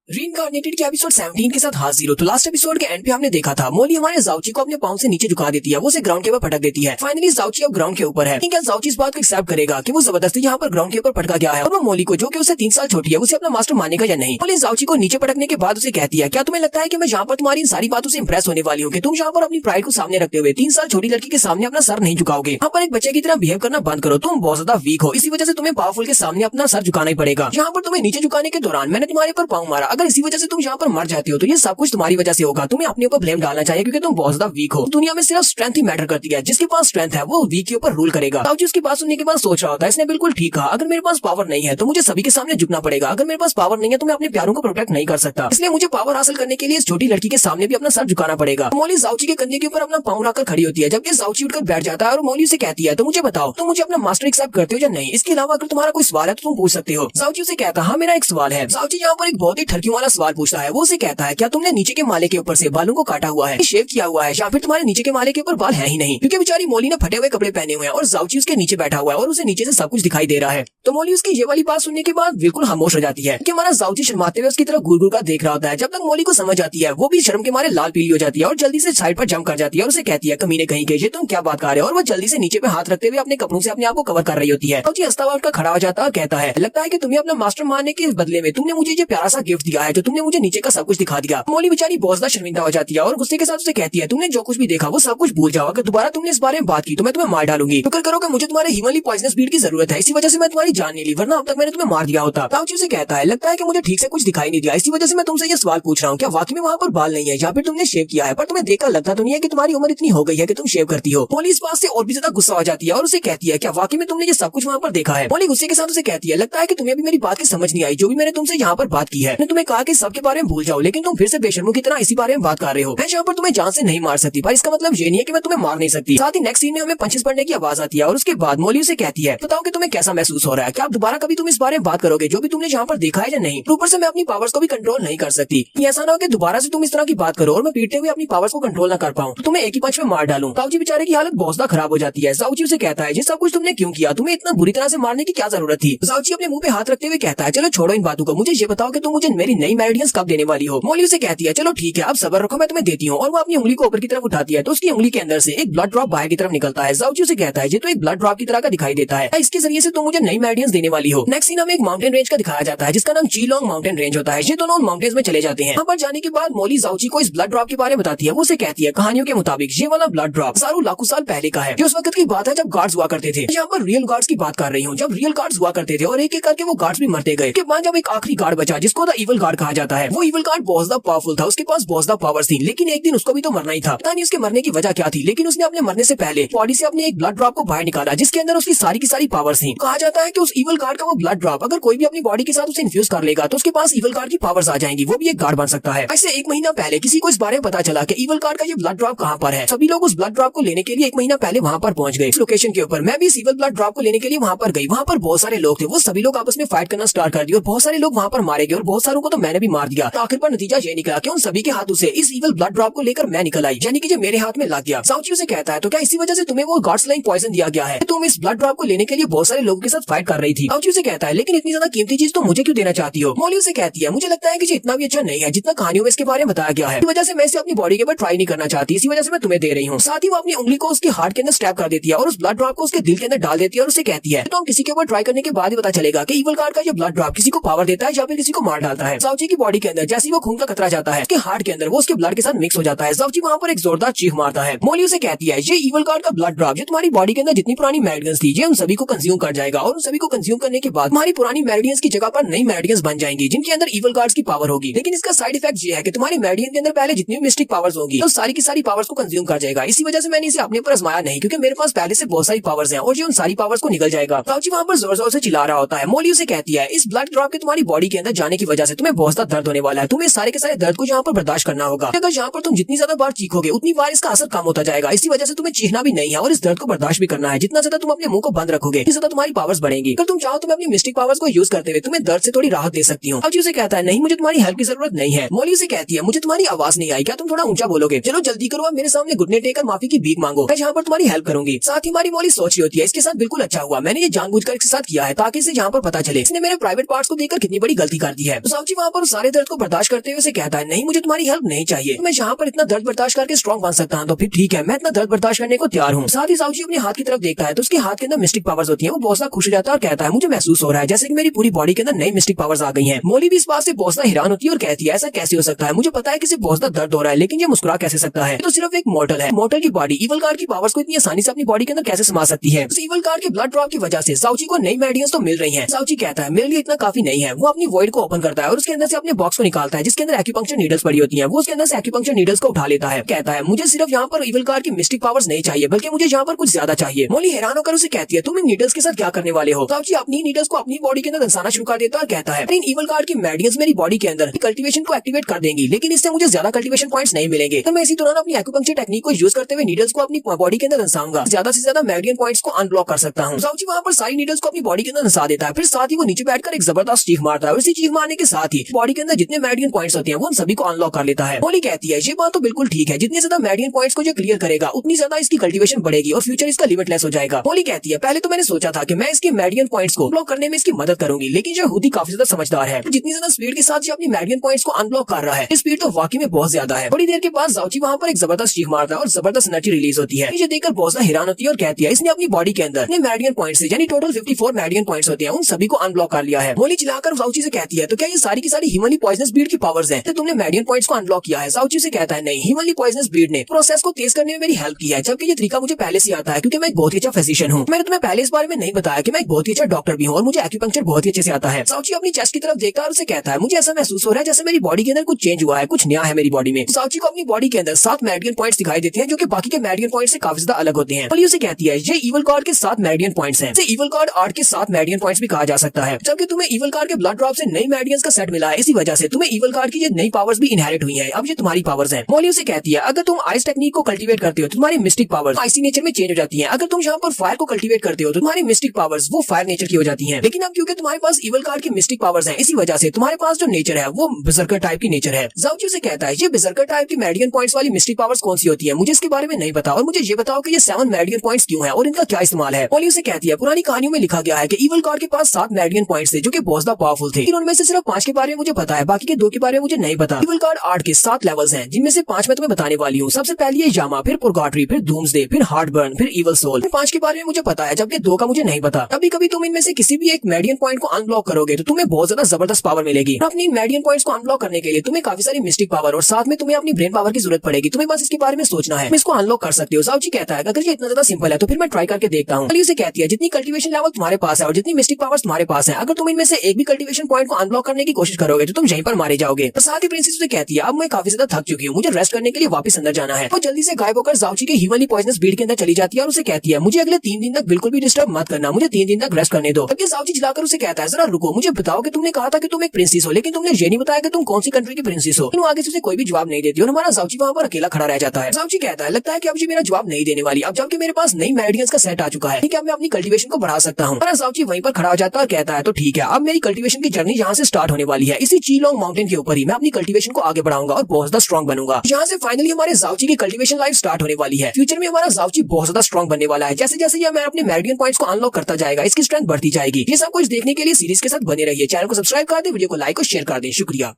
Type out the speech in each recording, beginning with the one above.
रीइंकार्नेटेड के एपिसोड 17 के साथ हाजिर हो। तो लास्ट एपिसोड के एंड पे हमने देखा था मोली हमारे जाउची को अपने पाँव से नीचे झुका देती है, वो उसे ग्राउंड के ऊपर पटक देती है। फाइनली जाउची अब ग्राउंड के ऊपर है, लेकिन क्या जाउची इस बात को एक्सेप्ट करेगा कि वो जबरदस्ती यहाँ पर ग्राउंड के ऊपर पटका गया है और वो मोली को जो कि उसे 3 साल छोटी है उसे अपना मास्टर मानेगा या नहीं। मोली जाउची को नीचे पटकने के बाद उसे कहती है, क्या तुम्हें लगता है कि मैं यहाँ पर तुम्हारी इन सारी बातों से इंप्रेस होने वाली हूँ कि तुम यहाँ पर अपनी प्राइड को सामने रखते हुए 3 साल छोटी लड़की के सामने अपना सर नहीं झुकाओगे। यहाँ पर एक बच्चे की तरह बिहेव करना बंद करो, तुम बहुत ज्यादा वीक हो, इसी वजह से तुम्हें पावरफुल के सामने अपना सर झुकाना ही पड़ेगा। यहाँ पर तुम्हें नीचे झुकाने के दौरान मैंने तुम्हारे ऊपर पाँव मारा, अगर इसी वजह से तुम यहाँ पर मर जाती हो तो ये सब कुछ तुम्हारी वजह से होगा। तुम्हें अपने ऊपर ब्लेम डालना चाहिए क्योंकि तुम बहुत ज्यादा वीक हो। दुनिया में सिर्फ स्ट्रेंथ ही मैटर करती है, जिसके पास स्ट्रेंथ है वो वीक के ऊपर रूल करेगा। ताऊजी उसकी बात सुनने के बाद सोच रहा होता है, इसने बिल्कुल ठीक कहा, अगर मेरे पास पावर नहीं है तो मुझे सभी के सामने झुकना पड़ेगा, अगर मेरे पास पावर नहीं है तो मैं अपने प्यारों को प्रोटेक्ट नहीं कर सकता, इसलिए मुझे पावर हासिल करने के लिए इस छोटी लड़की के सामने भी अपना सर झुकाना पड़ेगा। मोली जाउची के कंधे के ऊपर अपना पाँव रखकर खड़ी होती है, जबकि जाउची उठकर बैठ जाता है और मोली उसे कहती है, तो मुझे बताओ तुम मुझे अपना मास्टर एक्सेप्ट करते हो या नहीं, इसके अलावा अगर तुम्हारा कोई सवाल है तो तुम पूछ सकते हो। जाउची उसे कहता है, हाँ मेरा एक सवाल है। जाउची यहाँ पर एक बहुत ही ठरकियों वाला सवाल पूछता है, वो उसे कहता है, क्या तुमने नीचे के माले के ऊपर से बालों को काटा हुआ है, शेव किया हुआ है, या फिर तुम्हारे नीचे के माले के ऊपर बाल है ही नहीं? क्योंकि बेचारी मोली ने फटे हुए कपड़े पहने हुए हैं और जाउची उसके नीचे बैठा हुआ है और उसे नीचे से सब कुछ दिखाई दे रहा है। तो मोली उसकी ये वाली बात सुनने के बाद बिल्कुल खामोश हो जाती है कि हमारा जाउची शर्माते हुए उसकी तरफ घूर घूर कर देख रहा होता है। जब तक मोली को समझ आती है वो भी शर्म के मारे लाल पीली हो जाती है और जल्दी से साइड पर जंप कर जाती है और उसे कहती है, कमीने कहीं के ये तुम क्या बात कर रहे हो, और वो जल्दी से नीचे पे हाथ रखते हुए अपने कपड़ों से अपने आप को कवर कर रही होती है। जाउची हंसता हुआ उठकर खड़ा हो जाता है और कहता है, लगता है कि तुम्हें अपना मास्टर मानने के बदले में तुमने मुझे ये प्यारा सा गिफ्ट दिया है, तो तुमने मुझे नीचे का सब कुछ दिखा दिया। मोली बेचारी बहुत ज्यादा शर्मिंदा हो जाती है और गुस्से के साथ उसे कहती है, तुमने जो कुछ भी देखा वो सब कुछ भूल जाओ, अगर दोबारा तुमने इस बारे में बात की तो मैं तुम्हें मार डालूंगी। शुक्र करो कि मुझे तुम्हारे ह्यूमनली पॉइजनस ब्लीड की जरूरत है, इसी वजह से मैं तुम्हारी जान नहीं ली, वरना अब तक मैंने तुम्हें मार दिया होता। जाउची उसे कहता है, लगता है कि मुझे ठीक से कुछ दिखाई नहीं दिया, इसी वजह से मैं तुमसे ये सवाल पूछ रहा हूँ, क्या वाकई में वहाँ पर बाल नहीं है या फिर तुमने शेव किया है, पर तुम्हें देखकर लगता तो नहीं है कि तुम्हारी उम्र इतनी हो गई है कि तुम शेव करती हो। मोली इस बात से और भी ज्यादा गुस्सा हो जाती है और उसे कहती है, क्या वाकई में तुमने ये सब कुछ वहाँ पर देखा है? मोली गुस्से के साथ उसे कहती है, लगता है कि तुम्हें अभी मेरी बात की समझ नहीं आई, जो भी मैंने तुमसे यहाँ पर बात की है। मैंने तुम्हें कहा कि सबके बारे में भूल जाओ, लेकिन तुम फिर से बेशर्मों की तरह इसी बारे में बात कर रहे हो। मैं यहाँ पर तुम्हें जान से नहीं मार सकती, पर इसका मतलब ये नहीं है कि मैं तुम्हें मार नहीं सकती। साथ ही नेक्स्ट सीन में हमें पंचेस पड़ने की आवाज आती है और उसके बाद मोली उसे कहती है, बताओ कि तुम्हें कैसा महसूस हो रहा है, क्या दोबारा कभी तुम इस बारे में बात करोगे जो भी तुमने यहाँ पर देखा है या नहीं? ऊपर से मैं अपनी पावर्स को भी कंट्रोल नहीं कर सकती, ऐसा ना हो कि दोबारा से तुम इस तरह की बात करो और मैं पीटते हुए अपनी पावर्स को कंट्रोल ना कर पाऊँ, तो तुम्हें एक ही पंच में मार डालूं। जाउची बेचारे की हालत बहुत ज्यादा खराब हो जाती है। जाउची उसे कहता है, ये सब कुछ तुमने क्यों किया, तुम्हें इतना बुरी तरह से मारने की क्या जरूरत थी? जाउची अपने मुंह पे हाथ रखते हुए कहता है, चलो छोड़ो इन बातों को, मुझे ये बताओ कि तुम मुझे मेरी नई मेरिडियंस कब देने वाली हो? मोली उसे कहती है, चलो ठीक है अब सब्र रखो, मैं तुम्हें देती हूँ, और वो अपनी उंगली को ऊपर की तरफ उठाती है तो उसकी उंगली के अंदर से एक ब्लड ड्रॉप बाहर की तरफ निकलता है। जाउची उसे कहता है, ये तो एक ब्लड ड्रॉप की तरह का दिखाई देता है, इसके जरिए से तुम मुझे नई मेरिडियंस देने वाली हो। नेक्स्ट सीन हमें एक माउंटेन रेंज का दिखाया जाता है जिसका नाम चीलोंग माउंटेन रेंज होता है। ये दोनों माउंटेन्स में चले जाते हैं। यहाँ पर जाने के बाद मोली जाउची को इस ब्लड ड्रॉप के बारे में बताती है। वो उसे कहती है, कहानियों के मुताबिक ये वाला ब्लड ड्रॉप सालों लाखों साल पहले का है। ये उस वक्त की बात है जब गार्ड्स हुआ करते थे। यहाँ पर रियल गार्ड्स की बात कर रही हूँ, जब रियल गार्ड्स हुआ करते थे और एक एक करके वो गार्ड्स भी मरते गए। के बाद जब एक आखिरी गार्ड बचा जिसको द इविल गार्ड कहा जाता है, वो इविल गार्ड बहुत ज्यादा पावरफुल था, उसके पास बहुत ज्यादा पावर्स थी, लेकिन एक दिन उसको भी तो मरना ही था। पता नहीं उसके मरने की वजह क्या थी, लेकिन उसने अपने मरने से पहले बॉडी से अपने एक ब्लड ड्रॉप को बाहर निकाला जिसके अंदर उसकी सारी की सारी पावर्स थी। कहा जाता है कि उस इविल गार्ड का वो ब्लड ड्रॉप अगर कोई भी अपनी बॉडी के साथ उसे इन्फ्यूज कर लेगा तो उसके पास इविल गार्ड की पावर्स आ जाएंगी, वो भी एक गार्ड बन सकता है। ऐसे 1 महीना पहले किसी को इस बारे में पता चला कि इविल गार्ड का ये ब्लड ड्रॉप कहाँ पर है। सभी लोग उस ब्लड ड्रॉप को लेने के लिए 1 महीना पहले वहाँ पर पहुंच गए। इस लोकेशन के ऊपर मैं भी इस इविल ब्लड ड्रॉप को लेने के लिए वहाँ पर गई। वहाँ पर बहुत सारे लोग थे, वो सभी लोग आपस में फाइट करना स्टार्ट कर दिया और बहुत सारे लोग वहाँ पर मारे गए और बहुत सारों को तो मैंने भी मार दिया। तो आखिर पर नतीजा ये निकला कि उन सभी के हाथों से इस इविल ब्लड ड्रॉप को लेकर मैं निकल आई, यानी कि जो मेरे हाथ में लग गया। जाउची उसे कहता है, तो क्या इसी वजह से तुम्हें वो गॉड्स लाइक पॉइजन दिया गया है? तुम इस ब्लड ड्रॉप को लेने के लिए बहुत सारे लोगों के साथ फाइट कर रही थी। जाउची उसे कहता है, लेकिन इतनी ज्यादा कीमती चीज तो मुझे क्यों देना चाहती हो? मोली उसे कहती है, मुझे लगता है कि ये इतना भी अच्छा नहीं है जितना कहानियों में इसके बारे में बताया गया है, इस वजह से मैं इसे अपनी बॉडी के ऊपर ट्राई नहीं करना चाहती, इसी वजह से मैं तुम्हें दे रही हूँ। साथ ही वो अपनी उंगली को उसके हार्ट के अंदर स्टैब कर देती है और उस ब्लड ड्रॉप को उसके दिल के अंदर डाल देती है और उसे कहती है, तो हम किसी के ऊपर ट्राई करने के बाद ही पता चलेगा कि इविल गार्ड का ये ब्लड ड्रॉप किसी को पावर देता है या फिर किसी को मार डालता है। जाउची की बॉडी के अंदर जैसे वो खून का कतरा जाता है उसके हार्ट के अंदर, वो उसके ब्लड के साथ मिक्स हो जाता है। जाउची वहाँ पर एक जोरदार चीख मारता है। मोली उसे कहती है, ये इविल गार्ड का ब्लड ड्रॉप जो तुम्हारी बॉडी के अंदर जितनी पुरानी मेरिडियंस थी, ये उन सभी को कंज्यूम कर जाएगा और उन सभी को कंज्यूम करने के बाद हमारी पुरानी मेरिडियंस की जगह पर नई मेरिडियंस बन जाएंगी जिनके अंदर इविल गार्ड्स की पावर होगी। लेकिन इसका साइड इफेक्ट ये है कि तुम्हारी मेरिडियन के अंदर पहले जितनी भी मिस्टिक पावर्स होगी तो सारी की सारी पावर्स को कंज्यूम कर जाएगा। इसी वजह से मैंने इसे अपने ऊपर आजमाया नहीं, क्योंकि मेरे पास पहले से बहुत सारी पावर्स हैं और ये उन सारी पावर्स को निकल जाएगा। जाउची वहाँ पर जोर जोर से चिल्ला रहा होता है। मोली उसे कहती है, इस ब्लड ड्रॉप के तुम्हारी बॉडी के अंदर जाने की वजह से तुम्हें बहुत ज्यादा दर्द होने वाला है, तुम्हें सारे के सारे दर्द को यहाँ पर बर्दाश्त करना होगा। अगर यहाँ पर तुम जितनी ज्यादा बार चीखोगे उतनी बार इसका असर कम होता जाएगा, इसी वजह से तुम्हें चीखना भी नहीं है और इस दर्द को बर्दाश्त भी करना है। जितना ज्यादा तुम अपने मुंह को बंद रखोगे उतनी ज्यादा तुम्हारी पावर्स बढ़ेंगी। अगर तुम चाहो तो मैं अपनी मिस्टिक पावर्स को यूज करते हुए तुम्हें दर्द से थोड़ी राहत दे सकती हूँ। जाउची उसे कहता है, नहीं मुझे तुम्हारी हेल्प की जरूरत नहीं है। मोली उसे कहती है, मुझे तुम्हारी आवाज नहीं आई, क्या तुम थोड़ा ऊंचा बोलोगे? चलो जल्दी करो, मेरे सामने घुटने टेकर माफी की भीख मांगो, मैं यहाँ पर तुम्हारी हेल्प करूंगी। साथ ही हमारी मोली सोच रही होती है, इसके साथ बिल्कुल अच्छा हुआ, मैंने ये जानबूझकर इसके साथ किया है ताकि इसे यहाँ पर पता चले इसने मेरे प्राइवेट पार्ट्स को देखकर कितनी बड़ी गलती कर दी है। तो जाउची वहाँ पर सारे दर्द को बर्दाश्त करते हुए उसे कहता है नहीं, मुझे तुम्हारी हेल्प नहीं चाहिए, मैं यहाँ पर इतना दर्द बर्दाश्त करके स्ट्रॉन्ग बन सकता हूँ, तो फिर ठीक है, मैं इतना दर्द बर्दाश्त करने को तैयार हूँ। साथ ही जाओची अपने हाथ की तरफ देखता है तो उसके हाथ के अंदर मिस्टिक पावर्स होती है। वो बहुत खुश हो जाता है और कहता है मुझे महसूस हो रहा है जैसे कि मेरी पूरी बॉडी के अंदर नई मिस्टिक पावर्स आ गई हैं। मोली भी इस बात से बहुत हैरान होती है और कहती है ऐसा कैसे हो सकता है, मुझे पता है कि इसे बहुत दर्द हो रहा है लेकिन ये मुस्कुरा कैसे सकता है, तो सिर्फ एक मॉर्टल है। मॉर्टल की बॉडी इवल कार्ड की पावर्स को इतनी आसानी से अपनी बॉडी के अंदर कैसे समा सकती है। उस इवल कार्ड के ब्लड ड्रॉप की वजह से जाओची को नई मेडियंस तो मिल रही है। जाओची कहता है मेरे लिए इतना काफी नहीं है। वो अपनी वॉइड को ओपन करता है और उसके अंदर से अपने बॉक्स को निकालता है जिसके अंदर एक्यूपंक्चर नीडल्स पड़ी होती है। वो उसके अंदर से एक्यूपंक्चर नीडल्स को उठा लेता है। कहता है मुझे सिर्फ यहाँ पर इवल कार्ड की मिस्टिक पावर्स नहीं चाहिए बल्कि मुझे यहाँ पर कुछ ज्यादा चाहिए। मोली हैरान होकर उसे कहती है तुम इन नीडल्स के साथ क्या करने वाले हो। जाओची अपनी नीडल्स को अपनी बॉडी के अंदर दंसाना शुरू कर देता है और कहता है इन इवल कार्ड की मेडियंस मेरी बॉडी के अंदर कल्टीवेशन को एक्टिवेट कर देंगी लेकिन इससे मुझे ज्यादा कल्टीवेशन पॉइंट्स नहीं मिलेंगे। तो मैं इसी दौरान अपनी एक्यूपंक्चर टेक्निक को यूज करते हुए नीडल्स को अपनी बॉडी के अंदर दंसाऊंगा, ज्यादा से ज्यादा मेडियन पॉइंट्स को अनब्लॉक कर सकता हूँ। जाओची वहाँ पर सारी नीडल्स को अपनी बॉडी के अंदर दंसा देता है। फिर साथ ही वो नीचे बैठकर एक जबरदस्त चीख मारता है और इसी चीख मारने के साथ ही बॉडी के अंदर जितने मेडियन पॉइंट्स होते हैं वो सभी को अनलॉक कर लेता है। मोली कहती है ये बात तो बिल्कुल ठीक है, जितने ज्यादा मेडियन पॉइंट्स को जो क्लियर करेगा उतनी ज्यादा इसकी कल्टीवेशन बढ़ेगी और फ्यूचर इसका लिमिटलेस हो जाएगा। मोली कहती है पहले तो मैंने सोचा था कि मैं इसके मेडियन पॉइंट्स को ब्लॉक करने में इसकी मदद करूंगी लेकिन ये खुद ही काफी ज्यादा समझदार है। जितनी ज्यादा स्पीड के साथ ये अपनी मेडियन पॉइंट्स को अनब्लॉक कर रहा है स्पीड तो वाकई में बहुत ज्यादा है। थोड़ी देर के बाद जाओची वहाँ पर एक जबरदस्त चीख मारता है और जबरदस्त एनर्जी रिलीज होती है। ये देखकर बहुत हैरान होती है और कहती है इसने अपनी बॉडी के अंदर मेडियन पॉइंट्स यानी टोटल 54 मेडियन पॉइंट्स होते हैं उन सभी को अनब्लॉक कर लिया है। मोली चिल्लाकर जाओची से कहती है तो क्या ये सारी की सारी ह्यूमनली पॉइजनस ब्रीड की पावर्स हैं? तो तुमने मेडियन पॉइंट्स को अनब्लॉक किया है। जाओची से कहता है नहीं, ह्यूमनली पॉइजनस ब्रीड ने प्रोसेस को तेज करने में मेरी हेल्प की है जबकि ये तरीका मुझे पहले से आता है क्योंकि मैं एक बहुत ही अच्छा फिजिशियन हूँ। मैंने तुम्हें पहले इस बारे में नहीं बताया कि मैं एक बहुत ही अच्छा डॉक्टर भी हूँ और मुझे एक्यूपंक्चर बहुत ही अच्छे से आता है। जाओची अपनी चेस्ट की तरफ देखता है और उसे कहता है मुझे ऐसा महसूस हो रहा है जैसे मेरी बॉडी के अंदर कुछ चेंज हुआ है, कुछ नया है मेरी बॉडी में। जाओची को अपनी बॉडी के अंदर 7 मेडियन पॉइंट्स दिखाई देते हैं जो कि बाकी के मेडियन पॉइंट से काफी ज्यादा अलग होते हैं। मोली उसे कहती है ये इवल कार्ड के 7 मेडियन पॉइंट्स हैं। इवल कार्ड 8 के 7 मेडियन पॉइंट्स भी कहा जा सकता है। जबकि तुम्हें इवल कार्ड के ब्लड ड्रॉप से नई मेडियंस का सेट मिला है, इसी वजह से तुम्हें इवल कार्ड की ये नई पावर्स भी इनहेरिट हुई है। अब ये तुम्हारी पावर्स हैं। मोली उसे कहती है अगर तुम आइस टेक्निक को कल्टीवेट करते हो तो तुम्हारी मिस्टिक पावर्स आइसी नेचर में चेंज हो जाती है। अगर तुम यहाँ पर फायर को कल्टीवेट करते हो तो तुम्हारी मिस्टिक पावर्स वो फायर नेचर की हो जाती है। लेकिन अब क्योंकि तुम्हारे पास इवल कार्ड की मिस्टिक पावर्स है इसी वजह से तुम्हारे पास जो नेचर है वो बर्सर्कर टाइप की नेचर है। जाओची उसे कहता है ये बर्सर्कर टाइप की मेडियन पॉइंट्स वाली मिस्टिक पावर्स कौन सी होती है, मुझे इसके बारे में नहीं पता और मुझे ये बताओ कि ये 7 मेडियन पॉइंट्स क्यों है और इनका क्या इस्तेमाल है। मोली उसे कहती है पुरानी कहानियों में लिखा गया है कि इवल कार्ड के पास 7 मेडियन पॉइंट्स थे जो कि बहुत ज्यादा पावरफुल थे। उनमें से सिर्फ 5 के बारे में मुझे पता है, बाकी के 2 के बारे में मुझे नहीं पता। इवल कार्ड 8 के 7 लेवल्स हैं जिनमें से 5 मैं तुम्हें बताने वाली हूँ। सबसे पहले ये यामा, फिर पुरगाटरी, फिर डूम्सडे, फिर हार्टबर्न, फिर इवल सोल। 5 के बारे में मुझे पता है जबकि 2 का मुझे नहीं पता। कभी कभी तुम इनमें से किसी भी एक मेडियन पॉइंट को अनब्लॉक करोगे तो तुम्हें बहुत ज्यादा जबरदस्त पावर मिलेगी। अपनी मेडियन पॉइंट्स को अनब्लॉक करने के लिए तुम्हें काफी सारी मिस्टिक पावर और साथ में तुम्हें अपनी ब्रेन पावर की जरूरत पड़ेगी। तुम्हें बस इसके बारे में सोचना है, इसको अनलॉक कर सकते हो। जाओची कहता है अगर ये इतना ज्यादा सिंपल है तो फिर मैं ट्राई करके देखता हूँ। मोली उसे कहती है जितनी कल्टीवेशन लेवल तुम्हारे पास है और जितनी मिस्टिक पावर्स तुम्हारे पास है, अगर तुम इनमें से एक भी कल्टीवेशन पॉइंट को अनब्लॉक करने की कोशिश करोगे तो तुम यहीं पर मारे जाओगे। तो साथ ही प्रिंसेस उसे कहती है अब मैं काफी ज्यादा थक चुकी हूँ, मुझे रेस्ट करने के लिए वापस अंदर जाना है। वो जल्दी से गायब होकर जाओची के ह्यूमनली पॉइजनस ब्रीड के अंदर चली जाती है और उसे कहती है मुझे अगले 3 दिन तक बिल्कुल भी डिस्टर्ब मत करना, मुझे 3 दिन तक रेस्ट करने दो। तब जाओची जिलाकर उसे कहता है जरा रुको, मुझे बताओ कि तुमने कहा था कि तुम एक प्रिंसेस हो लेकिन तुमने ये नहीं बताया कि तुम कौन सी कंट्री की प्रिंसेस हो। आगे से उसे कोई भी जवाब नहीं देती और हमारा जाओची वहाँ पर अकेला खड़ा रह जाता है। जाओची कहता है लगता है कि अब ये मेरा जवाब नहीं देने वाली, अब जबकि मेरे पास नई मेडियंस का सेट आ चुका है, क्या मैं अपनी कल्टीवेशन को बढ़ा सकता हूँ। जाओची वहीं पर खड़ा हो जाता है और कहता है तो ठीक है, अब मेरी कल्टीवेशन की जर्नी यहाँ से स्टार्ट होने वाली है। इसी चीलोंग माउंटेन के ऊपर ही मैं अपनी कल्टीवेशन को आगे बढ़ाऊंगा और बहुत ज्यादा स्ट्रॉन्ग बनूंगा। यहाँ से फाइनली हमारे जाओची की कल्टीवेशन लाइफ स्टार्ट होने वाली है। फ्यूचर में हमारा जाओची बहुत ज्यादा स्ट्रॉन्ग बनने वाला है। जैसे जैसे ये मैं अपने मेडियन पॉइंट्स को अनलॉक करता जाएगा इसकी स्ट्रेंथ बढ़ती जाएगी। ये सब कुछ देखने के लिए सीरीज के साथ बने रहिए। चैनल को सब्सक्राइब कर दे, वीडियो को लाइक और शेयर कर दें। शुक्रिया।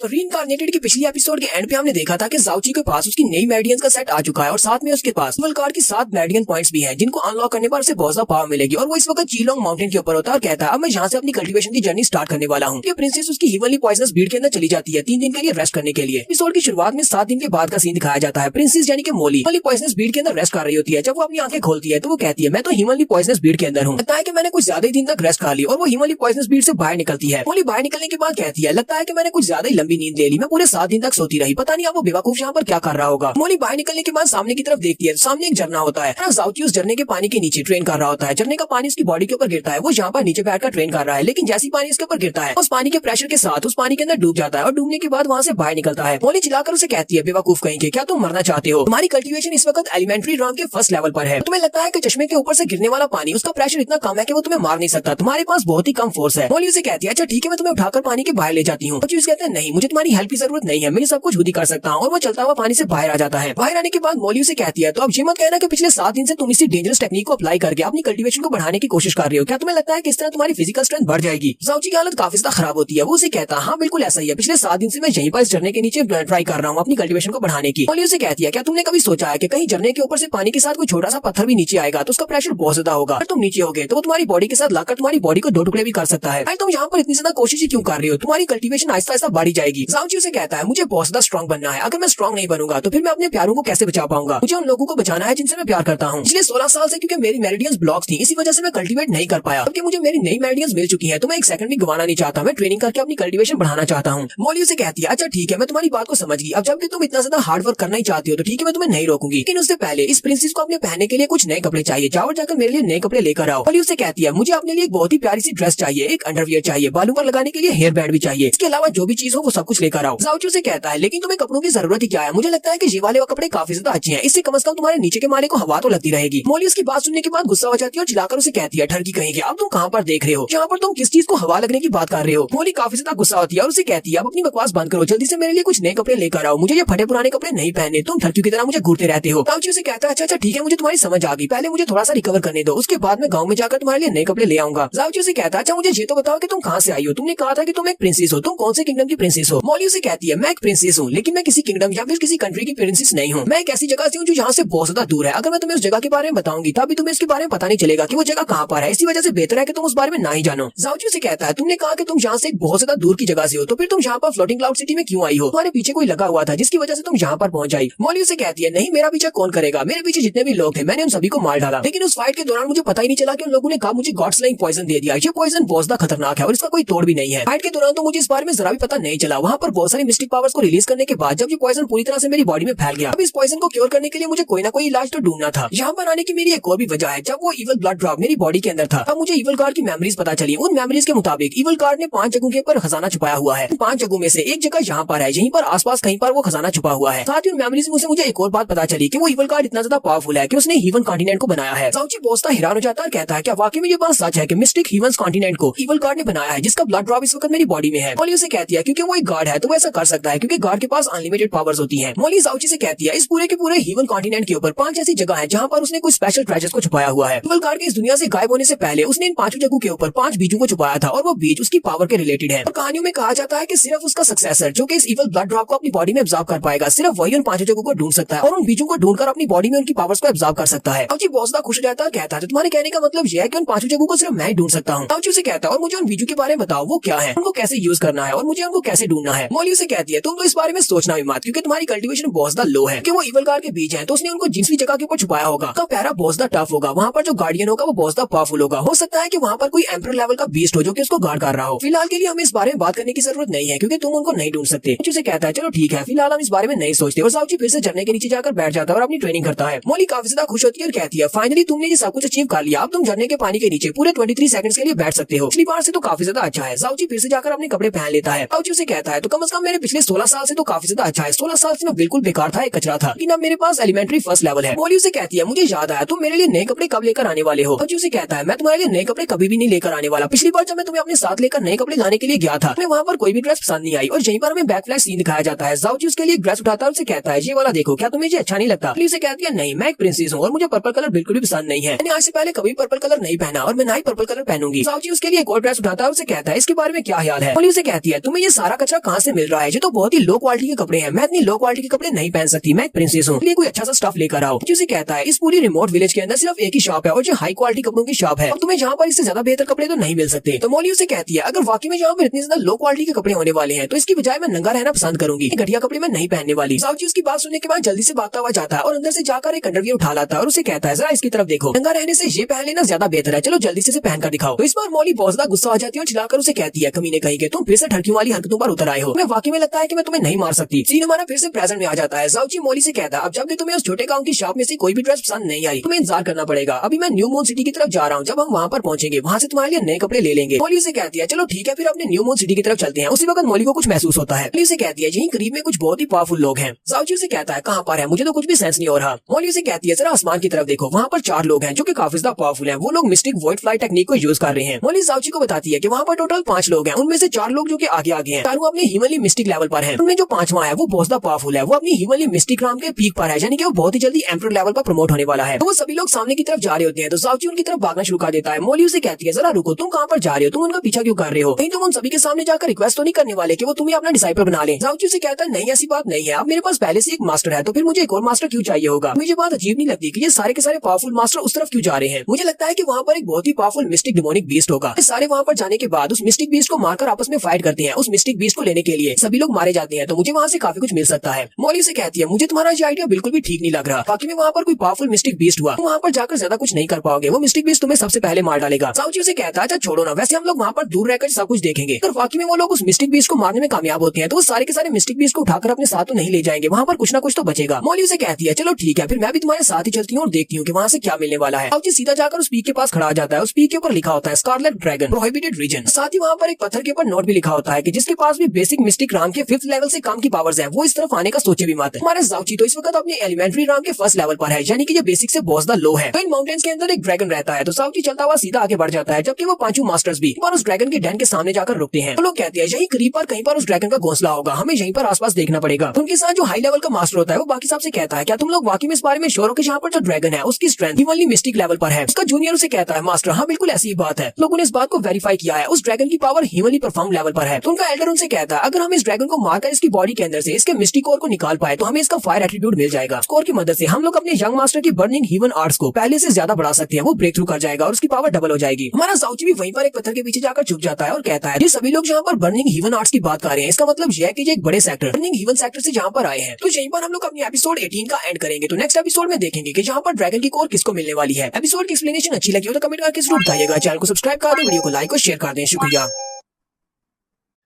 तो रीइंकार्नेटेड की पिछली एपिसोड के एंड पे हमने देखा था कि जाओची के पास उसकी नई मेडियंस का सेट आ चुका है और साथ में उसके पास इवल कार्ड की 7 मेडियन पॉइंट्स भी हैं जिनको अनलॉक करने पर उसे बहुत ज्यादा पावर मिलेगी और वो इस वक्त चीलोंग माउंटेन के ऊपर होता है और कहता है अब मैं यहाँ से अपनी कल्टीवेशन की जर्नी स्टार्ट करने वाला हूँ। ये प्रिंसेस उसकी ह्यूमनली पॉइजनस ब्रीड के अंदर चली जाती है 3 दिन के लिए रेस्ट करने के लिए। एपिसोड की शुरुआत में 7 दिन के बाद का सीन दिखाया जाता है। प्रिंसेस यानी कि मोली पॉइजनस ब्रीड के अंदर रेस्ट कर रही होती है। जब वो अपनी आंखें खोलती है तो वो कहती है मैं तो ह्यूमनली पॉइजनस ब्रीड के अंदर हूँ, लगता है कि मैंने कुछ ज्यादा ही दिन तक रेस्ट कर ली और वो ह्यूमनली पॉइजनस ब्रीड से बाहर निकलती है। मोली बाहर निकलने के बाद कहती है लगता है कि मैंने कुछ ज्यादा ही लंबी नींद ले ली, मैं पूरे 7 दिन तक सोती रही, पता नहीं अब वो बेवकूफ यहाँ पर क्या कर रहा होगा। मोली बाहर निकलने के बाद सामने की तरफ देखती है, सामने एक झरना होता है। जाओची उस झरने के पानी के नीचे ट्रेन कर रहा होता है। झरने का पानी उसकी बॉडी के ऊपर गिरता है। वो यहाँ पर नीचे बैठकर ट्रेन कर रहा है लेकिन जैसी पानी इसके ऊपर गिरता है उस पानी के प्रेशर के साथ उस पानी के अंदर डूब जाता है और डूबने के बाद वहाँ से बाहर निकलता है। मोली चिल्लाकर उसे कहती है बेवकूफ कहीं के, क्या तुम मरना चाहते हो? तुम्हारी कल्टीवेशन इस वक्त एलिमेंट्री रैंक के फर्स्ट लेवल पर है। तुम्हें लगता है कि चश्मे के ऊपर से गिरने वाला पानी उसका प्रेशर इतना कम है कि वो तुम्हें मार नहीं सकता, तुम्हारे पास बहुत ही कम फोर्स है। मोली उसे कहती है अच्छा ठीक है, मैं तुम्हें उठाकर पानी के बाहर ले जाती हूँ। कहते हैं नहीं, मुझे तुम्हारी हेल्प की जरूरत नहीं है, मैं सब कुछ खुद ही कर सकता हूँ। और वो चलता हुआ पानी से बाहर आ जाता है। बाहर आने के बाद मौली उसे कहती है, तो अब ये मत कहना कि पिछले 7 दिन से तुम इसी डेंजरस टेक्निक को अप्लाई करके अपनी कल्टीवेशन को बढ़ाने की कोशिश कर रहे हो। क्या तुम्हें लगता है कि इस तरह तुम्हारी फिजिकल स्ट्रेंथ बढ़ जाएगी? जाओची की हालत काफी ज्यादा खराब होती है। वो उसे कहता है, हाँ बिल्कुल ऐसा ही है, पिछले 7 दिन से मैं यहीं पर इस झरने के नीचे ट्राई कर रहा हूँ अपनी कल्टीवेशन को बढ़ाने की। मौली उसे कहती है, क्या तुमने कभी सोचा है कि कहीं झरने के ऊपर से पानी के साथ कोई छोटा सा पत्थर भी नीचे आएगा तो उसका प्रेशर बहुत ज्यादा होगा। अगर तुम नीचे होगे तो वो तुम्हारी बॉडी के साथ लाकर तुम्हारी बॉडी को 2 टुकड़े भी कर सकता है। तुम यहाँ पर इतनी ज्यादा कोशिश ही क्यों कर रही हो? तुम्हारी कल्टीवेशन आहिस्ता आहिस्ता बढ़ी जाएगी। जाओची उसे कहता है, मुझे बहुत ज्यादा स्ट्रॉन्ग बनना है, अगर मैं स्ट्रॉन्ग नहीं बनूंगा तो फिर मैं अपने प्यारों को कैसे बचा पाऊंगा? मुझे उन लोगों को बचाना है जिनसे मैं प्यार करता हूँ। पिछले 16 साल से क्योंकि मेरी मेरिडियंस ब्लॉक थी, इसी वजह से मैं कल्टीवेट नहीं कर पाया। क्योंकि मुझे मेरी नई मेरिडियंस मिल चुकी है तो मैं एक सेकंड भी गवाना नहीं चाहता, मैं ट्रेनिंग करके अपनी कल्टीवेशन बढ़ाना चाहता हूँ। मौली उसे कहती है, अच्छा ठीक है, मैं तुम्हारी बात को समझ गई। अब जबकि तुम इतना ज्यादा हार्ड वर्क करना ही चाहती हो तो ठीक है, मैं तुम्हें नहीं रोकूंगी, लेकिन उससे पहले इस प्रिंसेस को अपने पहनने के लिए कुछ नए कपड़े चाहिए। जाओ जाकर मेरे लिए नए कपड़े लेकर आओ। मौली उसे कहती है, मुझे अपने लिए एक बहुत ही प्यारी सी ड्रेस चाहिए, एक अंडरवियर चाहिए, बालों पर लगाने के लिए हेयर बैंड भी चाहिए, इसके अलावा जो भी चीज हो वो सब कुछ लेकर आओ। जाओची उसे कहता है, लेकिन तुम्हें कपड़ों की जरूरत ही क्या है? मुझे लगता है कि ये वाले कपड़े काफी ज्यादा अच्छे हैं, इससे कम से कम तुम्हारे नीचे के माले को हवा तो लगती रहेगी। मौली उसकी बात सुनने के बाद गुस्सा हो जाती है और चिल्लाकर उसे कहती है, ठरकी कहेंगे, अब तुम कहाँ पर देख रहे हो, जहाँ पर तुम किस चीज को हवा लगने की बात कर रहे हो? मौली काफी ज्यादा गुस्सा होती है और उसे कहती है, अब अपनी बकवास बंद करो, जल्दी से मेरे लिए कुछ नए कपड़े लेकर आओ, मुझे ये फटे पुराने कपड़े नहीं पहने, तुम ठरकियों की तरह मुझे घूरते रहते हो। जाओची उसे कहता है, अच्छा ठीक है, मुझे तुम्हारी समझ आ गई, पहले मुझे थोड़ा सा रिकवर करने दो, उसके बाद मैं गाँव में जाकर तुम्हारे लिए नए कपड़े ले आऊंगा। जाओची उसे कहता है, अच्छा मुझे ये तो बताओ कि तुम कहाँ से आई हो? तुमने कहा था कि तुम एक प्रिंसेस हो, तुम कौन से किंगडम की प्रिंसेस हो? मौली उसे कहती है, मैं एक प्रिंसेस हूँ, लेकिन मैं किसी किंगडम या फिर किसी कंट्री की प्रिंसेस नहीं हूँ, मैं एक ऐसी जगह से हूँ जो यहाँ से बहुत ज्यादा दूर है। अगर मैं तुम्हें उस जगह के बारे में बताऊंगी तभी तुम्हें इसके बारे में पता नहीं चलेगा कि वो जगह कहाँ पर है, इसी वजह से बेहतर है कि तुम उस बारे में ना ही जानो। जाओची उसे कहता है, तुमने कहा कि तुम यहाँ से बहुत ज्यादा दूर की जगह से हो, तो फिर तुम यहाँ पर फ्लोटिंग क्लाउड सिटी में क्यों आई हो? तुम्हारे पीछे कोई लगा हुआ था जिसकी वजह से तुम यहाँ पर पहुंच आई। मौली उसे कहती है, नहीं मेरा पीछे कौन करेगा, मेरे पीछे जितने भी लोग थे मैंने उन सभी को मार डाला, लेकिन उस फाइट के दौरान मुझे पता ही नहीं चला कि उन लोगों ने कहा मुझे गॉड स्लेइंग पॉइजन दे दिया। ये पॉइजन बहुत ज्यादा खतरनाक है और इसका कोई तोड़ भी नहीं है। फाइट के दौरान तो मुझे इस बारे में जरा भी पता नहीं चला। वहाँ पर बहुत सारी मिस्टिक पावर्स को रिलीज करने के बाद जब ये पॉइजन पूरी तरह से मेरी बॉडी में फैल गया, अब इस पॉइजन को क्योर करने के लिए मुझे कोई ना कोई इलाज तो ढूंढना था। यहाँ पर आने की मेरी एक और भी वजह है, जब वो इवल ब्लड ड्रॉप मेरी बॉडी के अंदर था तब मुझे इवल गार्ड की मेमोरीज पता चली। उन मेमोरीज के मुताबिक इवल गार्ड ने 5 जगहों के ऊपर खजाना छुपाया हुआ है। 5 जगहों में से एक जगह यहाँ पर है, यहीं पर आसपास कहीं पर वो खजाना छुपा हुआ है। साथ ही उन मेमोरीज में मुझे एक और बात पता चली कि वो इवल गार्ड इतना ज्यादा पावरफुल है कि उसने हीवन कॉन्टिनेंट को बनाया है। जाओची बहुत ज्यादा हैरान हो जाता है और कहता है, क्या वाकई में ये बात सच है कि मिस्टिक हीवन कॉन्टिनेंट को इवल गार्ड ने बनाया है जिसका ब्लड ड्रॉप इस वक्त मेरी बॉडी में है? मौली उसे कहती है, क्योंकि वो एक गार्ड है तो वो ऐसा कर सकता है, क्योंकि गार्ड के पास अनलिमिटेड पावर्स होती है। मौली जाओची से कहती है, इस पूरे के पूरे हीवन कॉन्टिनेंट के ऊपर 5 ऐसी जगह है जहाँ पर उसने कुछ स्पेशल ट्रेजर्स को छुपाया हुआ है। इवल गार्ड के इस दुनिया से गायब होने से पहले उसने इन 5 जगहों के ऊपर 5 बीजों को छुपाया था और वो बीज उसकी पावर के रिलेटेड है। और कहानियों में कहा जाता है कि सिर्फ उसका सक्सेसर जो कि इस इवल ब्लड ड्रॉप को अपनी बॉडी में एब्जॉर्ब कर पाएगा, सिर्फ वही उन 5 जगहों को ढूंढ सकता है और उन बीजों को ढूंढकर अपनी बॉडी में उनकी पावर्स को एब्जॉर्ब कर सकता है। जाओची बहुत ज्यादा खुश हो जाता है, कहता है, तो तुम्हारे कहने का मतलब यह है कि उन 5 जगहों को सिर्फ मैं ही ढूंढ सकता हूँ? जाओची उसे कहता है, और मुझे उन बीजों के बारे में बताओ, वो क्या है, उनको कैसे यूज करना है और मुझे उनको कैसे ढूंढना है? मौली उसे कहती है, तुम तो इस बारे में सोचना भी मत, क्योंकि तुम्हारी कल्टीवेशन बहुत ज्यादा लो है, क्योंकि वो इवल गार्ड के बीज है तो उसने उनको जिस भी जगह के ऊपर छुपाया होगा का पैरा बहुत ज्यादा टफ होगा। वहाँ पर जो गार्डियन होगा वो बहुत ज्यादा पावरफुल होगा। हो सकता है कि वहाँ पर कोई एम्परर लेवल का बीस्ट हो जो कि उसको गार्ड कर रहा हो। फिलहाल के लिए हमें इस बारे में बात करने की जरूरत नहीं है क्योंकि तुम उनको नहीं ढूंढ सकते। उसे कहता है, चलो ठीक है, फिलहाल हम इस बारे में नहीं सोचते। और जाओची फिर से झरने के नीचे जाकर बैठ जाता है और अपनी ट्रेनिंग करता है। मौली काफी ज्यादा खुश होती है और कहती है, फाइनली तुमने ये सब कुछ अचीव कर लिया, अब तुम झरने के पानी के नीचे पूरे 23 सेकंड्स के लिए बैठ सकते हो। पिछली बार से तो काफी ज्यादा अच्छा है। जाओची फिर से जाकर अपने कपड़े पहन लेता है। जाओची उसे कहता है, तो कम से कम मेरे पिछले 16 साल से तो काफी ज्यादा अच्छा है। 16 साल से मैं बिल्कुल बेकार था, एक कचरा था, लेकिन अब मेरे पास एलिमेंट्री फर्स्ट लेवल है। मौली उसे कहती है, मुझे याद आया, तुम मेरे लिए नए कपड़े कब लेकर आने वाले हो? जाओची उसे कहता है, मैं तुम्हारे लिए नए कपड़े कभी भी नहीं लेकर आने वाला। पिछली बार जब मैं तुम्हें अपने साथ लेकर नए कपड़े लाने के लिए गया था, मैं वहाँ पर कोई भी ड्रेस पसंद नहीं आई और यहीं पर हमें बैक फ्लैश सीन दिखाया जाता है। जाओची उसके लिए ड्रेस उठाता है और उसे कहता है, ये वाला देखो, क्या तुम्हें ये अच्छा नहीं लगता? उसे कहती है, नहीं, मैं एक प्रिंसेस हूँ और मुझे पर्पल कलर बिल्कुल भी पसंद नहीं है। मैंने आज से पहले कभी पर्पल कलर नहीं पहना और मैं ना ही पर्पल कलर पहनूंगी। जाओची उसके लिए एक और ड्रेस उठाता है और उसे कहता है, इसके बारे में क्या ख्याल है? उसे कहती है, तुम्हें ये सारा कचरा कहाँ से मिल रहा है? ये तो बहुत ही लो क्वालिटी के कपड़े हैं, मैं इतनी लो क्वालिटी के कपड़े नहीं पहन सकती, मैं एक प्रिंसेस हूँ, कोई अच्छा सा स्टफ लेकर आओ। उसे कहता है, इस पूरी रिमोट विलेज के अंदर सिर्फ एक ही शॉप है और जो हाई क्वालिटी कपड़ों की शॉप है, और तुम्हें यहाँ पर इससे ज्यादा बेहतर कपड़े तो नहीं मिल सकते। तो मौली उसे कहती है, अगर वाकई में यहाँ पर इतनी ज्यादा लो क्वालिटी के कपड़े होने वाले हैं तो इसकी बजाय मैं नंगा रहना पसंद करूंगी, घटिया कपड़े मैं नहीं पहनने वाली। जाओची उसकी बात सुनने के बाद जल्दी से भागता हुआ जाता है और अंदर से जाकर एक अंडरवियर उठा लाता है और उसे कहता है, जरा इसकी तरफ देखो, नंगा रहने से ये पहन लेना ज्यादा बेहतर है, चलो जल्दी से पहन कर दिखाओ। तो इस बार मौली बहुत ज्यादा गुस्सा आ जाती है और चिल्लाकर उसे कहती है, कमीने कहीं के तुम फिर से ठरकियों वाली हरकतों पर उतर आए हो, मैं वाकई में लगता है कि मैं तुम्हें नहीं मार सकती। सीन हमारा फिर से प्रेजेंट में आ जाता है। जाओची मौली से कहता है, अब जब तुम्हें उस छोटे गाँव की शॉप में से कोई भी ड्रेस पसंद नहीं आई, तुम्हें इंतजार करना पड़ेगा। अभी मैं न्यू मून सिटी की तरफ जा रहा हूँ, जब हम वहाँ पर पहुंचेंगे वहाँ से तुम्हारे लिए नए कपड़े ले लेंगे। मौली से कहती है, चलो ठीक है, फिर अपने न्यू मून सिटी की तरफ चलते हैं। उसी वक्त मौली को कुछ महसूस होता है। मौली से कहती है, यहीं करीब में कुछ बहुत ही पावरफुल लोग हैं। जाओची से कहता है, कहाँ पर है? मुझे तो कुछ भी सेंस नहीं हो रहा। मौली से कहती है, जरा आसमान की तरफ देखो, वहाँ पर 4 लोग हैं जो कि काफी ज्यादा पावरफुल हैं। वो लोग मिस्टिक वॉइड फ्लाई टेक्निक को यूज कर रहे हैं। मौली जाओची को बताती है कि वहाँ पर टोटल 5 लोग हैं, उनमें से 4 लोग जो कि आगे हैं। वो अपने ह्यूमनली मिस्टिक लेवल पर है। उनमें जो पांचवा है वो बहुत ज्यादा पावरफुल है, वो अपनी ह्यूमनली मिस्टिक राम के पीक पर है, यानी कि वो बहुत ही जल्दी एम्परर लेवल पर प्रमोट होने वाला है। तो वो सभी लोग सामने की तरफ जा रहे होते हैं, तो ज़ाओची उनकी तरफ भागना शुरू कर देता है। मोली उसे कहती है, जरा रुको, तुम कहाँ पर जा रहे हो, तुम उनका पीछा क्यों कर रहे हो, कहीं तुम उन सभी के सामने जाकर रिक्वेस्ट तो नहीं करने वाले कि वो तुम्हें अपना डिसाइपल बना ले। ज़ाओची उसे कहता है, नहीं ऐसी बात नहीं है, अब मेरे पास पहले से एक मास्टर है, तो फिर मुझे एक और मास्टर क्यों चाहिए होगा। मुझे बात अजीब नहीं लगती कि ये सारे के सारे पावरफुल मास्टर उस तरफ क्यों जा रहे हैं। मुझे लगता है कि वहाँ पर एक बहुत ही पावरफुल मिस्टिक डिमोनिक बीस्ट होगा। सारे वहाँ पर जाने के बाद उस मिस्टिक बीस्ट को मारकर आपस में फाइट करते हैं। उस मिस्टिक बीस्ट को लेने के लिए सभी लोग मारे जाते हैं, तो मुझे वहाँ से काफी कुछ मिल सकता है। मॉली से कहती है, मुझे तुम्हारा ये आइडिया बिल्कुल भी ठीक नहीं लग रहा। बाकी में वहाँ पर कोई पावरफुल मिस्टिक बीस्ट हुआ, तुम वहाँ पर जाकर ज्यादा कुछ नहीं कर पाओगे, वो मिस्टिक बीस्ट तुम्हें सबसे पहले मार डालेगा। ज़ाओची उसे कहता है, अच्छा छोड़ो ना, वैसे हम लोग वहाँ पर दूर रहकर सब कुछ देखेंगे। अगर वाकई में वो लोग उस मिस्टिक बीस्ट को मारने में कामयाब होते हैं, तो वो सारे के सारे मिस्टिक बीस्ट को उठाकर अपने साथ तो नहीं ले जाएंगे, वहाँ पर कुछ ना कुछ तो बचेगा। मॉली उसे कहती है, चलो ठीक है, फिर मैं भी तुम्हारे साथ ही चलती हूँ और देखती हूँ कि वहाँ से क्या मिलने वाला है। ज़ाओची सीधा जाकर उस पीक के पास खड़ा हो जाता है। उस पीक के ऊपर लिखा होता है स्कारलेट ड्रैगन प्रोहिबिटेड रीजन। साथ ही वहाँ पर एक पत्थर के ऊपर नोट भी लिखा होता है कि जिसके पास भी बेसिक मिस्टिक राम के 5th लेवल से काम की पावर्स है, वो इस तरफ आने का सोचे भी मत। हमारा ज़ाओची तो इस वक्त अपने एलिमेंट्री राम के 1st लेवल पर है, यानी कि ये बेसिक से बहुत ज्यादा लो है। तो इन माउंटेन्स के अंदर एक ड्रैगन रहता है, तो ज़ाओची चलता हुआ सीधा आगे बढ़ जाता है, जबकि वो पांचों मास्टर्स भी पर उस ड्रैगन के डैन के सामने जाकर रुकते हैं। तो लोग कहते हैं यही करीब पर कहीं पर उस ड्रैगन का घोंसला होगा, हमें यहीं पर आसपास देखना पड़ेगा। उनके साथ जो हाई लेवल का मास्टर होता है वो बाकी सबसे कहता है, क्या तुम लोग वाकई में इस बारे में श्योर हो कि यहाँ पर जो ड्रैगन है उसकी स्ट्रेंथ ह्यूमनली मिस्टिक लेवल पर है। उसका जूनियर उसे कहता है, मास्टर हाँ बिल्कुल ऐसी ही बात है, लोगों ने इस बात को वेरीफाई किया है, उस ड्रैगन की पावर ह्यूमनली परफॉर्म लेवल पर है। तो उनका एल्डर उनसे कहता है, अगर हम इस ड्रैगन को मारकर इसकी बॉडी के अंदर से इसके मिस्टिक कोर को निकाल पाए तो हमें इसका फायर एट्रीब्यूट मिल जाएगा। कोर की मदद से हम लोग अपने यंग मास्टर की बर्निंग ह्यूमन आर्ट्स को पहले से ज्यादा बढ़ा सकते हैं, वो ब्रेक थ्रू कर जाएगा और उसकी पावर डबल हो जाएगी। हमारा ज़ाओची भी वहीं पर एक पत्थर के पीछे जाकर छुप जाता है और कहता है, ये सभी लोग जहाँ पर बर्निंग ह्यूमन आर्ट्स की बात कर रहे हैं, इसका मतलब यह है कि ये एक बड़े सेक्टर बर्निंग ह्यूमन सेक्टर से जहाँ पर आए हैं। तो यहीं पर हम लोग अपनी एपिसोड 18 का एंड करेंगे। तो नेक्स्ट एपिसोड में देखेंगे कि यहाँ पर ड्रैगन की कोर किसको मिलने वाली है। एपिसोड की एक्सप्लेनेशन अच्छी लगी हो तो कमेंट करके जरूर बताइएगा। चैनल को सब्सक्राइब कर दें, वीडियो को लाइक और शेयर कर दें। शुक्रिया।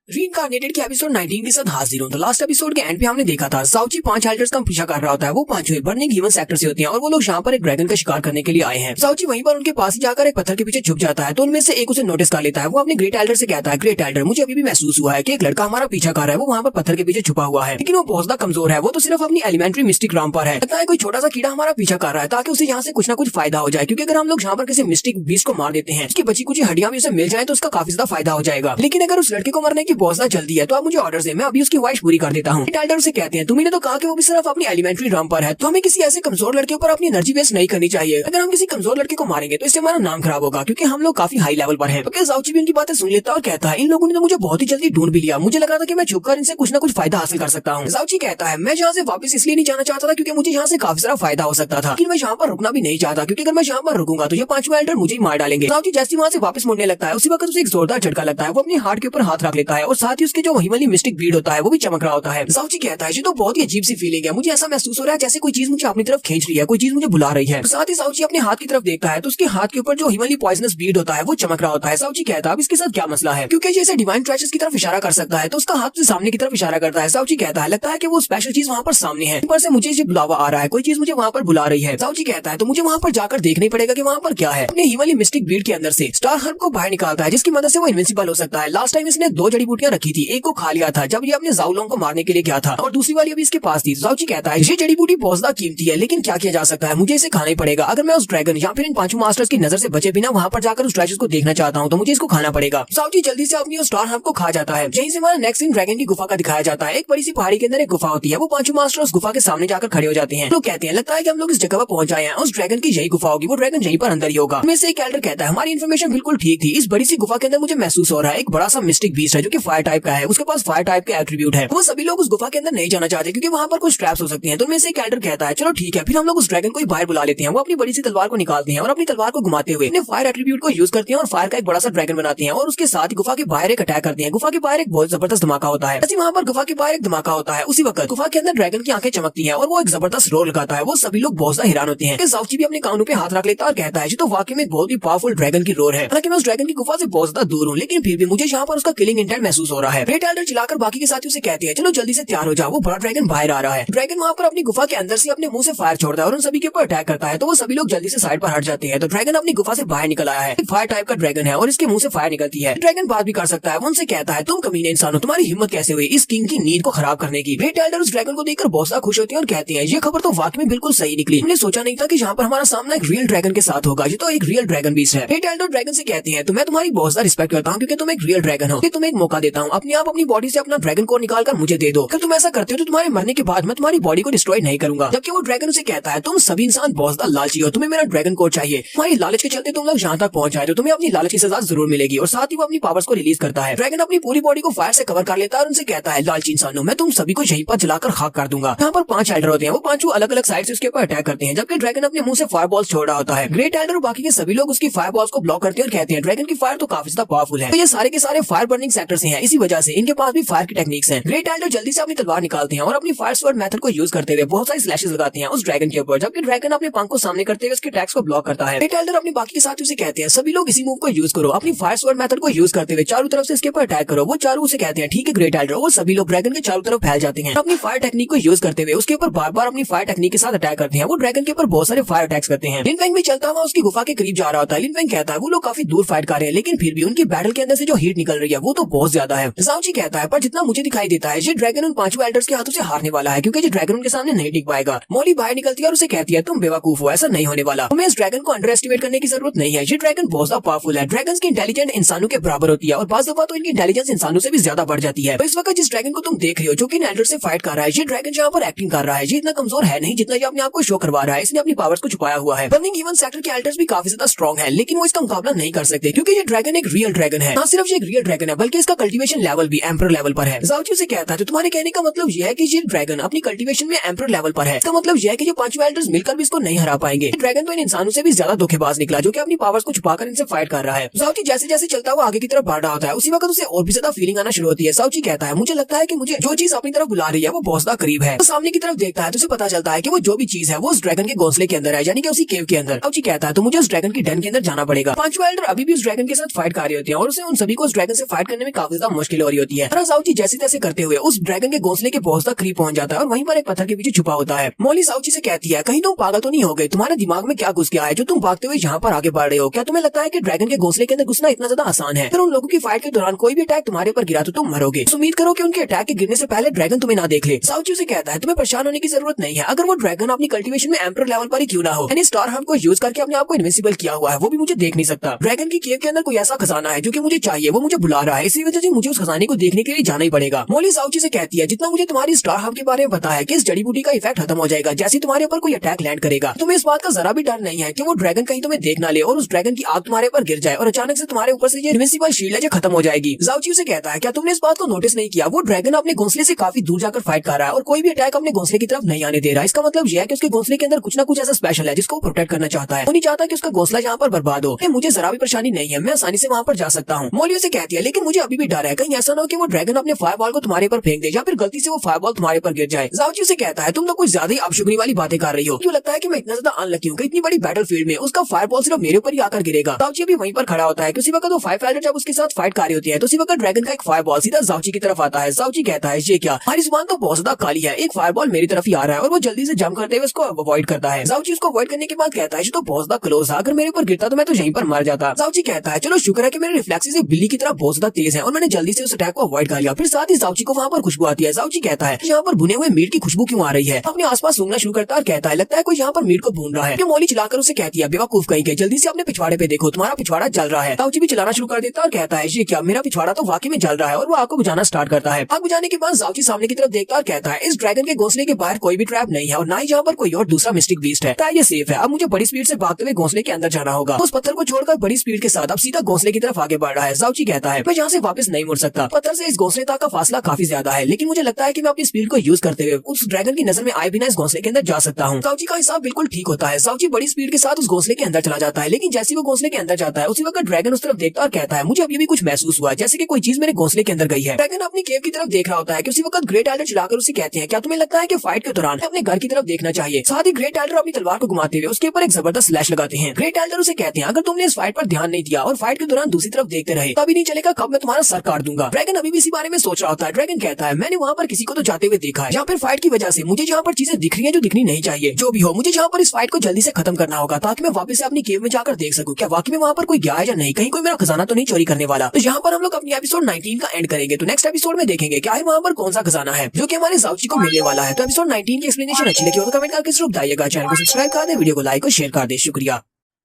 रीइंकार्नेटेड के एपिसोड 19 के साथ हाजिर हूं। तो लास्ट एपिसोड के एंड पे हमने देखा था ज़ाओची 5 एल्डर्स का पीछा कर रहा होता है, वो पांचों बर्निंग ह्यूमन सेक्टर से होती हैं और वो लोग यहाँ पर एक ड्रैगन का शिकार करने के लिए आए हैं। ज़ाओची वहीं पर उनके पास ही जाकर एक पत्थर के पीछे छुप जाता है, तो उनमें से एक उसे नोटिस कर लेता है। वो अपने ग्रेट एल्डर से कहता है, ग्रेट एल्डर मुझे अभी भी महसूस हुआ है कि एक लड़का हमारा पीछा कर रहा है, वो वहाँ पर पत्थर के पीछे छुपा हुआ है, लेकिन वो बहुत ज्यादा कमजोर है, वो तो सिर्फ अपनी एलिमेंट्री मिस्टिक राम पर है। लगता है कोई छोटा सा कीड़ा हमारा पीछा कर रहा है ताकि उसे यहाँ से कुछ ना कुछ फायदा हो जाए, क्योंकि अगर हम लोग यहाँ पर किसी मिस्टिक बीस्ट को मार देते हैं, उसकी बची कुछ हड्डियां भी उसे मिल जाए तो उसका काफी ज्यादा फायदा हो जाएगा। लेकिन अगर उस लड़के को मरने की बहुत ज्यादा जल्दी है तो आप मुझे ऑर्डर से मैं अभी उसकी ख्वाहिश पूरी कर देता हूँ। एल्डर से कहते हैं, तुमने तो कहा कि वो भी सिर्फ अपनी एलिमेंट्री राम पर है, तो हमें किसी ऐसे कमजोर लड़के पर अपनी एनर्जी वेस्ट नहीं करनी चाहिए। अगर हम किसी कमजोर लड़के को मारेंगे तो इससे हमारा नाम खराब होगा, क्योंकि हम लोग काफी हाई लेवल पर हैं। तो ज़ाओची भी उनकी बातें सुन लेता और कहता है, इन लोगों ने तो मुझे बहुत ही जल्दी ढूंढ भी लिया, मुझे लगा था कि मैं छुपकर इनसे कुछ ना कुछ फायदा हासिल कर सकता हूँ। ज़ाओची कहता है, मैं यहाँ से वापस इसलिए नहीं जाना चाहता था क्योंकि मुझे यहाँ से काफी सारा फायदा हो सकता था, लेकिन मैं यहाँ पर रुकना भी नहीं चाहता, क्योंकि अगर मैं यहाँ पर रुकूंगा तो ये पांचवा एल्डर मुझे ही मार डालेंगे। ज़ाओची जैसे वहाँ से वापस मुड़ने लगता है, उसी वक्त उसे एक जोरदार झटका लगता है। वो अपने हार्ट के ऊपर हाथ रख लेता है और साथ ही उसके जो ह्यूमनली मिस्टिक ब्रीड होता है वो भी चमक रहा होता है। ज़ाओची कहता है, ये तो बहुत ही अजीब सी फीलिंग है, मुझे ऐसा महसूस हो रहा है जैसे कोई चीज मुझे अपनी तरफ खींच रही है, कोई चीज मुझे बुला रही है। साथ ही ज़ाओची अपने हाथ की तरफ देखता है तो उसके हाथ के ऊपर जो ह्यूमनली पॉइजनस ब्रीड होता है वो चमक रहा होता है। ज़ाओची कहता है, अब इसके साथ क्या मसला है, क्योंकि जैसे डिवाइन ट्रेजर्स की तरफ इशारा कर सकता है तो उसका हाथ से सामने की तरफ इशारा करता है। ज़ाओची कहता है, लगता है कि वो स्पेशल चीज वहाँ पर सामने है, ऊपर से मुझे बुलावा आ रहा है, कोई चीज मुझे वहाँ पर बुला रही है। ज़ाओची कहता है, तो मुझे वहाँ पर जाकर देखना ही पड़ेगा कि वहाँ पर क्या है। अपने ह्यूमनली मिस्टिक ब्रीड के अंदर से स्टार हर्ब को बाहर निकालता है, जिसकी मदद से वो इनविंसिबल हो सकता है। लास्ट टाइम इसने 2 जड़ी बूटियां रखी थी, एक को खा लिया था जब ये अपने ज़ाओलोंग को मारने के लिए गया था, और दूसरी वाली अभी इसके पास थी। ज़ाओची कहता है, ये जड़ी बूटी बहुत ज्यादा कीमती है, लेकिन क्या किया जा सकता है, मुझे इसे खाना ही पड़ेगा। अगर मैं उस ड्रैगन या फिर इन पांचों मास्टर्स की नजर से बचे बिना वहाँ पर जाकर उस ट्रेजर को देखना चाहता हूँ, तो मुझे इसको खाना पड़ेगा। ज़ाओची जल्दी से अपनी स्टार हर्ब को खा जाता है। यहीं से हमारा नेक्स्ट सीन ड्रैगन की गुफा का दिखाया जाता है। एक बड़ी सी पहाड़ी के अंदर एक गुफा होती है, वो पांचों मास्टर उस गुफा के सामने जाकर खड़े हो जाते हैं। लोग कहते हैं, लगता है कि हम लोग इस जगह पर पहुंच जाए हैं, उस ड्रैगन की यही गुफा होगी, वो ड्रैगन यहीं पर अंदर ही होगा। में से एक एल्डर कहता है, हमारी इन्फॉर्मेशन बिल्कुल ठीक थी, इस बड़ी सी गुफा के अंदर मुझे महसूस हो रहा है एक बड़ा सा मिस्टिक बीस्ट है जो कि फायर टाइप का है, उसके पास फायर टाइप के एट्रीब्यूट है। वो सभी लोग उस गुफा के अंदर नहीं जाना चाहते क्योंकि वहाँ पर कुछ ट्रैप्स हो सकती हैं। तो उनमें से एक एल्डर कहता है, चलो ठीक है, फिर हम लोग उस ड्रैगन को बाहर बुला लेते हैं। वो अपनी बड़ी सी तलवार को निकालते हैं और अपनी तलवार को घुमाते हुए अपने फायर एट्रीब्यूट को यूज करते हैं और फायर का एक बड़ा सा ड्रैगन बनाते हैं और उसके साथ गुफा के बाहर एक अटैक करते हैं। गुफा के बाहर एक बहुत जबरदस्त धमाका होता है। वहाँ पर गुफा के बाहर एक धमाका होता है, उसी वक्त गुफा के अंदर ड्रैगन की आंखें चमकती हैं और वो एक जबरदस्त रोल लगाता है। वो सभी लोग बहुत ज्यादा हैरान होते हैं। ज़ाओची भी अपने कानों पे हाथ रख लेता है और कहता है, ये तो वाकई में बहुत ही पावरफुल ड्रैगन की रोर है। हालांकि मैं उस ड्रैगन की गुफा से बहुत ज्यादा दूर हूँ, लेकिन फिर भी मुझे यहाँ पर उसका किलिंग इंटेंट महसूस हो रहा है। ग्रेट एल्डर चिल्लाकर बाकी के साथियों से कहते हैं, चलो जल्दी से तैयार हो जाओ, वो बड़ा ड्रैगन बाहर आ रहा है। ड्रैगन वहाँ पर अपनी गुफा के अंदर से अपने मुंह से फायर छोड़ता है और उन सभी के ऊपर अटैक करता है। तो वो सभी लोग जल्दी से साइड पर हट जाते हैं। तो ड्रैगन अपनी गुफा से बाहर निकल आया है, फायर टाइप का ड्रैगन है और इसके मुंह से फायर निकलती है। ड्रैगन बात भी कर सकता है। वो उनसे कहता है, तुम कमीने इंसान हो, तुम्हारी हिम्मत कैसे हुई इस किंग की नींद को खराब करने की। ग्रेट एल्डर उस ड्रैगन को देखकर बहुत ज्यादा खुश होती है और कहती है, ये खबर तो वाकई में बिल्कुल सही निकली, हमने सोचा नहीं था कि यहाँ पर हमारा सामना एक रियल ड्रैगन के साथ होगा, ये तो एक रियल ड्रैगन बीस्ट है। ग्रेट एल्डर ड्रैगन से कहती है, तो मैं तुम्हारी बहुत ज्यादा रिस्पेक्ट करता हूँ क्योंकि तुम एक रियल ड्रैगन हो, तुम एक मौका दिखा देता हूँ, अपने आप अपनी बॉडी से अपना ड्रैगन कोर निकाल कर मुझे दे दो। अगर तुम ऐसा करते हो तो तुम्हारे मरने के बाद मैं तुम्हारी बॉडी को डिस्ट्रॉय नहीं करूंगा। जबकि वो ड्रैगन उसे कहता है, तुम सभी इंसान बहुत ज्यादा लालची हो, तुम्हें मेरा ड्रैगन कोर चाहिए, तुम्हारी लालच के चलते तुम लोग यहाँ तक पहुंच आए, तो तुम्हें अपनी लालच की सजा जरूर मिलेगी। और साथ ही वो अपनी पावर्स को रिलीज करता है। ड्रैगन अपनी पूरी बॉडी को फायर से कवर कर लेता है और उनसे कहता है, लालची इंसानों, मैं तुम सभी को यहीं पर जलाकर खाक कर दूंगा। यहाँ पर 5 एल्डर होते हैं, वो पांचों अलग अलग साइड से उसके ऊपर अटैक करते हैं। जबकि ड्रैगन अपने मुंह से फायर बॉल्स छोड़ रहा होता है। ग्रेट एल्डर और बाकी के सभी लोग उसकी फायर बॉल्स को ब्लॉक करते हैं और कहते हैं, ड्रैगन की फायर तो काफी ज्यादा पावरफुल है, तो ये सारे के सारे फायर बर्निंग सेक्टर्स हैं, इसी वजह से इनके पास भी फायर की टेक्निक्स हैं। ग्रेट एल्डर जल्दी से अपनी तलवार निकालते हैं और अपनी फायर स्वॉर्ड मेथड को यूज करते हुए बहुत सारी स्लैशेस लगाते हैं उस ड्रैगन के ऊपर। जबकि ड्रैगन अपने पंख को सामने करते हुए उसके अटैक्स को ब्लॉक करता है। ग्रेट एल्डर अपने बाकी के साथियों से कहते हैं, सभी लोग इसी मूव को यूज करो, अपनी फायर स्वॉर्ड मेथड को यूज करते हुए चारों तरफ से इसके ऊपर अटैक करो। वो चारों उसे कहते हैं, ठीक है ग्रेट एल्डर। वो सभी लोग ड्रैगन के चारों तरफ फैल जाते हैं, अपनी फायर टेक्निक को यूज करते हुए उसके ऊपर बार बार अपनी फायर टेक्निक के साथ अटैक करते हैं। वो ड्रैगन के ऊपर बहुत सारे फायर अटैक्स करते हैं। लिन फेंग भी चलता हुआ उसकी गुफा के करीब जा रहा होता है। लिन फेंग कहता है, वो लोग काफी दूर फाइट कर रहे हैं, लेकिन फिर भी उनकी बैटल के अंदर से जो हीट निकल रही है वो तो बहुत ज्यादा है। ज़ाओची कहता है, पर जितना मुझे दिखाई देता है ये ड्रैगन उन 5 एल्डर्स के हाथों से हारने वाला है, क्योंकि ये ड्रैगन उनके सामने नहीं टिक पाएगा। मॉली बाहर निकलती है और उसे कहती है, तुम बेवकूफ हो, ऐसा नहीं होने वाला, तुम्हें इस ड्रैगन को अंडर एस्टिमेट करने की जरूरत नहीं है। ये ड्रैगन बहुत ज्यादा पावरफुल है, ड्रैगन की इंटेलिजेंस इंसानों के बराबर होती है और बाज़ दफा तो इनकी इंटेलिजेंस इंसानों से भी ज्यादा बढ़ जाती है। तो इस वक्त जिस ड्रैगन को तुम देख रहे हो जो कि एल्डर से फाइट कर रहा है, ये ड्रैगन यहाँ पर एक्टिंग कर रहा है, ये इतना कमजोर है नहीं जितना ये अपने आप को शो करवा रहा है। इसने अपनी पावर्स को छुपाया हुआ है। बर्निंग हीवन सेक्टर के एल्डर्स भी काफी ज्यादा स्ट्रॉन्ग है, लेकिन वो इसका मुकाबला नहीं कर सकते, क्योंकि ये ड्रैगन एक रियल ड्रैगन है। ना सिर्फ ये एक रियल ड्रैगन है, बल्कि इसका कल्टीवेशन लेवल भी एम्पर लेवल पर है। ज़ाओची से कहता है, तो तुम्हारे कहने का मतलब यह है कि ये ड्रैगन अपनी कल्टीवेशन में एम्पर लेवल पर है। इसका मतलब यह है कि जो 5 एल्डर्स मिलकर भी इसको नहीं हरा पाएंगे। ड्रैगन तो इन इंसानों से भी ज्यादा धोखेबाज निकला, जो कि अपनी पावर्स को छुपाकर इनसे फाइट कर रहा है। ज़ाओची जैसे जैसे चलता हुआ आगे की तरफ बढ़ रहा होता है, उसी वक्त उसे और भी ज्यादा फीलिंग आना शुरू होती है। ज़ाओची कहता है, मुझे लगता है कि मुझे जो चीज अपनी तरफ बुला रही है वो बहुत ज्यादा करीब है। तो सामने की तरफ देखता है तो उसे पता चलता है कि वो जो भी चीज है वो उस ड्रैगन के घोंसले के अंदर है, यानी कि उसी केव के अंदर। ज़ाओची कहता है, तो मुझे उस ड्रैगन की डन के अंदर जाना पड़ेगा। 5 एल्डर अभी भी उस ड्रैगन के साथ फाइट कर रही होती है और उसे उन सभी को उस ड्रैगन से फाइट करने में काफी ज्यादा मुश्किल हो रही होती है। ज़ाओची जैसे तैसे करते हुए उस ड्रैगन के घोंसले के बहुत ज्यादा करीब पहुंच जाता है और वहीं पर एक पत्थर के पीछे छुपा होता है। मॉली ज़ाओची से कहती है, कहीं तुम पागल तो नहीं हो गए, तुम्हारे दिमाग में क्या घुस गया है जो तुम भागते हुए यहाँ पर आगे बढ़ रहे हो? क्या तुम्हें लगता है कि ड्रैगन के घोंसले के अंदर घुसना इतना ज्यादा आसान है? फिर उन लोगों की फाइट के दौरान कोई भी अटैक तुम्हारे ऊपर गिरा तो तुम मरोगे। उम्मीद करो कि उनके अटैक के गिरने से पहले ड्रैगन तुम्हें ना देख ले। ज़ाओची से कहता है, तुम्हें परेशान होने की जरूरत नहीं है, अगर वो ड्रैगन अपनी कल्टीवेशन में एम्पर लेवल पर ही क्यों ना हो, यानी स्टार हब को यूज करके अपने आप को इनविंसिबल किया हुआ है, वो भी मुझे देख नहीं सकता। ड्रैगन की केव के अंदर कोई ऐसा खजाना है जो कि मुझे चाहिए, वो मुझे बुला रहा है, इसी वजह से मुझे उस खजाने को देखने के लिए जाना ही पड़ेगा। मॉली ज़ाओची से कहती है, जितना मुझे तुम्हारी स्टार हब के बारे में पता है कि इस जड़ी बूटी का इफेक्ट खत्म हो जाएगा जैसे तुम्हारे ऊपर कोई अटैक लैंड करेगा। तुम्हें इस बात का जरा भी डर नहीं है कि वो ड्रैगन कहीं तुम्हें देख ना ले और उस ड्रैगन की आग तुम्हारे ऊपर गिर जाए और अचानक से तुम्हारे ऊपर से ये इनविंसिबल शील्ड है जो खत्म हो जाएगी। ज़ाओची से कहता है, क्या तुमने इस बात को नोटिस नहीं किया, वो ड्रैगन अपने घोंसले से काफी दूर जाकर फाइट कर रहा है और कोई भी अटैक अपने घोंसले की तरफ नहीं आने दे रहा है। इसका मतलब यह है कि उसके घोंसले के अंदर कुछ ना कुछ ऐसा स्पेशल है जिसको वो प्रोटेक्ट करना चाहता है। वो नहीं चाहता कि उसका घोंसला यहाँ पर बर्बाद हो। मुझे जरा भी परेशानी नहीं है, मैं आसानी से वहाँ पर जा सकता हूँ। मॉली से कहती है, लेकिन मुझे अभी भी डर है, कहीं ऐसा ना हो कि वो ड्रैगन अपने फायरबॉल को तुम्हारे पर फेंक दे या फिर गलती से वो फायरबॉल तुम्हारे पर गिर जाए। ज़ाओची से कहता है, तुम तो कुछ ज्यादा ही अपशुगनी वाली बातें कर रही हो। क्यों लगता है कि मैं इतना ज्यादा अनलकी हूँ कि इतनी बड़ी बैटल फील्ड में उसका फायरबॉल सिर्फ मेरे ऊपर ही आकर गिरेगा। ज़ाओची अभी वहीं पर खड़ा होता है। उसी वक्त वो 5 एल्डर जब उसके साथ फाइट कर रही होती है तो उसी वक्त ड्रैगन का एक फायरबॉल सीधा ज़ाओची की तरफ आता है। ज़ाओची कहता है, ये क्या, हमारी जुबान तो बहुत ज्यादा काली है, एक फायरबॉल मेरी तरफ ही आ रहा है और वो जल्दी से जंप करते हुए उसको अवॉइड करता है। ज़ाओची उसको अवॉइड करने के बाद कहता है, ये तो बहुत ज्यादा क्लोज है, अगर मेरे ऊपर गिरता तो मैं तो यहीं पर मर जाता। ज़ाओची कहता है, चलो शुक्र है कि मेरे रिफ्लेक्सेस एक बिल्ली की तरह बहुत ज्यादा तेज है और मैंने जल्दी से उस अटैक को अवॉइड कर लिया। फिर साथ ही ज़ाओची को वहाँ पर खुशबू आती है। ज़ाओची कहता है, यहाँ पर भुने हुए मीट की खुशबू क्यों आ रही है? अपने आसपास सूंघना शुरू करता है और कहता है, लगता है कोई यहाँ पर मीट को भून रहा है। मॉली चलाकर उसे कहती है, बेवकूफ कहीं के, जल्दी से अपने पिछवाड़े पे देखो, तुम्हारा पिछवाड़ा जल रहा है। ज़ाओची भी चलाना शुरू कर देता है और कहता है, ये क्या, मेरा पिछवाड़ा तो वाकई में जल रहा है, और वो आग को बुझाना स्टार्ट करता है। आग बुझाने के बाद ज़ाओची सामने की तरफ देखता है और कहता है, इस ड्रैगन के घोंसले के बाहर कोई भी ट्रैप नहीं है और ना ही यहाँ पर कोई और दूसरा मिस्टिक बीस्ट है, ये सेफ है। अब मुझे बड़ी स्पीड से भागते हुए घोंसले के अंदर जाना होगा। उस पत्थर को छोड़कर बड़ी स्पीड के साथ अब सीधा घोंसले की तरफ आगे बढ़ रहा है। ज़ाओची कहता है, मैं यहाँ से वापस नहीं मुड़ सकता, पत्थर से इस घोंसले तक का फासला काफी ज्यादा है, लेकिन मुझे लगता है कि मैं अपनी स्पीड को यूज करते हुए उस ड्रैगन की नजर में आए बिना इस घोंसले के अंदर जा सकता हूँ। ज़ाओची का हिसाब बिल्कुल ठीक होता है। ज़ाओची बड़ी स्पीड के साथ उस घोंसले के अंदर चला जाता है, लेकिन जैसे वो घोंसले के अंदर जाता है उसी वक्त ड्रैगन उस तरफ देखता और कहता है, मुझे अभी भी कुछ महसूस हुआ जैसे कि कोई चीज मेरे घोंसले के अंदर गई है। ड्रैगन अपनी केव की तरफ देख रहा होता है कि उसी वक्त ग्रेट एल्डर चिल्लाकर उसे कहते हैं, क्या तुम्हें लगता है कि फाइट के दौरान अपने घर की तरफ देखना चाहिए? साथ ही ग्रेट एल्डर अपनी तलवार को घुमाते हुए उसके ऊपर एक जबरदस्त स्लैश लगाते हैं। ग्रेट एल्डर उसे कहते हैं, अगर तुमने इस फाइट पर ध्यान नहीं दिया और फाइट के दौरान दूसरी तरफ देखते रहे तभी नहीं चलेगा कब मैं तुम्हारा सर काट दूंगा। ड्रैगन अभी भी इसी बारे में सोच रहा होता है। ड्रैगन कहता है, मैंने वहाँ पर किसी को तो जाते हुए देखा है, जहाँ पर फाइट की वजह से मुझे जहाँ पर चीजें दिख रही है जो दिखनी नहीं चाहिए। जो भी हो, मुझे जहाँ पर इस फाइट को जल्दी से खत्म करना होगा ताकि मैं वापस से अपनी केव में जाकर देख सकूं क्या वाकई में वहाँ पर कोई गया है या नहीं, कहीं कोई मेरा खजाना तो नहीं चोरी करने वाला। तो यहाँ पर हम लोग अपनी एपिसोड 19 का एंड करेंगे। तो नेक्स्ट एपिसोड में देखेंगे क्या है वहाँ पर कौन सा खजाना है जो कि हमारे ज़ाओची को मिलने वाला है। तो एपिसोड 19 की एक्सप्लेनेशन अच्छी लगी हो तो कमेंट करके जरूर बताइएगा। चैनल को सब्सक्राइब कर दे, वीडियो को लाइक और शेयर कर दे। शुक्रिया।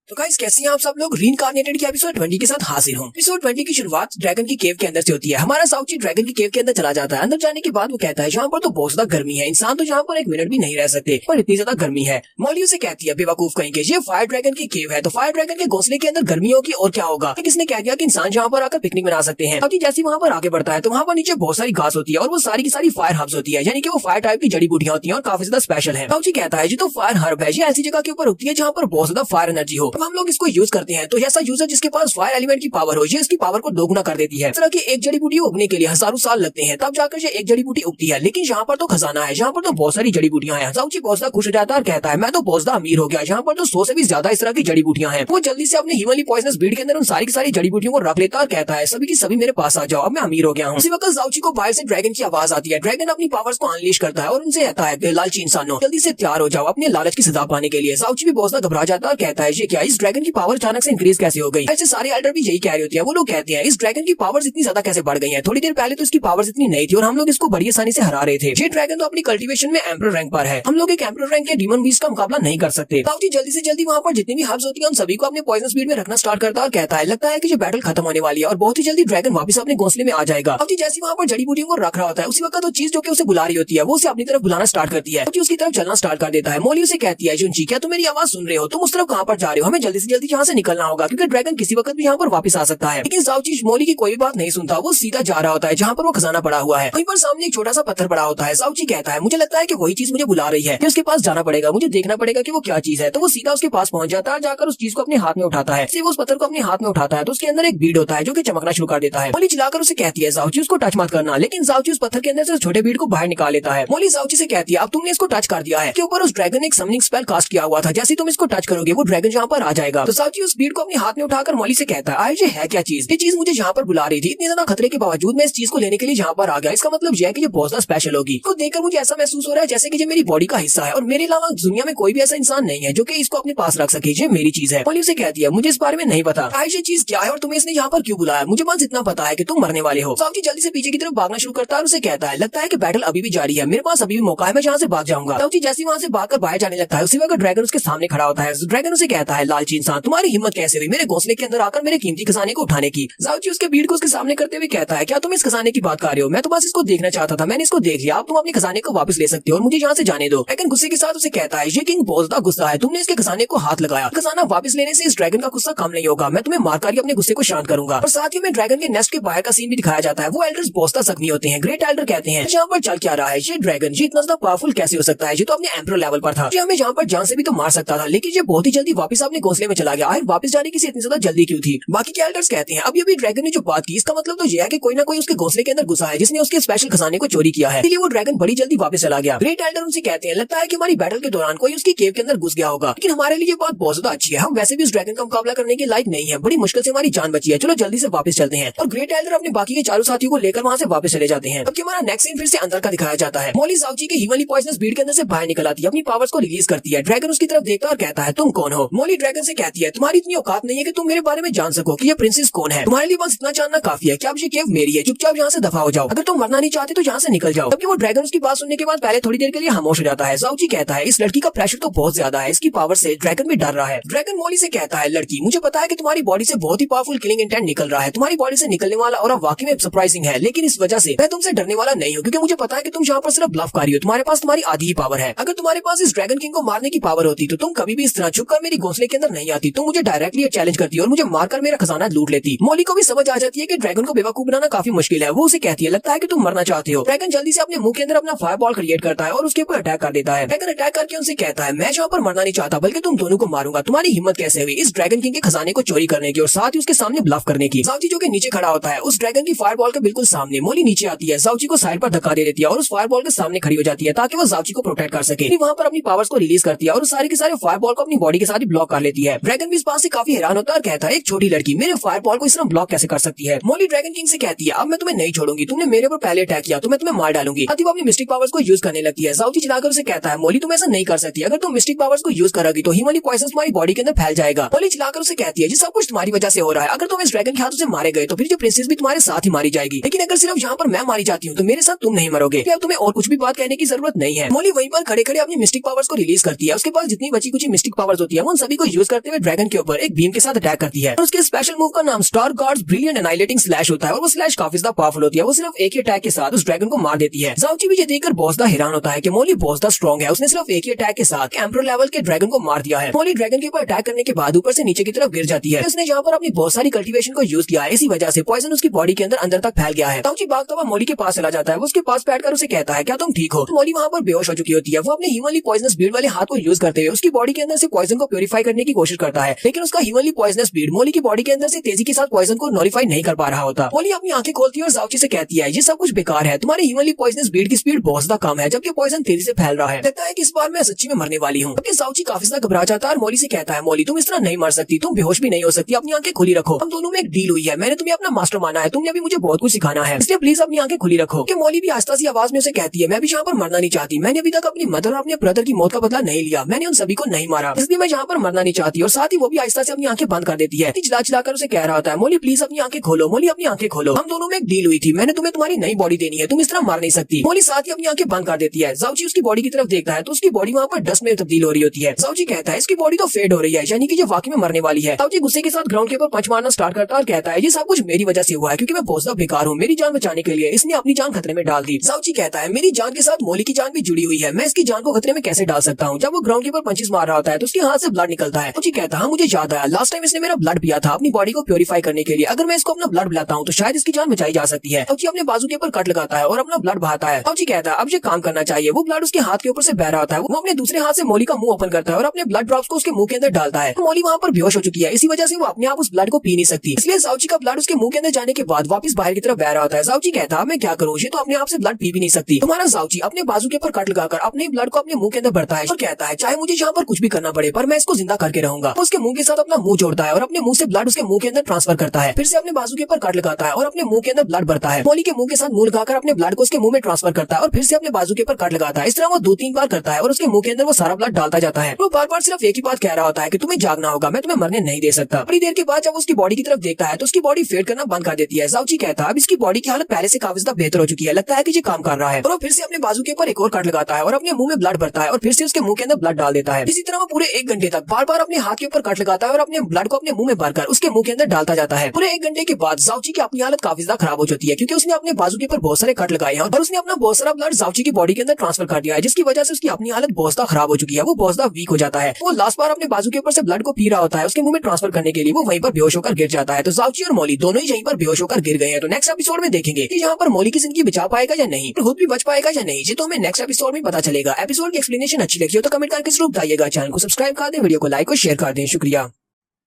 तो गाइस कैसे हैं आप सब लोग। रीइंकार्नेटेड के एपिसोड 20 के साथ हाजिर हूँ। एपिसोड 20 की शुरुआत ड्रैगन की केव के अंदर से होती है। हमारा साउची ड्रैगन की केव के अंदर चला जाता है। अंदर जाने के बाद वो कहता है यहाँ पर तो बहुत ज्यादा गर्मी है, इंसान तो यहाँ पर एक मिनट भी नहीं रह सकते, पर इतनी ज्यादा गर्मी है। मॉली उसे कहती है बेवकूफ कहेंगे, ये फायर ड्रैगन की केव है तो फायर ड्रैगन के घोंसले के अंदर गर्मी होगी और क्या होगा। किसने कह दिया कि इंसान यहाँ पर आकर पिकनिक मना सकते हैं। अब जैसे वहाँ पर आगे बढ़ता है तो वहाँ पर नीचे बहुत सारी घास होती है और वो सारी की सारी फायर हर्ब्स होती है, यानी कि वो फायर टाइप की जड़ी बूटियां होती है और काफी ज्यादा स्पेशल है। साउची कहता है जी तो फायर हर्ब है, ये ऐसी जगह के ऊपर उगती है जहाँ पर बहुत ज्यादा फायर एनर्जी हो। हम लोग इसको यूज करते हैं तो ऐसा यूजर जिसके पास फायर एलिमेंट की पावर हो, ये इसकी पावर को दोगुना कर देती है। इस तरह की एक जड़ी बूटी उगने के लिए हजारों साल लगते हैं, तब जाकर ये एक जड़ी बूटी उगती है। लेकिन यहाँ पर तो खजाना है, यहाँ पर तो बहुत सारी जड़ी बूटियां हैं। साउची बहुत ज्यादा खुश हो जाता है और कहता है मैं तो बहुत ज्यादा अमीर हो गया, यहाँ पर तो 100 से भी ज्यादा इस तरह की जड़ी बूटियां हैं। वो जल्दी से अपने हिमालय पॉइजनस बीड के अंदर उन सारी की सारी जड़ी बूटियों को रख लेता है और कहता है सभी की सभी मेरे पास आ जाओ, अब मैं अमीर हो गया हूँ। उसी वक्त साउची को बाहर से ड्रैगन की आवाज आती है। ड्रैगन अपनी पावर्स को अनलीश करता है और उनसे कहता है लालची इंसानों जल्दी से तैयार हो जाओ अपने लालच की सजा पाने के लिए। साउची भी बहुत ज्यादा घबरा जाता है और कहता है ये क्या, इस ड्रैगन की पावर अचानक से इंक्रीज कैसे हो गई। ऐसे सारे एल्डर भी यही कह रही होती है। वो लोग कहते हैं इस ड्रैगन की पावर्स इतनी ज्यादा कैसे बढ़ गई हैं, थोड़ी देर पहले तो इसकी पावर्स इतनी नहीं थी और हम लोग इसको बड़ी आसानी से हरा रहे थे। ये ड्रैगन तो अपनी कल्टीवेशन में एम्परर रैंक पर है, हम लोग एक एम्परर रैंक के डीमन बीस्ट का मुकाबला नहीं कर सकते। साउची जल्दी से जल्दी वहाँ पर जितनी भी हर्ब्स होती है उन सभी को अपने पॉइजन स्पीड में रखना स्टार्ट करता है और कहता है लगता है कि ये बैटल खत्म होने वाली है और बहुत ही जल्दी ड्रैगन वापस अपने घोंसले में आ जाएगा। साउची जैसे वहाँ पर जड़ी बूटियों को रख रहा होता है उसी वक्त तो चीज जो कि उसे बुला रही होती है वो उसे अपनी तरफ बुलाना स्टार्ट करती है। साउची उसकी तरफ चलना स्टार्ट कर देता है। मॉली उसे कहती है जुनची क्या तुम मेरी आवाज सुन रहे हो, तुम उस तरफ कहाँ पर जा रहे हो, हमें जल्दी से जल्दी यहाँ से निकलना होगा क्योंकि ड्रैगन किसी वक्त भी यहाँ पर वापस आ सकता है। लेकिन साउची मॉली की कोई बात नहीं सुनता, वो सीधा जा रहा होता है जहाँ पर वो खजाना पड़ा हुआ है। वहीं पर सामने एक छोटा सा पत्थर पड़ा होता है। साउची कहता है मुझे लगता है कि वही चीज मुझे बुला रही है, उसके पास जाना पड़ेगा, मुझे देखना पड़ेगा कि वो क्या चीज है। तो वो सीधा उसके पास पहुंच जाता है, जाकर उस चीज को अपने हाथ में उठाता है। वो उस पत्थर को अपने हाथ में उठाता है तो उसके अंदर एक बीड होता है जो कि चमकना शुरू कर देता है। मॉली चिल्लाकर उसे कहती है साउची उसको टच मत करना, लेकिन साउची उस पत्थर के अंदर से छोटे बीड को बाहर निकाल लेता है। मॉली साउची से कहती है अब तुमने इसको टच कर दिया है, के ऊपर उस ड्रैगन ने एक समनिंग स्पेल कास्ट किया हुआ था, जैसे तुम इसको टच करोगे वो ड्रैगन यहाँ पर आ जाएगा। तो साउची उस बीड को अपने हाथ में उठाकर मॉली से कहता है ये है क्या चीज, ये चीज मुझे यहाँ पर बुला रही थी, इतने ज्यादा खतरे के बावजूद मैं इस चीज को लेने के लिए यहाँ पर आ गया, इसका मतलब यह है कि ये बहुत ज्यादा स्पेशल होगी। तो देखकर मुझे ऐसा महसूस हो रहा है जैसे कि ये मेरी बॉडी का हिस्सा है और मेरे अलावा दुनिया में कोई भी ऐसा इंसान नहीं है जो कि इसको अपने पास रख सके, ये मेरी चीज है। मॉली उसे कहती है मुझे इस बारे में नहीं पता ये चीज क्या है और तुम्हें इसने यहाँ पर क्यों बुलाया, मुझे बस इतना पता है कि तुम मरने वाले हो। साउची जल्दी से पीछे की तरफ भागना शुरू करता है और उसे कहता है लगता है कि बैटल अभी भी जारी है, मेरे पास अभी भी मौका है, मैं यहाँ से भाग जाऊंगा। साउची जैसे वहाँ से भागकर बाहर जाने लगता है उसी वक्त ड्रैगन उसके सामने खड़ा होता है। ड्रैगन उसे कहता है लालची इंसान तुम्हारी हिम्मत कैसे हुई मेरे घोंसले के अंदर आकर मेरे कीमती खजाने को उठाने की। साउची उसके भीड़ को उसके सामने करते हुए कहता है क्या तुम इस खजाने की बात कर रहे हो, मैं तो बस इसको देखना चाहता था, मैंने इसको देख लिया, अब तुम अपने खजाने को वापस ले सकते हो और मुझे यहाँ से जाने दो। लेकिन गुस्से के साथ उसे कहता है ये किंग बहुत ज्यादा गुस्सा है, तुमने इसके खजाने को हाथ लगाया, खजाना वापस लेने से इस ड्रैगन का गुस्सा कम नहीं होगा, मैं तुम्हें मारकर ही अपने गुस्से को शांत करूंगा। और साथ ही में ड्रैगन के नेस्ट के बाहर का सीन भी दिखाया जाता है। वो एल्डर्स बहुत ज्यादा जख्मी होते हैं। ग्रेट एल्डर कहते हैं यहाँ पर चल क्या रहा है, ये ड्रैगन ये इतना ज्यादा पावरफुल कैसे हो सकता है, ये तो अपने एम्परर लेवल पर था, ये हमें यहाँ पर जान से भी तो मार सकता था, लेकिन ये बहुत ही जल्दी वापस अपने घोंसले में चला गया, आखिर वापस जाने की इतनी ज्यादा जल्दी क्यों थी। बाकी के एल्डर्स कहते हैं अब ये भी ड्रैगन ने जो बात की इसका मतलब तो यह है कि कोई ना कोई उसके घोंसले के अंदर घुसा है जिसने उसके स्पेशल खजाने को चोरी किया है, इसलिए वो ड्रैगन बड़ी जल्दी वापस चला गया। ग्रेट एल्डर उनसे कहते हैं लगता है कि हमारी बैटल के दौरान कोई उसकी केव के अंदर घुस गया होगा, लेकिन हमारे लिए ये बात बहुत ज्यादा अच्छी है, हम वैसे भी उस ड्रैगन का मुकाबला करने के लायक नहीं है, बड़ी मुश्किल से हमारी जान बची है, चलो जल्दी से वापस चलते हैं। और ग्रेट एल्डर अपने बाकी के चारों साथियों को लेकर वहाँ से वापस चले जाते हैं। अब हमारा नेक्स्ट सीन फिर से अंदर का दिखाया जाता है। मॉली साउची के हिमालय पॉइजनस बीड के अंदर से बाहर निकल आती है, अपनी पावर्स को रिलीज करती है। ड्रैगन उसकी तरफ देखता और कहता है तुम कौन हो। मॉली ड्रैगन से कहती है तुम्हारी इतनी औकात नहीं है कि तुम मेरे बारे में जान सको कि ये प्रिंसेस कौन है, तुम्हारे लिए बस इतना जानना काफी है कि अब ये केव मेरी है, चुपचाप यहाँ से दफा हो जाओ, अगर तुम मरना नहीं चाहते तो यहाँ से निकल जाओ। तब वो ड्रैगन उसकी बात सुनने के बाद पहले थोड़ी देर के लिए खामोश हो जाता है। साउची कहता है इस लड़की का प्रेशर तो बहुत ज्यादा है, इसकी पावर से ड्रैगन भी डर रहा है। ड्रैगन मॉली से कहता है लड़की मुझे पता है कि तुम्हारी बॉडी से बहुत ही पावरफुल किलिंग इंटेंट निकल रहा है, तुम्हारी बॉडी से निकलने वाला और वाकई में सरप्राइजिंग है, लेकिन इस वजह से मैं तुमसे डरने वाला नहीं हूँ क्योंकि मुझे पता है कि तुम यहाँ पर सिर्फ ब्लफ कर रही हो, तुम्हारे पास तुम्हारी आधी ही पावर है। अगर तुम्हारे पास इस ड्रैगन किंग को मारने की पावर होती तो तुम कभी भी इस तरह छुपकर मेरी घोंसले के अंदर नहीं आती, तुम मुझे डायरेक्टली चैलेंज करती और मुझे मारकर मेरा खजाना लूट लेती। मॉली को भी समझ आ जाती है कि ड्रैगन को बेवकूफ बनाना काफी मुश्किल है। वो उसे कहती है लगता है कि तुम मरना चाहते हो। ड्रैगन जल्दी से अपने मुंह के अंदर अपना फायर बॉल क्रिएट करता है और उसके ऊपर अटैक कर देता है। ड्रैगन अटैक करके उनसे कहता है मैं यहाँ पर मरना नहीं चाहता बल्कि तुम दोनों को मारूंगा, तुम्हारी हिम्मत कैसे हुई इस ड्रैगन किंग के खजाने को चोरी करने की और साथ ही उसके सामने ब्लफ करने की। साउची जो कि नीचे खड़ा होता है उस ड्रैगन की फायर बॉल के बिल्कुल सामने। मॉली नीचे आती है, साउची को साइड पर धक्का दे देती है और उस फायर बॉल के सामने खड़ी हो जाती है ताकि वो साउची को प्रोटेक्ट कर सके। वहाँ पर अपनी पावर्स को रिलीज करती है और सारे के सारे फायर बॉल को अपनी बॉडी के साथ ब्लॉक कर लेती है। ड्रैगन भी इस बात से काफी हैरान होता है और कहता है एक छोटी लड़की मेरे फायर बॉल को इस तरह ब्लॉक कैसे कर सकती है। मॉली ड्रैगन किंग से कहती है अब मैं तुम्हें नहीं छोड़ूंगी, तुमने मेरे ऊपर पहले अटैक किया तो मैं तुम्हें मार डालूंगी। वो अपनी मिस्टिक पावर्स को यूज करने लगती है। साउची चिल्लाकर उसे कहता है मॉली तुम ऐसा नहीं कर सकती, अगर तुम मिस्टिक पावर्स को यूज करोगी तो हिमालय पॉइजन तुम्हारी बॉडी के अंदर फैल जाएगा। मॉली चिल्लाकर उसे कहती है ये सब कुछ तुम्हारी वजह से हो रहा है, अगर तुम इस ड्रैगन के हाथों से मारे गए तो फिर जो प्रिंसेस भी तुम्हारे साथ ही मारी जाएगी, लेकिन अगर सिर्फ यहाँ पर मैं मारी जाती हूँ तो मेरे साथ तुम नहीं मरोगे, अब तुम्हें और कुछ भी बात कहने की जरूरत नहीं है। मॉली वहीं पर खड़े खड़े अपनी मिस्टिक पावर्स को रिलीज करती है। उसके पास जितनी बची कुछ मिस्टिक पावर्स होती है उन सभी को यूज करते हुए ड्रैगन के ऊपर एक बीम के साथ अटैक करती है और उसके स्पेशल मूव का नाम स्टार गॉड्स ब्रिलियंट एनाइलेटिंग स्लैश होता है और वो स्लैश काफी ज्यादा पावरफुल होती है। वो सिर्फ एक ही अटैक के साथ उस ड्रैगन को मार देती है। जाओची भी ये देखकर बहुत ज्यादा हैरान होता है कि मोली बहुत ज्यादा स्ट्रॉन्ग है, उसने सिर्फ एक ही अटैक के साथ एम्परर लेवल के ड्रैगन को मार दिया है। मोली ड्रैगन के ऊपर अटैक करने के बाद ऊपर से नीचे की तरफ गिर जाती है। उसने यहाँ पर अपनी बहुत सारी कल्टीवेशन को यूज किया है, इसी वजह से पॉइजन उसकी बॉडी के अंदर तक फैल गया है। जाओची भागता हुआ मोली के पास चला जाता है, वो उसके पास बैठकर उसे कहता है क्या तुम ठीक हो। मोली वहाँ पर बेहोश हो चुकी होती है। वो अपने ह्यूमनली पॉइजनस ब्लीड वाले हाथ को यूज करते हुए उसकी बॉडी के अंदर से पॉइजन को प्यूरिफाई करने की कोशिश करता है, लेकिन उसका ह्यूमनली पॉइजनस ब्लीड मोली की बॉडी के अंदर से तेजी के साथ पॉइजन को नॉलिफाई नहीं कर पा रहा होता। मोली अपनी आंखें खोलती है और जाओची से कहती है ये सब कुछ बेकार है, तुम्हारे ह्यूमनली पॉइजनस ब्लीड की स्पीड बहुत ज्यादा कम है जबकि पॉइजन तेजी से फैल रहा है। लगता है कि इस बार मैं सच्ची में मरने वाली हूँ। जाओची काफी ज्यादा घबरा जाता है और मोली से कहता है मोली तुम इस तरह नहीं मर सकती, तुम बेहोश भी नहीं हो सकती, अपनी आंखें खुली रखो। हम दोनों में एक डील हुई है, मैंने तुम्हें अपना मास्टर माना है, तुमने अभी मुझे बहुत कुछ सिखाना है, इसलिए प्लीज अपनी आंखें खुली रखो। कि मोली भी आस्ता सी आवाज में उसे कहती है मैं भी यहाँ पर मरना नहीं चाहती, मैंने अभी तक अपनी मदर और अपने ब्रदर की मौत का बदला नहीं लिया, मैंने उन सभी को नहीं मारा, इसलिए मैं यहाँ पर मरना नहीं चाहती। और साथ ही वो भी आहिस्ता से अपनी आंखें बंद कर देती है। चिल्ला चिल्लाकर उसे कह रहा होता है मोली प्लीज अपनी आंखें खोलो, मोली अपनी आंखें खोलो, हम दोनों में एक डील हुई थी, मैंने तुम्हें तुम्हारी नई बॉडी देनी है, तुम इस तरह मार नहीं सकती। मोली साथ ही अपनी आंखें बंद कर देती है। जाओची उसकी बॉडी की तरफ देखता है तो उसकी बॉडी वहाँ पर डस्ट में तब्दील हो रही होती है। जाओची कहता है इसकी बॉडी तो फेड हो रही है, यानी कि ये वाकई में मरने वाली है। जाओची गुस्से के साथ ग्राउंड के ऊपर पंच मारना स्टार्ट करता है और कहता है ये सब कुछ मेरी वजह से हुआ है क्योंकि मैं बहुत ज्यादा बेकार हूँ, मेरी जान बचाने के लिए इसने अपनी जान खतरे में डाल दी। जाओची कहता है मेरी जान के साथ मोली की जान भी जुड़ी हुई है, मैं इसकी जान को खतरे में कैसे डाल सकता हूँ। जब वो ग्राउंड के ऊपर पंचेस मार रहा होता है तो उसके हाथ से ब्लड निकलता है। जाओची कहता है मुझे याद आया, लास्ट टाइम इसने मेरा ब्लड पिया था अपनी बॉडी को प्योरीफाई करने के लिए, अगर मैं इसको अपना ब्लड पिलाता हूँ तो शायद इसकी जान बचाई जा सकती है। जाओची अपने बाजू के ऊपर कट लगाता है और अपना ब्लड बहाता है। जाओची कहता है अब ये काम करना चाहिए। वो ब्लड उसके हाथ के ऊपर से बह रहा होता है, वो अपने दूसरे हाथ से मोली का मुंह ओपन करता है और अपने ब्लड ड्रॉप्स को उसके मुंह के अंदर डालता है। मोली वहाँ पर बेहोश हो चुकी है, इसी वजह से वो अपने आप उस ब्लड को पी नहीं सकती, इसलिए जाओची का ब्लड उसके मुंह के अंदर जाने के बाद वापस बाहर की तरफ बह रहा होता है। जाओची कहता है मैं क्या करूँ, ये तो अपने आप से ब्लड पी भी नहीं सकती। तुम्हारा जाओची अपने बाजू के ऊपर कट लगाकर अपने ब्लड को अपने मुंह के अंदर भरता है और कहता है चाहे मुझे यहाँ पर कुछ भी करना पड़े पर मैं इसको जिंदा करके रहूंगा। उसके मुंह के साथ अपना मुंह जोड़ता है और अपने मुंह से ब्लड उसके मुंह के अंदर ट्रांसफर करता है, फिर से अपने बाजू के ऊपर कट लगाता है और अपने मुंह के अंदर ब्लड भरता है। मोली के मुंह के साथ मुंह लगाकर अपने ब्लड को उसके मुंह में ट्रांसफर करता है और फिर से अपने बाजू के ऊपर कट लगाता है। इस तरह वो 2-3 बार करता है और उसके मुंह के अंदर वो सारा ब्लड डालता जाता है। वो बार बार सिर्फ एक ही बात कह रहा होता है कि तुम्हें जागना होगा, मैं तुम्हें मरने नहीं दे सकता। थोड़ी देर के बाद जब उसकी बॉडी की तरफ देखता है तो उसकी बॉडी फेड करना बंद कर देती है। जाओची कहता है अब इसकी बॉडी की हालत पहले से काफी ज्यादा बेहतर हो चुकी है, लगता है कि ये काम कर रहा है। और वो फिर से अपने बाजू के ऊपर एक और कट लगाता है और अपने मुंह में ब्लड भरता है और फिर से उसके मुंह के अंदर ब्लड डाल देता है। इसी तरह वो पूरे 1 घंटे तक बार बार अपने हाथ के ऊपर कट लगाता है और अपने ब्लड को अपने मुंह में भरकर उसके मुंह के अंदर डालता जाता है। पूरे 1 घंटे के बाद जाओची की अपनी हालत काफी ज्यादा खराब हो चुकी है क्योंकि उसने अपने बाजू के ऊपर बहुत सारे कट लगाए हैं और उसने अपना बहुत सारा ब्लड जाओची की बॉडी के अंदर ट्रांसफर कर दिया है, जिसकी वजह से उसकी अपनी हालत बहुत ज्यादा खराब हो चुकी है। वो बहुत ज्यादा वीक हो जाता है। वो लास्ट बार अपने बाजू के ऊपर से ब्लड को पी रहा होता है, उसके मुंह में ट्रांसफर करने के लिए वो वहीं पर बेहोश होकर गिर जाता है। तो जाओची और मोली दोनों ही यहीं पर बेहोश होकर गिर गए हैं। तो नेक्स्ट एपिसोड में देखेंगे कि यहाँ पर मोली की जिंदगी बचा पाएगा या नहीं, खुद भी बच पाएगा या नहीं, ये तो हमें नेक्स्ट एपिसोड में पता चलेगा। एपिसोड की एक्सप्लेनेशन अच्छी लगी हो तो कमेंट करके जरूर बताइएगा। चैनल को सब्सक्राइब कर दें, वीडियो को लाइक और शेयर कर दें। शुक्रिया।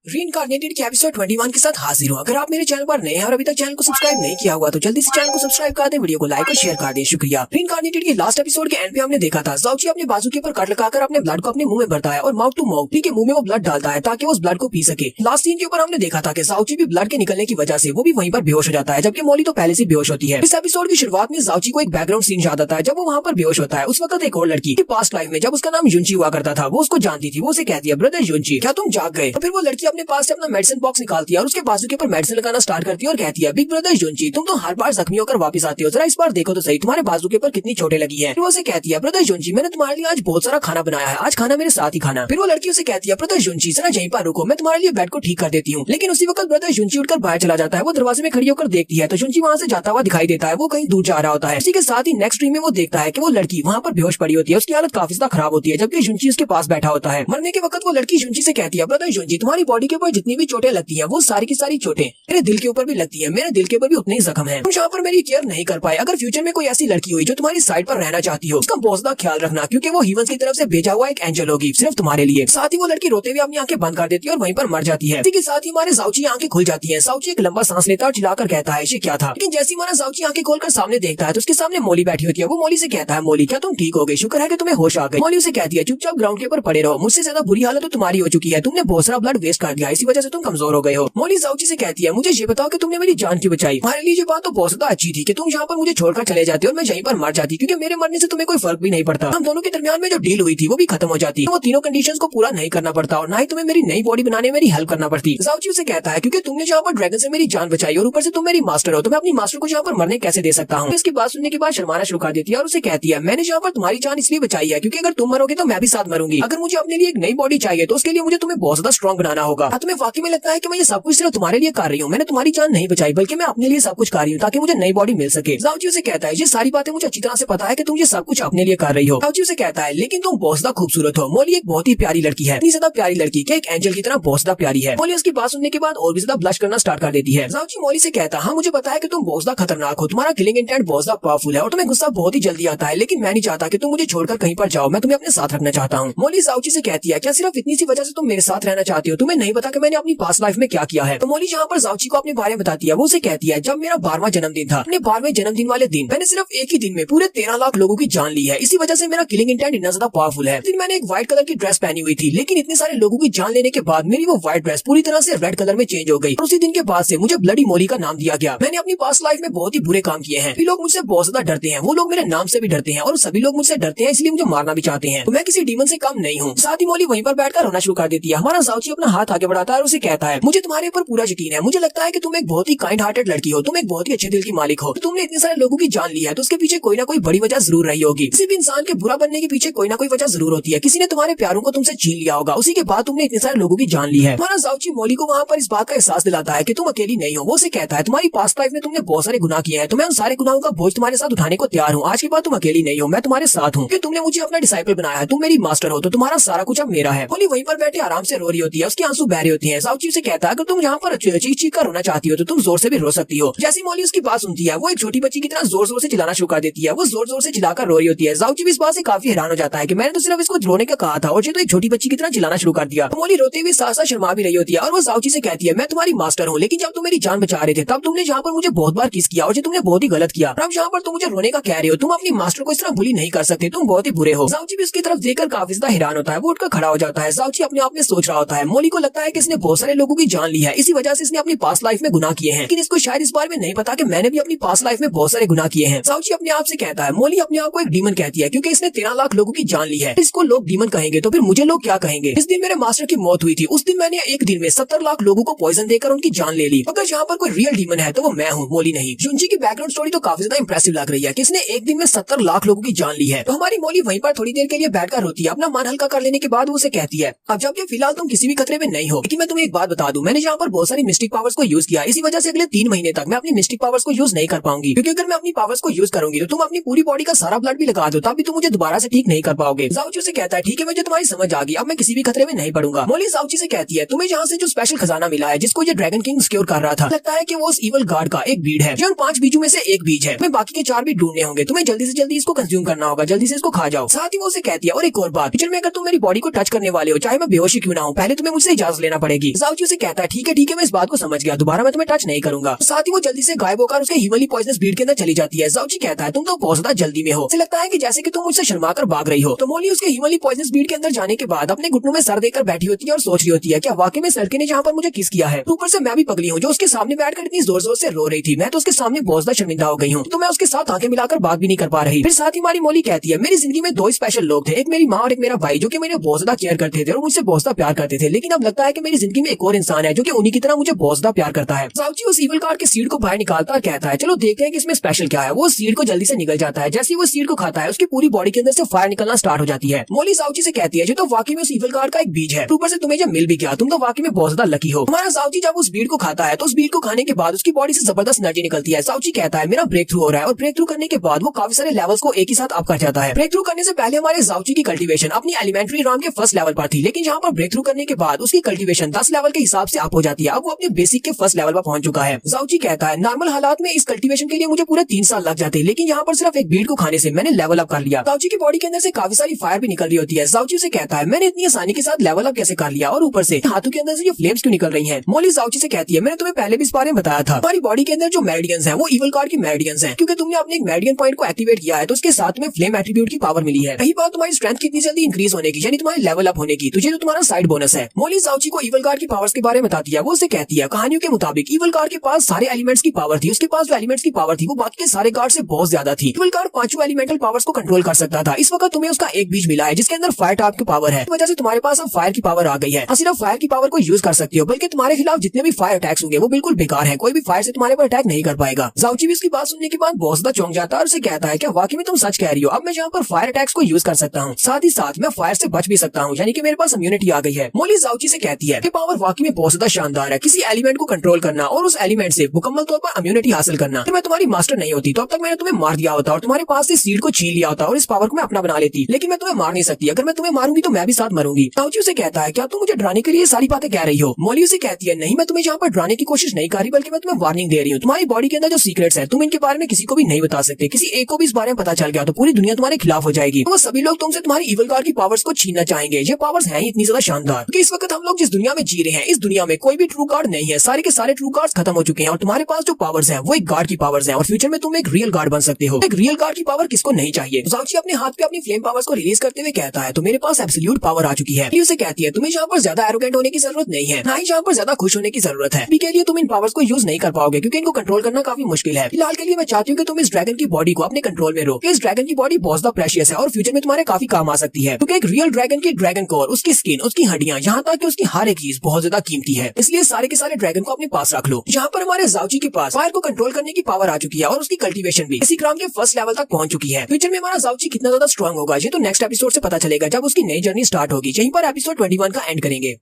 रीइंकार्नेटेड के एपिसोड 21 के साथ हाजिर हूँ। अगर आप मेरे चैनल पर नए हैं और अभी तक चैनल को सब्सक्राइब नहीं किया हुआ तो जल्दी से चैनल को सब्सक्राइब कर दें, वीडियो को लाइक और शेयर कर दें। शुक्रिया। रीइंकार्नेटेड के लास्ट एपिसोड के एंड पे हमने देखा था जाओची अपने बाजू के ऊपर कट लगाकर अपने ब्लड को अपने मुंह में भरता है और माउथ टू माउथ के मुंह में वो ब्लड डालता है ताकि वो उस ब्लड को पी सके। लास्ट सीन के ऊपर हमने देखा था कि जाओची भी ब्लड के निकलने की वजह से वो भी वहीं पर बेहोश हो जाता है, जबकि मोली तो पहले से बेहोश होती है। इस एपिसोड की शुरुआत में जाओची को एक बैकग्राउंड सीन याद आता है जब वो वहाँ पर बेहोश होता है। उस वक्त एक और लड़की पास्ट लाइफ में जब उसका नाम युंची हुआ करता था वो उसको जानती थी। वो उसे कहती है ब्रदर युंची क्या तुम जाग गए। फिर वो लड़की अपने पास से अपना मेडिसिन बॉक्स निकालती है और उसके बाजू के ऊपर मेडिसिन लगाना स्टार्ट करती है और कहती है बिग ब्रदर युंची तुम तो हर बार जख्मी होकर वापस आते हो, जरा इस बार देखो तो सही तुम्हारे बाजू के ऊपर कितनी चोटें लगी है। वो उसे कहती है ब्रदर युंची मैंने तुम्हारे लिए आज बहुत सारा खाना बनाया है, आज खाना मेरे साथ ही खाना। फिर वो लड़की उसे कहती है ब्रदर युंची जरा यहीं पर रुको, मैं तुम्हारे लिए बेड को ठीक कर देती हूँ। लेकिन उसी वक्त ब्रदर युंची उठकर बाहर चला जाता है। वो दरवाजे में खड़ी होकर देखती है तो युंची वहाँ से जाता हुआ दिखाई देता है, वो कहीं दूर जा रहा होता है। इसी के साथ ही नेक्स्ट ड्रीम में वो देखता है कि वो लड़की वहाँ पर बेहोश पड़ी होती है, उसकी हालत काफी ज्यादा खराब होती है जबकि युंची उसके पास बैठा होता है। मरने के वक्त वो लड़की युंची से कहती है ब्रदर युंची तुम्हारी बॉडी के ऊपर जितनी भी चोटें लगती है वो सारी की सारी चोटें मेरे दिल के ऊपर भी लगती है, मेरे दिल के ऊपर भी उतने ही जख्म है, तुम यहाँ पर मेरी केयर नहीं कर पाए। अगर फ्यूचर में कोई ऐसी लड़की हुई जो तुम्हारी साइड पर रहना चाहती हो उसका बहुत ज्यादा ख्याल रखना क्योंकि वो हीवंस की तरफ से भेजा हुआ एक एंजल होगी सिर्फ तुम्हारे लिए। साथ ही वो लड़की रोते हुए अपनी आंखें बंद कर देती है और वहीं पर मर जाती है। इसी के साथ ही हमारे जाओची आंखें खुल जाती है। जाओची एक लंबा सांस लेता है और चिल्लाकर कहता है ये क्या था। लेकिन जैसे हमारा जाओची आंखें खोलकर सामने देखता है तो उसके सामने मोली बैठी होती है। वो मोली से कहता है मोली क्या तुम ठीक हो गई, शुक्र है कि तुम्हें होश आ गई। मोली उसे कहती है चुपचाप ग्राउंड के ऊपर पड़े रहो, मुझसे ज्यादा बुरी हालत तो तुम्हारी हो चुकी है, तुमने बहुत सारा ब्लड वेस्ट कर गया, इसी वजह से तुम कमजोर हो गए हो। मोली जाउची से कहती है मुझे ये बताओ कि तुमने मेरी जान क्यों बचाई। हमारे लिए ये बात तो बहुत ज्यादा अच्छी थी कि तुम यहाँ पर मुझे छोड़कर चले जाते और मैं यहीं पर मर जाती, क्योंकि मेरे मरने से तुम्हें कोई फर्क भी नहीं पड़ता। हम दोनों के दरमियान में जो डील हुई थी वो भी खत्म हो जाती, वो तीनों कंडीशंस को पूरा नहीं करना पड़ता और ना ही तुम्हें मेरी नई बॉडी बनाने में मेरी हेल्प करना पड़ती। जाउची उसे कहता है क्योंकि तुमने यहाँ पर ड्रैगन से मेरी जान बचाई और ऊपर से तुम मेरी मास्टर हो, तो मैं अपनी मास्टर को यहाँ पर मरने कैसे दे सकता हूँ। इसकी बात सुनने के बाद शर्माना शुरू कर देती है और उसे कहती है मैंने यहाँ पर तुम्हारी जान इसलिए बचाई है क्योंकि अगर तुम मरोगे तो मैं भी साथ मरूंगी। अगर मुझे अपने लिए एक नई बॉडी चाहिए तो उसके लिए मुझे तुम्हें बहुत ज्यादा स्ट्रॉन्ग बनाना होगा। तुम्हें वाकई में लगता है कि मैं ये सब कुछ सिर्फ तुम्हारे लिए कर रही हूँ, मैंने तुम्हारी जान नहीं बचाई बल्कि मैं अपने लिए सब कुछ कर रही हूँ ताकि मुझे नई बॉडी मिल सके। जाउची उसे कहता है ये सारी बातें मुझे अच्छी तरह से पता है कि तुम ये सब कुछ अपने लिए कर रही हो। जाउची उसे कहता है लेकिन तुम बहुत ज्यादा खूबसूरत हो। मोली एक बहुत ही प्यारी लड़की है, इतनी ज्यादा प्यारी लड़की कि एक एंजल की तरह बहुत ज्यादा प्यारी है। मोली उसकी बात सुनने के बाद और भी ज्यादा ब्लश करना स्टार्ट कर देती है। जाउची मोली से कहता है हाँ मुझे पता है कि तुम बहुत ज्यादा खतरनाक हो, तुम्हारा किलिंग इंटेंट बहुत ज्यादा पावरफुल है और तुम्हें गुस्सा बहुत ही जल्दी आता है, लेकिन मैं नहीं चाहता कि तुम मुझे छोड़कर कहीं पर जाओ, मैं तुम्हें अपने साथ रखना चाहता हूँ। मोली जाउची से कहती है क्या सिर्फ इतनी सी वजह से तुम मेरे साथ रहना चाहती हो, तुम्हें नहीं पता कि मैंने अपनी पास्ट लाइफ में क्या किया है। तो मोली जहाँ पर जाउची को अपने बारे में बताती है वो उसे कहती है जब मेरा 12वां जन्मदिन था, अपने 12वें जन्मदिन वाले दिन मैंने सिर्फ एक ही दिन में पूरे 13 लाख लोगों की जान ली है, इसी वजह से मेरा किलिंग इंटेंट इतना ज्यादा पावरफुल है। दिन मैंने एक व्हाइट कलर की ड्रेस पहनी हुई थी, लेकिन इतने सारे लोगों की जान लेने के बाद मेरी वो व्हाइट ड्रेस पूरी तरह से रेड कलर में चेंज हो गई और उसी दिन के बाद से मुझे ब्लडी मोली का नाम दिया गया। मैंने अपनी पास्ट लाइफ में बहुत ही बुरे काम किए हैं, लोग मुझसे बहुत ज्यादा डरते हैं, वो लोग मेरे नाम से भी डरते हैं और सभी लोग मुझसे डरते हैं इसलिए मुझे मारना भी चाहते हैं, तो मैं किसी डीमन से कम नहीं हूँ। साथ ही मोली वहीं पर बैठकर रोना शुरू कर देती है। हमारा जाउची अपना हाथ आगे बढ़ाता है और उसे कहता है मुझे तुम्हारे ऊपर पूरा यकीन है, मुझे लगता है कि तुम एक बहुत ही काइंड हार्टेड लड़की हो, तुम एक बहुत ही अच्छे दिल की मालिक हो, तुमने इतने सारे लोगों की जान ली है तो उसके पीछे कोई ना कोई बड़ी वजह जरूर रही होगी। किसी भी इंसान के बुरा बनने के पीछे कोई ना कोई वजह जरूर होती है, किसी ने तुम्हारे प्यारों को तुमसे छीन लिया होगा, उसी के बाद तुमने इतने सारे लोगों की जान ली है। हमारा जाउची मोली को वहाँ पर इस बात का एहसास दिलाता है कि तुम अकेली नहीं हो। वो उसे कहता है तुम्हारी पास्ट लाइफ में तुमने बहुत सारे गुनाह किए हैं, तो मैं उन सारे गुनाहों का बोझ तुम्हारे साथ उठाने को तैयार हूँ। आज के बाद तुम अकेली नहीं हो, मैं तुम्हारे साथ हूँ, कि तुमने मुझे अपना डिसाइपल बनाया है, तुम मेरी मास्टर हो, तो तुम्हारा सारा कुछ अब मेरा है। मोली वहीं पर बैठे आराम से रो रही होती है, उसके आंसू बह रहे होती है। जाउची से कहता है अगर तुम यहाँ पर चीख चीख कर रोना चाहती हो तो तुम जोर से भी रो सकती हो। जैसी मोली उसकी बात सुनती है वो एक छोटी बच्ची की तरह जोर जोर से चिल्लाना शुरू कर देती है, वो जोर जोर से चिल्लाकर रो रही होती है। जाउची भी इस बात से काफी हैरान हो जाता है कि मैंने तो सिर्फ इसको रोने का कहा था और ये तो एक छोटी बच्ची की तरह चिल्लाना शुरू कर दिया। मोली रोते हुए साथ साथ शर्मा भी रही होती है और वो जाउची से कहती है मैं तुम्हारी मास्टर हूँ, लेकिन जब तुम मेरी जान बचा रहे थे तब तुमने यहाँ पर मुझे बहुत बार किस किया और तुमने बहुत ही गलत किया। अब यहाँ पर तुम मुझे रोने का कह रहे हो, तुम अपनी मास्टर को इस तरह बुली नहीं कर सकते, तुम बहुत ही बुरे हो। जाउची भी उसकी तरफ देखकर काफी ज्यादा हैरान होता है, वो उठकर खड़ा हो जाता है। जाउची अपने आप में सोच रहा होता है मोली को लगता है कि इसने बहुत सारे लोगों की जान ली है, इसी वजह से इसने अपनी पास्ट लाइफ में गुनाह किए हैं, लेकिन इसको शायद इस बारे में नहीं पता कि मैंने भी अपनी पास्ट लाइफ में बहुत सारे गुनाह किए हैं। जाउची अपने आप से कहता है मोली अपने आप को एक डीमन कहती है क्योंकि इसने 13 लाख लोगों की जान ली है, इसको लोग डीमन कहेंगे तो फिर मुझे लोग क्या कहेंगे। इस दिन मेरे मास्टर की मौत हुई थी, उस दिन मैंने एक दिन में 70 लाख लोगों को पॉइजन देकर उनकी जान ले ली। अगर यहाँ पर कोई रियल डीमन है तो वो मैं हूँ, मोली नहीं। जुंजी की बैकग्राउंड स्टोरी तो काफी ज्यादा इंप्रेसिव लग रही है कि इसने एक दिन में 70 लाख लोगों की जान ली है। तो हमारी मोली वहीं पर थोड़ी देर के लिए बैठकर रोती है, अपना मन हल्का कर लेने के बाद वो उसे कहती है अब जब फिलहाल तुम किसी भी खतरे में नहीं हो, लेकिन मैं तुम्हें एक बात बता दूं, मैंने यहाँ पर बहुत सारी मिस्टिक पावर्स को यूज किया, इसी वजह से अगले 3 महीने तक मैं अपनी मिस्टिक पावर्स को यूज नहीं कर पाऊंगी, क्योंकि अगर मैं अपनी पावर्स को यूज करूंगी तो तुम अपनी पूरी बॉडी का सारा ब्लड भी लगा दो तब भी तुम मुझे दोबारा से ठीक नहीं कर पाओगे। जाउची से कहता है ठीक है मुझे तुम्हारी समझ आ गई, अब मैं किसी भी खतरे में नहीं पड़ूंगा। मोली जाउची से कहती है तुम्हें यहाँ से जो स्पेशल खजाना मिला है जिसको ये ड्रैगन किंग सिक्योर कर रहा था, लगता है कि वो उस इवल गार्ड का एक बीज है, जो उन 5 बीजों में से एक बीज है, मैं बाकी के 4 बीज ढूंढने होंगे, तुम्हें जल्दी से जल्दी इसको कंज्यूम करना होगा, जल्दी से इसको खा जाओ। साथ ही वो उसे कहती है और एक और बात, फ्यूचर में अगर तुम मेरी बॉडी को टच करने वाले हो चाहे मैं बेहोश ही क्यों ना हूं, पहले तुम्हें मुझसे इजाजत लेना पड़ेगी। जाउची उसे कहता है ठीक है मैं इस बात को समझ गया, दोबारा मैं तुम्हें टच नहीं करूंगा। साथ ही वो जल्दी से गायब होकर उसके हीमली पॉइजनस बीड के अंदर चली जाती है। जाउची कहता है तुम तो बहुत ज्यादा जल्दी में हो, उसे लगता है कि जैसे कि तुम मुझसे शर्मा कर भाग रही हो। तो मोली उसके हीमली पॉइजनस बीड के अंदर जाने के बाद अपने घुटनों में सर देकर बैठी होती है और सोच रही होती है क्या वाकई में इस लड़के ने जहाँ पर मुझे किस किया है। ऊपर से मैं भी पगली हूँ जो उसके सामने बैठकर इतनी जोर जोर से रो रही थी, मैं तो उसके सामने बहुत ज्यादा शर्मिंदा हो गई हूँ, तो मैं उसके साथ आंखें मिलाकर बात भी नहीं कर पा रही। फिर साथ ही हमारी मोली कहती है मेरी जिंदगी में 2 स्पेशल लोग थे, एक मेरी माँ और एक मेरा भाई, जो कि मेरे बहुत ज्यादा केयर करते थे और मुझसे बहुत ज्यादा प्यार करते थे, लेकिन अब लगता है कि मेरी जिंदगी में एक और इंसान है जो कि उन्हीं की तरह मुझे बहुत ज्यादा प्यार करता है। जाउची उस ईवल कार्ड के सीड को बाहर निकालता और कहता है चलो देखते हैं कि इसमें स्पेशल क्या है। वो सीड को जल्दी से निकल जाता है, जैसे ही वो सीड को खाता है उसकी पूरी बॉडी के अंदर से फायर निकलना स्टार्ट हो जाती है। मोली जाउची से कहती है जो तो वाकई में उस ईवल कार्ड का एक बीज है, ऊपर से तुम्हें जब मिल भी गया तुम तो वाकई में बहुत ज्यादा लकी हो। हमारा जाउची जब उस बीड को खाता है तो उस बीड को खाने के बाद उसकी बॉडी से जबरदस्त एनर्जी निकलती है। जाउची कहता है मेरा ब्रेक थ्रू हो रहा है, और ब्रेक थ्रू करने के बाद वो काफी सारे लेवल्स को एक ही साथ अप कर जाता है। ब्रेक थ्रू करने से पहले हमारे जाउची की कल्टीवेशन अपनी एलिमेंट्री राम के फर्स्ट लेवल पर थी, लेकिन यहाँ पर ब्रेक थ्रू करने के बाद उसकी कल्टीवेशन 10 लेवल के हिसाब से अप हो जाती है। अब वो अपने बेसिक के फर्स्ट लेवल पर पहुंच चुका है। जाउची कहता है नॉर्मल हालात में इस कल्टीवेशन के लिए मुझे पूरे 3 साल लग जाते, लेकिन यहाँ पर सिर्फ एक बीड को खाने से मैंने लेवल अप कर लिया। जाउची की बॉडी के अंदर से काफी सारी फायर भी निकल रही होती है। जाउची से कहता है मैंने इतनी आसानी के साथ लेवल अप कैसे कर लिया, और ऊपर से हाथों के अंदर से ये फ्लेम्स क्यों निकल रही हैं। मोली जाउची से कहती है मैंने तुम्हें पहले भी इस बारे में बताया था, हमारी बॉडी के अंदर जो मेरिडियंस हैं वो ईवल कार्ड की मेरिडियंस हैं, क्योंकि तुमने अपने एक मेरिडियन पॉइंट को एक्टिवेट किया है तो उसके साथ में फ्लेम एट्रीब्यूट की पावर मिली है। रही बात तुम्हारी स्ट्रेंथ कितनी जल्दी इंक्रीज होने की, यानी तुम्हारे लेवल अप होने की, तुझे तो तुम्हारा साइड बोनस है। मोली जाउची को इवल गार्ड की पावर्स के बारे में बताती है। वो उसे कहती है कहानियों के मुताबिक इवल गार्ड के पास सारे एलिमेंट्स की पावर थी। उसके पास जो एलिमेंट्स की पावर थी वो बाकी के सारे गार्ड से बहुत ज्यादा थी। इवल गार्ड पांचों एलिमेंटल पावर्स को कंट्रोल कर सकता था। इस वक्त तुम्हें उसका एक बीज मिला है जिसके अंदर फायर टाइप की पावर है। इस वजह से तुम्हारे पास अब फायर की पावर आ गई है। सिर्फ फायर की पावर को यूज कर सकती हो, बल्कि तुम्हारे खिलाफ जितने भी फायर अटैक्स होंगे वो बिल्कुल बेकार है। कोई भी फायर से तुम्हारे पर अटैक नहीं कर पाएगा। जाउची भी इसकी बात सुनने के बाद बहुत ज्यादा चौंक जाता है और उसे कहता है क्या वाकई में तुम सच कह रही हो? अब मैं यहाँ पर फायर अटैक्स को यूज कर सकता हूँ, साथ ही साथ मैं फायर से बच भी सकता हूँ, यानी कि मेरे पास इम्यूनिटी आ गई है। मोली जाउची से कहती है कि पावर वाकई में बहुत ज्यादा शानदार है। किसी एलिमेंट को कंट्रोल करना और उस एलिमेंट से मुकम्मल तौर पर इम्यूनिटी हासिल करना। तो मैं तुम्हारी मास्टर नहीं होती तो अब तक मैंने तुम्हें मार दिया होता और तुम्हारे पास से सीड को छीन लिया होता और इस पावर को मैं अपना बना लेती, लेकिन मैं तुम्हें मार नहीं सकती। अगर मैं तुम्हें मारूंगी तो मैं भी साथ मरूंगी। जाउची उसे कहता है क्या तुम मुझे डराने के लिए सारी बातें कह रही हो? मोली उसे कहती है नहीं, मैं तुम्हें यहाँ पर डराने की कोशिश नहीं कर रही, बल्कि मैं तुम्हें वार्निंग दे रही हूँ। तुम्हारी बॉडी के अंदर जो सीक्रेट्स है तुम इनके बारे में किसी को भी नहीं बता सकते। किसी एक को भी इस बारे में पता चल गया तो पूरी दुनिया तुम्हारे खिलाफ हो जाएगी। तो वो सभी लोग तुमसे तुम्हारी इवल गार्ड की पावर्स को छीनना चाहेंगे। ये पावर्स हैं इतनी ज्यादा शानदार कि इस वक्त हम लोग जिस दुनिया में जी रहे हैं इस दुनिया में कोई भी ट्रू गार्ड नहीं है। सारे के सारे ट्रू गार्ड्स खत्म हो चुके हैं और तुम्हारे पास जो पावर्स हैं वो एक गार्ड की पावर्स हैं और फ्यूचर में तुम एक रियल गार्ड बन सकते हो। एक रियल गार्ड की पावर किसको नहीं चाहिए? जाउची अपने हाथ पे अपनी फ्लेम पावर्स को रिलीज करते हुए कहता है तो मेरे पास एब्सोल्यूट पावर आ चुकी है। उसे कहती है तुम्हें यहाँ पर ज्यादा एरोगेंट होने की जरूरत नहीं है, ना ही यहाँ पर ज्यादा खुश होने की जरूरत है। अभी के लिए तुम इन पावर्स को यूज नहीं कर पाओगे क्योंकि इनको कंट्रोल करना काफी मुश्किल है। फिलहाल के लिए मैं चाहती हूँ कि तुम इस ड्रैगन की बॉडी को अपने कंट्रोल में रखो। इस ड्रैगन की बॉडी बहुत ज्यादा प्रेशियस है और फ्यूचर में तुम्हारे काफी काम आ सकती है, क्योंकि एक रियल ड्रैगन की ड्रैगन कोर, उसकी स्किन, उसकी हड्डियां, यहाँ तक कि उसकी हर एक चीज बहुत ज्यादा कीमती है। इसलिए सारे के सारे ड्रैगन को अपने पास रख लो। यहाँ पर हमारे जाउची के पास फायर को कंट्रोल करने की पावर आ चुकी है और उसकी कल्टीवेशन भी इसी ग्राम के फर्स्ट लेवल तक पहुंच चुकी है। फ्यूचर में हमारा जाउची कितना ज्यादा स्ट्रॉन्ग होगा ये तो नेक्स्ट एपिसोड से पता चलेगा जब उसकी नई जर्नी स्टार्ट होगी। यहीं पर एपिसोड 21 का एंड करेंगे।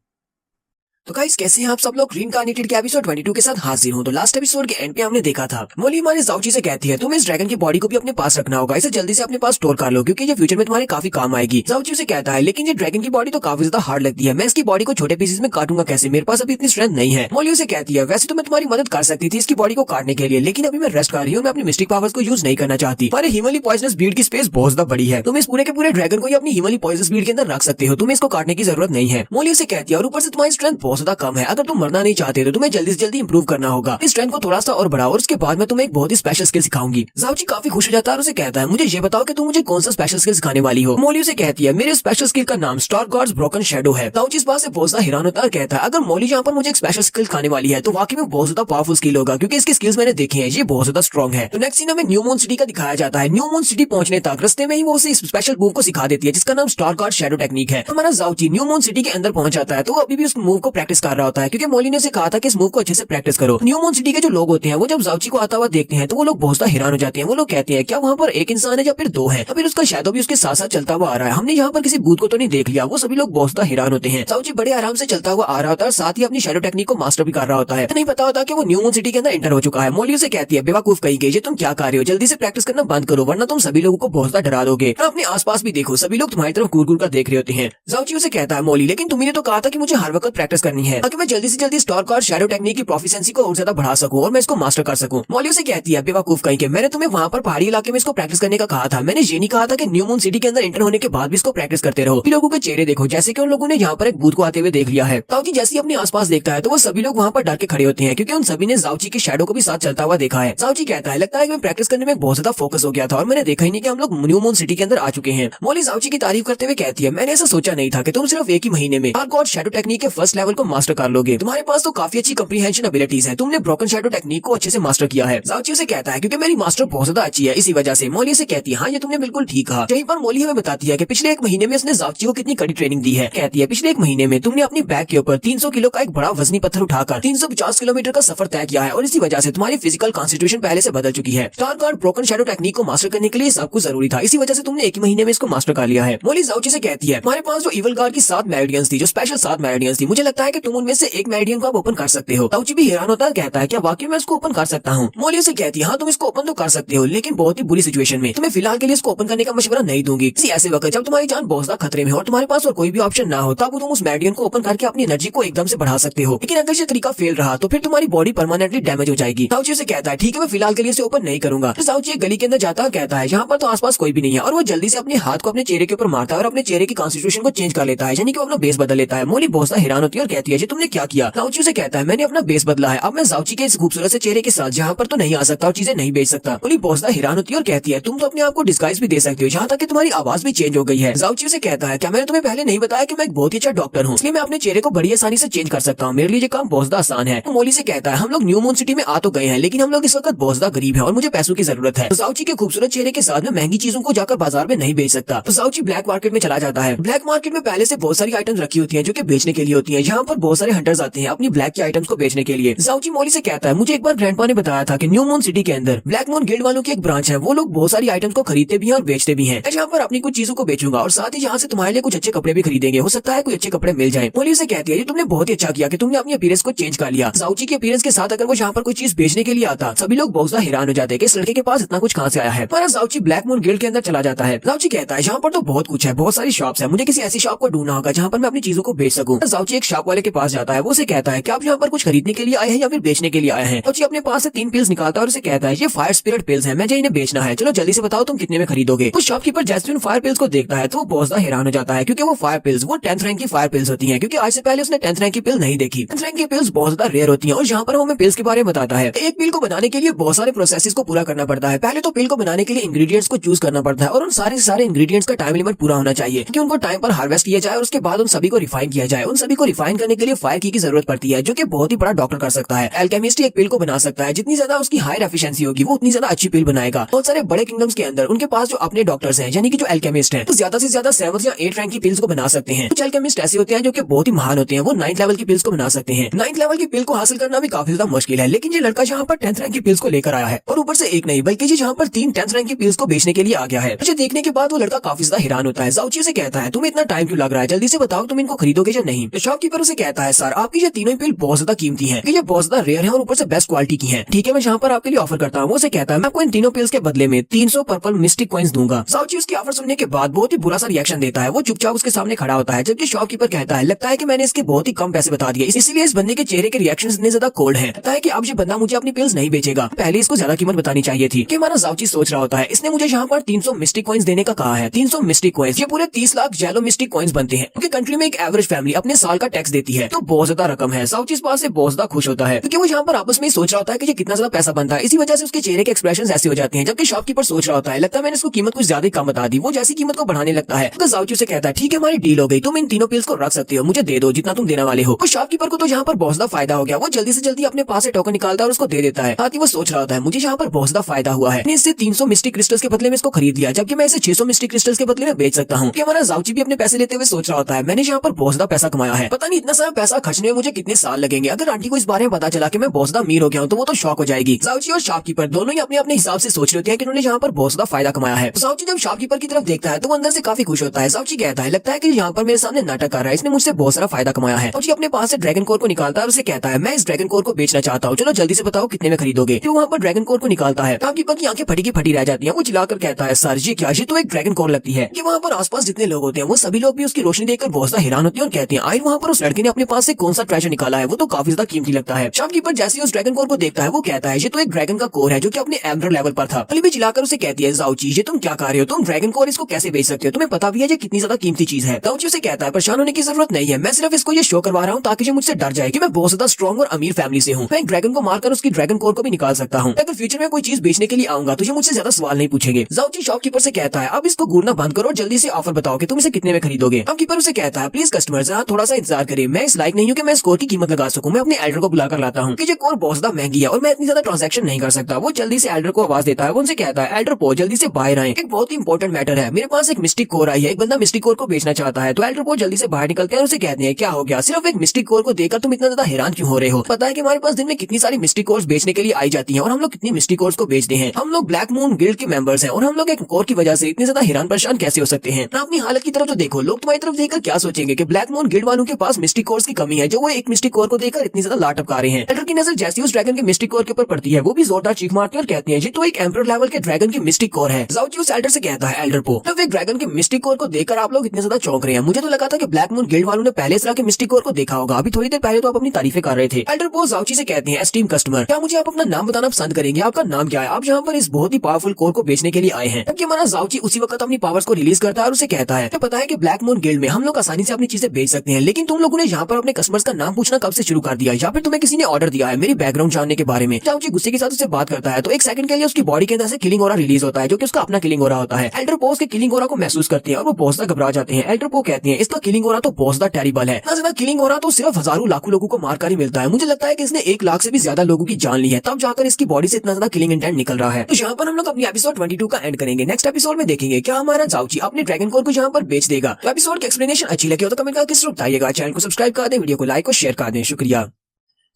तो गाइस कैसे हैं आप सब लोग? रीइंकार्नेटेड के एपिसोड 22 के साथ हाजिर हूं। तो लास्ट एपिसोड के एंड पे हमने देखा था मोली हमारे जाउची से कहती है तुम्हें इस ड्रैगन की बॉडी को भी अपने पास रखना होगा, इसे जल्दी से अपने पास स्टोर कर लो क्योंकि ये फ्यूचर में तुम्हारे काफी काम आएगी। जाउची उसे कहता है लेकिन ये ड्रैगन की बॉडी तो काफी ज्यादा हार्ड लगती है, मैं इसकी बॉडी को छोटे पीसेस में काटूंगा कैसे? मेरे पास अभी इतनी स्ट्रेंथ नहीं है। मोली उसे कहती है वैसे तो मैं तुम्हारी मदद कर सकती थी इसकी बॉडी को काटने के लिए, लेकिन अभी मैं रेस्ट कर रही हूँ, मैं अपनी मिस्टिक पावर्स को यूज नहीं करना चाहती। हमारे हिमालय पॉइजनस ब्रीड की स्पेस बहुत ज्यादा बड़ी है, तुम इस पूरे के पूरे ड्रैगन को अपनी हिमालय पॉइजनस ब्रीड के अंदर रख सकते हो, तुम्हें इसको काटने की जरूरत नहीं है। मोली उसे कहती है और ऊपर से तुम्हारी स्ट्रेंथ बहुत ज्यादा कम है, अगर मरना नहीं चाहते तो तुम्हें जल्दी से जल्दी इंप्रूव करना होगा। इस स्ट्रेंथ को थोड़ा सा और बढ़ाओ और उसके बाद मैं तुम्हें एक बहुत ही स्पेशल स्किल सिखाऊंगी। जाउची काफी खुश हो जाता है और उसे कहता है मुझे ये बताओ कि तुम मुझे कौन सा स्पेशल स्किल सिखाने वाली हो? मोली उसे कहती है मेरे स्पेशल स्किल का नाम स्टार गॉड्स ब्रोकन शैडो है। जाउची इस बात से बहुत ज्यादा हैरान होता है और कहता है अगर मोली यहाँ पर मुझे एक स्पेशल स्किल सिखाने वाली है तो वाकई में बहुत ज्यादा पावरफुल स्किल होगा क्योंकि इसकी स्किल्स मैंने देखे हैं, ये बहुत ज्यादा स्ट्रॉन्ग है। तो नेक्स्ट सीन हमें न्यू मून सिटी का दिखाया जाता है। न्यू मून सिटी पहुंचने तक रास्ते में ही वो उसे इस स्पेशल मूव को सिखा देती है जिसका नाम स्टार गॉड शैडो टेक्निक है। हमारा जाउची न्यू मून सिटी के अंदर पहुंच जाता है तो वो अभी भी उस मूव को प्रैक्टिस कर रहा होता है क्योंकि मोली ने उसे कहा था कि इस मूव को अच्छे से प्रैक्टिस करो। न्यू मून सिटी के जो लोग होते हैं वो जब जाउची को आता हुआ देखते हैं तो वो लोग बहुत ज्यादा हैरान हो जाते हैं। वो लोग कहते हैं क्या वहाँ पर एक इंसान है या फिर दो है, या फिर उसका शैडो भी उसके साथ साथ चलता हुआ आ रहा है, हमने यहाँ पर किसी भूत को तो नहीं देख लिया? वो सभी लोग बहुत ज्यादा हैरान होते हैं। जाउची बड़े आराम से चलता हुआ आ रहा होता है और साथ ही अपनी शैडो टेक्निक को मास्टर भी कर रहा होता है। नहीं पता होता कि वो न्यू मून सिटी के अंदर एंटर हो चुका है। मोली उसे कहती है बेवकूफ कही गई, तुम क्या कर रहे हो? जल्दी से प्रैक्टिस करना बंद करो वरना तुम सभी लोगों को बहुत ज्यादा डरा दोगे। अपने आसपास भी देखो, सभी लोग तुम्हारी तरफ घूर घूर कर देख रहे होते हैं। जाउची उसे कहता है मोली लेकिन तुमने तो कहा था कि मुझे हर वक्त प्रैक्टिस करनी है ताकि मैं जल्दी से जल्दी स्टार गॉड शैडो टेक्निक की प्रोफिशिएंसी को और ज्यादा बढ़ा सकूं और मैं इसको मास्टर कर सकूं। मोली उसे कहती है बेवकूफ कहीं के, मैंने तुम्हें वहाँ पर पहाड़ी इलाके में इसको प्रैक्टिस करने का कहा था, मैंने ये नहीं कहा था कि न्यू मून सिटी के अंदर एंटर होने के बाद भी इसको प्रैक्टिस करते रहो। लोगों के चेहरे देखो, जैसे कि उन लोगों ने यहाँ पर एक भूत को आते हुए देख लिया है। जाउची जैसे ही अपने आसपास देखता है तो वो सभी लोग वहाँ पर डर के खड़े होते हैं क्योंकि उन सभी ने जाउची के शैडो को भी साथ चलता हुआ देखा है। जाउची कहता है लगता है कि मैं प्रैक्टिस करने में बहुत ज्यादा फोकस हो गया था और मैंने देखा ही नहीं कि हम लोग न्यू मून सिटी के अंदर आ चुके हैं। मोली जाउची की तारीफ करते हुए कहती है मैंने ऐसा सोचा नहीं था कि तुम सिर्फ एक ही महीने में स्टार गॉड शैडो टेक्निक के फर्स्ट लेवल को मास्टर कर लोगे। तुम्हारे पास तो काफी अच्छी कम्प्रीहेंशन एबिलिटीज है, तुमने ब्रोकन शैडो टेक्निक को अच्छे से मास्टर किया है। जाउची उसे कहता है क्योंकि मेरी मास्टर बहुत ज्यादा अच्छी है इसी वजह से। मोली से कहती है हाँ ये तुमने बिल्कुल ठीक कहा। यहीं पर मोली हमें बताती है कि पिछले एक महीने में उसने जाउची को कितनी कड़ी ट्रेनिंग दी है। कहती है पिछले एक महीने में तुमने अपनी बैग के ऊपर 300 किलो का एक बड़ा वजनी पत्थर उठाकर 350 किलोमीटर का सफर तय किया है और इसी वजह से तुम्हारी फिजिकल कॉन्स्टिट्यूशन पहले से बदल चुकी है। Star God broken shadow technique को मास्टर करने के लिए सब कुछ जरूरी था, इसी वजह से तुमने एक ही महीने में इसको मास्टर कर लिया है। मोली जाउची से कहती है हमारे पास जो इवल गार्ड की 7 मेरिडियंस थी, जो स्पेशल 7 मेरिडियंस थी, मुझे लगता है कि तुम उनमें से एक मेरिडियन को आप ओपन कर सकते हो। जाउची भी हैरान होता है, कहता है क्या वाकई मैं इसको ओपन कर सकता हूँ? मोली से कहती है हाँ तुम इसको ओपन तो कर सकते हो लेकिन बहुत ही बुरी सिचुएशन में, तुम्हें फिलहाल के लिए इसको ओपन करने का मशवरा नहीं दूंगी। किसी ऐसे वक्त जब तुम्हारी जान बहुत ज्यादा खतरे में हो और तुम्हारे पास और कोई भी ऑप्शन ना हो तब तुम उस मेरिडियन को ओपन करके अपनी एनर्जी को एकदम से बढ़ा सकते हो, लेकिन अगर ये तरीका फेल रहा तो फिर तुम्हारी बॉडी परमानेंटली डैमेज हो जाएगी। जाउची से कहता है ठीक है मैं फिलहाल के लिए इसे ओपन नहीं करूंगा। तो जाउची एक गली के अंदर जाता है, कहता है यहाँ पर तो आसपास कोई भी नहीं है और वो जल्दी से अपने हाथ को अपने चेहरे के ऊपर मारता है और अपने चेहरे की कॉन्स्टिट्यूशन को चेंज कर लेता है, यानी कि वो अपना बेस बदल लेता है। मोली बहुत ज्यादा हैरान होती है और कहती है, तुमने क्या किया? जाउची उसे कहता है, मैंने अपना बेस बदला है, अब मैं जाउची के इस खूबसूरत से चेहरे के साथ जहाँ पर तो नहीं आ सकता और चीजें नहीं बेच सकता। मोली बहुत ज्यादा हैरान होती है और कहती है, तुम तो अपने आप को डिस्गाइज भी दे सकते हो, यहाँ तक कि तुम्हारी आवाज भी चेंज हो गई है। जाउची उसे कहता है, क्या मैंने तुम्हें पहले नहीं बताया कि मैं एक बहुत ही अच्छा डॉक्टर हूँ, इसलिए मैं अपने चेहरे को बड़ी आसानी से चेंज कर सकता हूँ, मेरे लिए ये काम बहुत ज्यादा आसान है। मोली से कहता है, हम लोग न्यू मून सिटी में आ तो गए हैं, लेकिन हम लोग इस वक्त बहुत ज्यादा गरीब है और मुझे पैसों की जरूरत है। जाउची के खूबसूरत चेहरे के साथ में महंगी चीजों को जाकर बाजार में नहीं बेच सकता, तो जाउची ब्लैक मार्केट में चला जाता है। ब्लैक मार्केट में पहले से बहुत सारी आइटम्स रखी होती हैं जो कि बेचने के लिए होती हैं। यहाँ पर बहुत सारे हंटर्स आते हैं अपनी ब्लैक के आइटम्स को बेचने के लिए। जाउची मोली से कहता है, मुझे एक बार ग्रैंडपा ने बताया था कि न्यू मून सिटी के अंदर ब्लैक मून गिल्ड वालों की एक ब्रांच है, वो लोग बहुत सारी आइटम्स को खरीदते भी हैं और बेचते भी हैं। मैं यहाँ पर अपनी कुछ चीजों को बेचूंगा और साथ ही यहाँ से तुम्हारे लिए कुछ अच्छे कपड़े भी खरीदेंगे, हो सकता है कुछ अच्छे कपड़े मिल जाए। मोली से कहती है, ये तुमने बहुत ही अच्छा किया कि तुमने अपनी अपीयरेंस को चेंज कर लिया। जाउची के अपीयरेंस के साथ अगर वो यहाँ पर कोई चीज बेचने के लिए आता, सभी लोग बहुत ज्यादा हैरान हो जाते हैं कि इस लड़के के पास इतना कुछ कहाँ से आया है। पर जाउची ब्लैक मून गिल्ड के अंदर चला जाता है। जाउची कहता है, यहाँ पर तो बहुत कुछ है, बहुत सारी शॉप्स है, मुझे किसी ऐसी शॉप को ढूंढना होगा जहाँ पर मैं अपनी चीजों को बेच सकूं। जाउची एक शॉप वाले के पास जाता है, वो उसे कहता है, क्या आप यहाँ पर कुछ खरीदने के लिए आए हैं या फिर बेचने के लिए आए हैं? जाउची अपने पास से 3 पिल्स निकालता है और उसे कहता है, ये फायर स्पिरिट पिल्स है, मुझे इन्हें बेचना है, चलो जल्दी से बताओ तुम कितने में खरीदोगे। उस शॉपकीपर जैसे उन फायर पिल्स को देखता है तो वो बहुत ज्यादा हैरान हो जाता है, क्योंकि वो फायर पिल्स वो 10th रैंक की फायर पिल्स होती है, क्योंकि आज से पहले उसने 10th रैंक की पिल नहीं देखी। 10th रैंक की पिल्स बहुत ज्यादा रेयर होती है और यहाँ पर हमें पिल्स के बारे में बताता है। एक पिल को बनाने के लिए बहुत सारे प्रोसेसेस को पूरा करना पड़ता है। पहले तो पिल को बनाने के लिए इंग्रेडिएंट्स को चूज करना पड़ता है और उन सारे इंग्रेडिएंट्स का टाइम लिमिट पूरा होना चाहिए कि उनको टाइम पर हार्वेस्ट किया जाए और उसके बाद उन सभी को रिफाइन किया जाए। उन सभी को रिफाइन करने के लिए फायर की जरूरत पड़ती है, जो कि बहुत ही बड़ा डॉक्टर कर सकता है। एल्केमिस्ट एक पिल को बना सकता है, जितनी ज्यादा उसकी हायर एफिशिएंसी होगी वो उतनी ज्यादा अच्छी पिल बनाएगा। बहुत सारे बड़े किंगडम्स के अंदर उनके पास जो अपने डॉक्टर्स हैं, यानी कि जो एल्केमिस्ट हैं, तो ज्यादा से ज्यादा 7th या 8th रैंक की पिल्स को बना सकते हैं। कुछ एल्केमिस्ट ऐसे होते हैं जो कि बहुत ही महान होते हैं, वो 9th लेवल की पिल्स को बना सकते हैं। 9th लेवल की पिल को हासिल करना भी काफी ज्यादा मुश्किल है, लेकिन ये लड़का यहाँ पर 10th रैंक की पिल्स को लेकर आया है और ऊपर से एक नहीं बल्कि ये यहाँ पर 3 10th रैंक की पिल्स को बेचने के लिए आ गया है। मुझे देखने के बाद वो लड़का काफी ज्यादा हैरान होता है। जाउची से कहता है, तुम्हें इतना टाइम क्यों लग रहा है, जल्दी से बताओ तुम इनको खरीदोगे या नहीं। शॉपकीपर उसे कहता है, सर आपकी ये तीनों पिल बहुत ज्यादा कीमती है, ये बहुत ज्यादा रेयर है और ऊपर से बेस्ट क्वालिटी की है। ठीक है, मैं यहाँ पर आपके लिए ऑफर करता हूँ। वो उसे कहता है, मैं आपको इन तीनों पिल्स के बदले में 300 पर्पल मिस्टिक कॉइंस दूंगा। जाउची उसकी ऑफर सुनने के बाद बहुत ही बुरा सा रिएक्शन देता है, वो चुपचाप उसके सामने खड़ा होता है, जबकि शॉपकीपर कहता है, लगता है कि मैंने इसके बहुत ही कम पैसे बता दिए, इसीलिए इस बंदे के चेहरे के रिएक्शन इतने ज्यादा कोल्ड है। लगता है कि अब ये बंदा मुझे अपनी पिल्स नहीं बेचेगा, पहले इसको ज्यादा कीमत बतानी चाहिए थी। कि हमारा जाउची सोच रहा होता है, इसने मुझे यहाँ पर 300 मिस्टिक कॉइंस देने का कहा है। 300 मिस्टिक कॉइंस, ये पूरे 30 लाख जेलो मिस्टिक कॉइंस बनते हैं, क्योंकि कंट्री में एक एवरेज फैमिली अपने साल का टैक्स देती है, तो बहुत ज्यादा रकम है। जाउची इस बात से बहुत ज्यादा खुश होता है, क्योंकि वो यहाँ पर आपस में सोच रहा होता है कि ये कितना ज्यादा पैसा बनता है, इसी वजह से उसके चेहरे के एक्सप्रेशन ऐसे हो जाते हैं। जबकि शॉपकीपर सोच रहा होता है, लगता है मैंने इसको कीमत कुछ ज्यादा कम बता दी, वो जैसी कीमत को बढ़ाने लगता है। तो जाउची से कहता है, ठीक है हमारी डील हो गई, तुम इन तीनों पिल्स को रख सकते हो, मुझे दे दो जितना तुम देने वाले हो। तो शॉपकीपर को तो यहाँ पर बहुत ज्यादा फायदा हो गया, वो जल्दी से जल्दी अपने पास से टोकन निकालता है और उसको दे देता है। साथ ही वो सोच रहा होता है, मुझे यहाँ पर बहुत ज्यादा फायदा हुआ है, इससे 300 मिस्टिक क्रिस्टल्स के बदले में इसको खरीद लिया, जबकि मैं इसे 600 मिस्टिक क्रिस्टल्स के बदले में बेच सकता हूँ। हमारा जाउची भी अपने पैसे लेते हुए सोच रहा होता है, मैंने यहाँ पर बहुत ज्यादा पैसा कमाया है, पता नहीं इतना सारा पैसा खर्चने में मुझे कितने साल लगेंगे। अगर आंटी को इस बारे में पता चला कि मैं बहुत ज्यादा अमीर हो गया हूँ तो वो तो शॉक हो जाएगी। जाउची और शॉपकीपर दोनों ही अपने अपने हिसाब से सोच रहे होते हैं कि उन्होंने यहाँ पर बहुत ज्यादा फायदा कमाया है। जाउची जब शॉपकीपर की तरफ देखता है तो वो अंदर से काफी खुश होता है। जाउची कहता है, लगता है कि यहाँ पर मेरे सामने नाटक कर रहा है, इसने मुझसे बहुत सारा फायदा कमाया है। जाउची अपने पास से ड्रैगन कोर को निकालता है और उसे कहता है, मैं इस ड्रैगन कोर को बेचना चाहता हूँ, चलो जल्दी से बताओ कितने में खरीदोगे। तो वहाँ पर ड्रैगन कोर को निकालता है, शॉपकीपर की आंखें फटी की फटी रह जाती है। वो चिल्लाकर कहता है, सर ये क्या, ये तो एक ड्रैगन कोर लगती है। कि वहाँ पर आसपास जितने लोग होते हैं वो सभी लोग भी उसकी रोशनी देखकर बहुत ज्यादा हैरान होते हैं और कहते हैं, आखिर वहाँ पर उस लड़के ने अपने पास से कौन सा ट्रेजर निकाला है, वो तो काफी ज्यादा कीमती लगता है। शॉपकीपर जैसे ही उस ड्रैगन कोर को देखता है वो कहता है, ये तो एक ड्रैगन का कोर है जो कि अपने एमरल्ड लेवल पर था। अली भी चिल्लाकर उसे कहती है, जाउची ये तुम क्या कर रहे हो, तुम ड्रैगन कोर इसको कैसे बेच सकते हो, तुम्हें पता भी है ये कितनी ज्यादा कीमती चीज है। जाउची उसे कहता है, परेशान होने की जरूरत नहीं है, मैं सिर्फ इसको ये शो करवा रहा हूँ ताकि ये मुझसे डर जाए कि मैं बहुत ज्यादा स्ट्रॉन्ग और अमीर फैमिली से हूँ। मैं एक ड्रैगन को मारकर उसकी ड्रैगन कोर को भी निकाल सकता हूँ। अगर फ्यूचर में कोई चीज बेचने के लिए आऊंगा तो ये मुझसे ज्यादा सवाल नहीं पूछेंगे। जाउची शॉपकीपर से कहता है, अब इसको घूरना बंद करो, जल्दी से ऑफर बताओ कि तुम इसे कितने में खरीदोगे। शॉपकीपर उसे कहता है, प्लीज कस्टमर जरा थोड़ा सा इंतजार करें, मैं इस लायक नहीं हूँ कि मैं इस कोर की कीमत लगा सकूं, मैं अपने एल्डर को बुलाकर लाता हूँ कि ये कोर बहुत ज्यादा महंगी है और मैं इतनी ज्यादा ट्रांजैक्शन नहीं कर सकता। वो जल्दी से एल्डर को आवाज देता है, वो उनसे कहता है, एल्डर पो जल्दी से बाहर आए, एक बहुत ही इंपॉर्टेंट मैटर है, मेरे पास एक मिस्टिक कोर आई है, एक बंदा मिस्टिक कोर को बेचना चाहता है। तो एल्डर पो जल्दी से बाहर निकलते हैं और उसे कहते हैं, क्या हो गया, सिर्फ एक मिस्टिक कोर को देखकर तुम इतना ज्यादा हैरान क्यों हो रहे हो, पता है कि हमारे पास दिन में कितनी सारी मिस्टिक कोर्स बेचने के लिए आई जाती है और हम लोग कितनी मिस्टिक कोर्स को बेचते हैं। हम लोग ब्लैक मून गिल्ड के मेंबर्स हैं और हम लोग एक कोर की वजह से इतने ज्यादा हैरान परेशान कैसे हो सकते हैं। अपनी हालत की तरफ तो देखो, लोग तुम्हारी तरफ देखकर क्या सोचेंगे कि ब्लैक मून गिल्ड वालों के पास मिस्टिक कोर्स की कमी है, जो वो एक मिस्टिक कोर को देखकर इतनी ज्यादा लाट टपका रहे हैं। एल्डर की नजर जैसे उस ड्रैगन के मिस्टिक कोर के ऊपर पड़ती है, वो भी जोरदार चीख मारती है और कहती है, ये तो एक एम्परर लेवल के ड्रैगन की मिस्टिक कोर है। जाउची उस एल्डर से कहता है, एल्डर पो जब एक ड्रैगन के मिस्टिक कोर को देखकर आप लोग इतने ज्यादा चौंक रहे हैं, मुझे तो लगा था कि ब्लैक मून गिल्ड वालों ने पहले इस तरह के मिस्टिक कोर को देखा होगा, अभी थोड़ी देर पहले तो आप अपनी तारीफें कर रहे थे। एल्डर पो जाउची से कहते हैं, एस्टीम कस्टमर क्या मुझे आप अपना नाम बताना पसंद करेंगे, आपका नाम क्या है, आप यहाँ पर इस बहुत ही पावरफुल कोर को बेचने के लिए आए हैं। जबकि हमारा जाउची उसी वक्त अपनी पावर्स को रिलीज करता है और उसे कहता है, पता है कि ब्लैक मून गिल्ड में हम लोग आसानी से अपनी चीजें बेच सकते हैं, लेकिन तुम लोगों ने तुमने यहाँ पर अपने कस्टमर्स का नाम पूछना कब से शुरू कर दिया, या फिर तुम्हें किसी ने ऑर्डर दिया है मेरी बैकग्राउंड जानने के बारे में। जाओची गुस्से के साथ उससे बात करता है तो एक सेकंड के लिए उसकी बॉडी के अंदर से किलिंग ऑरा रिलीज होता है, जो कि उसका अपना किलिंग ऑरा होता है। एल्डर पो उसके किलिंग ऑरा को महसूस करते हैं और वो बहुत ज्यादा घबरा जाते हैं। एल्डर पो कहते हैं इसका किलिंग ऑरा तो बहुत ज्यादा टेरिबल है, ना ज्यादा किलिंग ऑरा तो सिर्फ हजारों लाखों लोगों को मारकर ही मिलता है। मुझे लगता है कि इसने 1 लाख से भी ज्यादा लोगों की जान ली है, तब जाकर इसकी बॉडी से इतना ज्यादा किलिंग इंटेंट निकल रहा है। तो यहाँ पर हम लोग अपनी एपिसोड 22 का एंड करेंगे। नेक्स्ट एपिसोड में देखेंगे क्या हमारा जाओची अपने ड्रैगन कोर को यहाँ पर बेच देगा। तो एपिसोड की एक्सप्लेनेशन अच्छी लगी हो तो कमेंट करके बताइएगा। चैनल को सब्सक्राइब कर दें, वीडियो को लाइक और शेयर कर दें। शुक्रिया।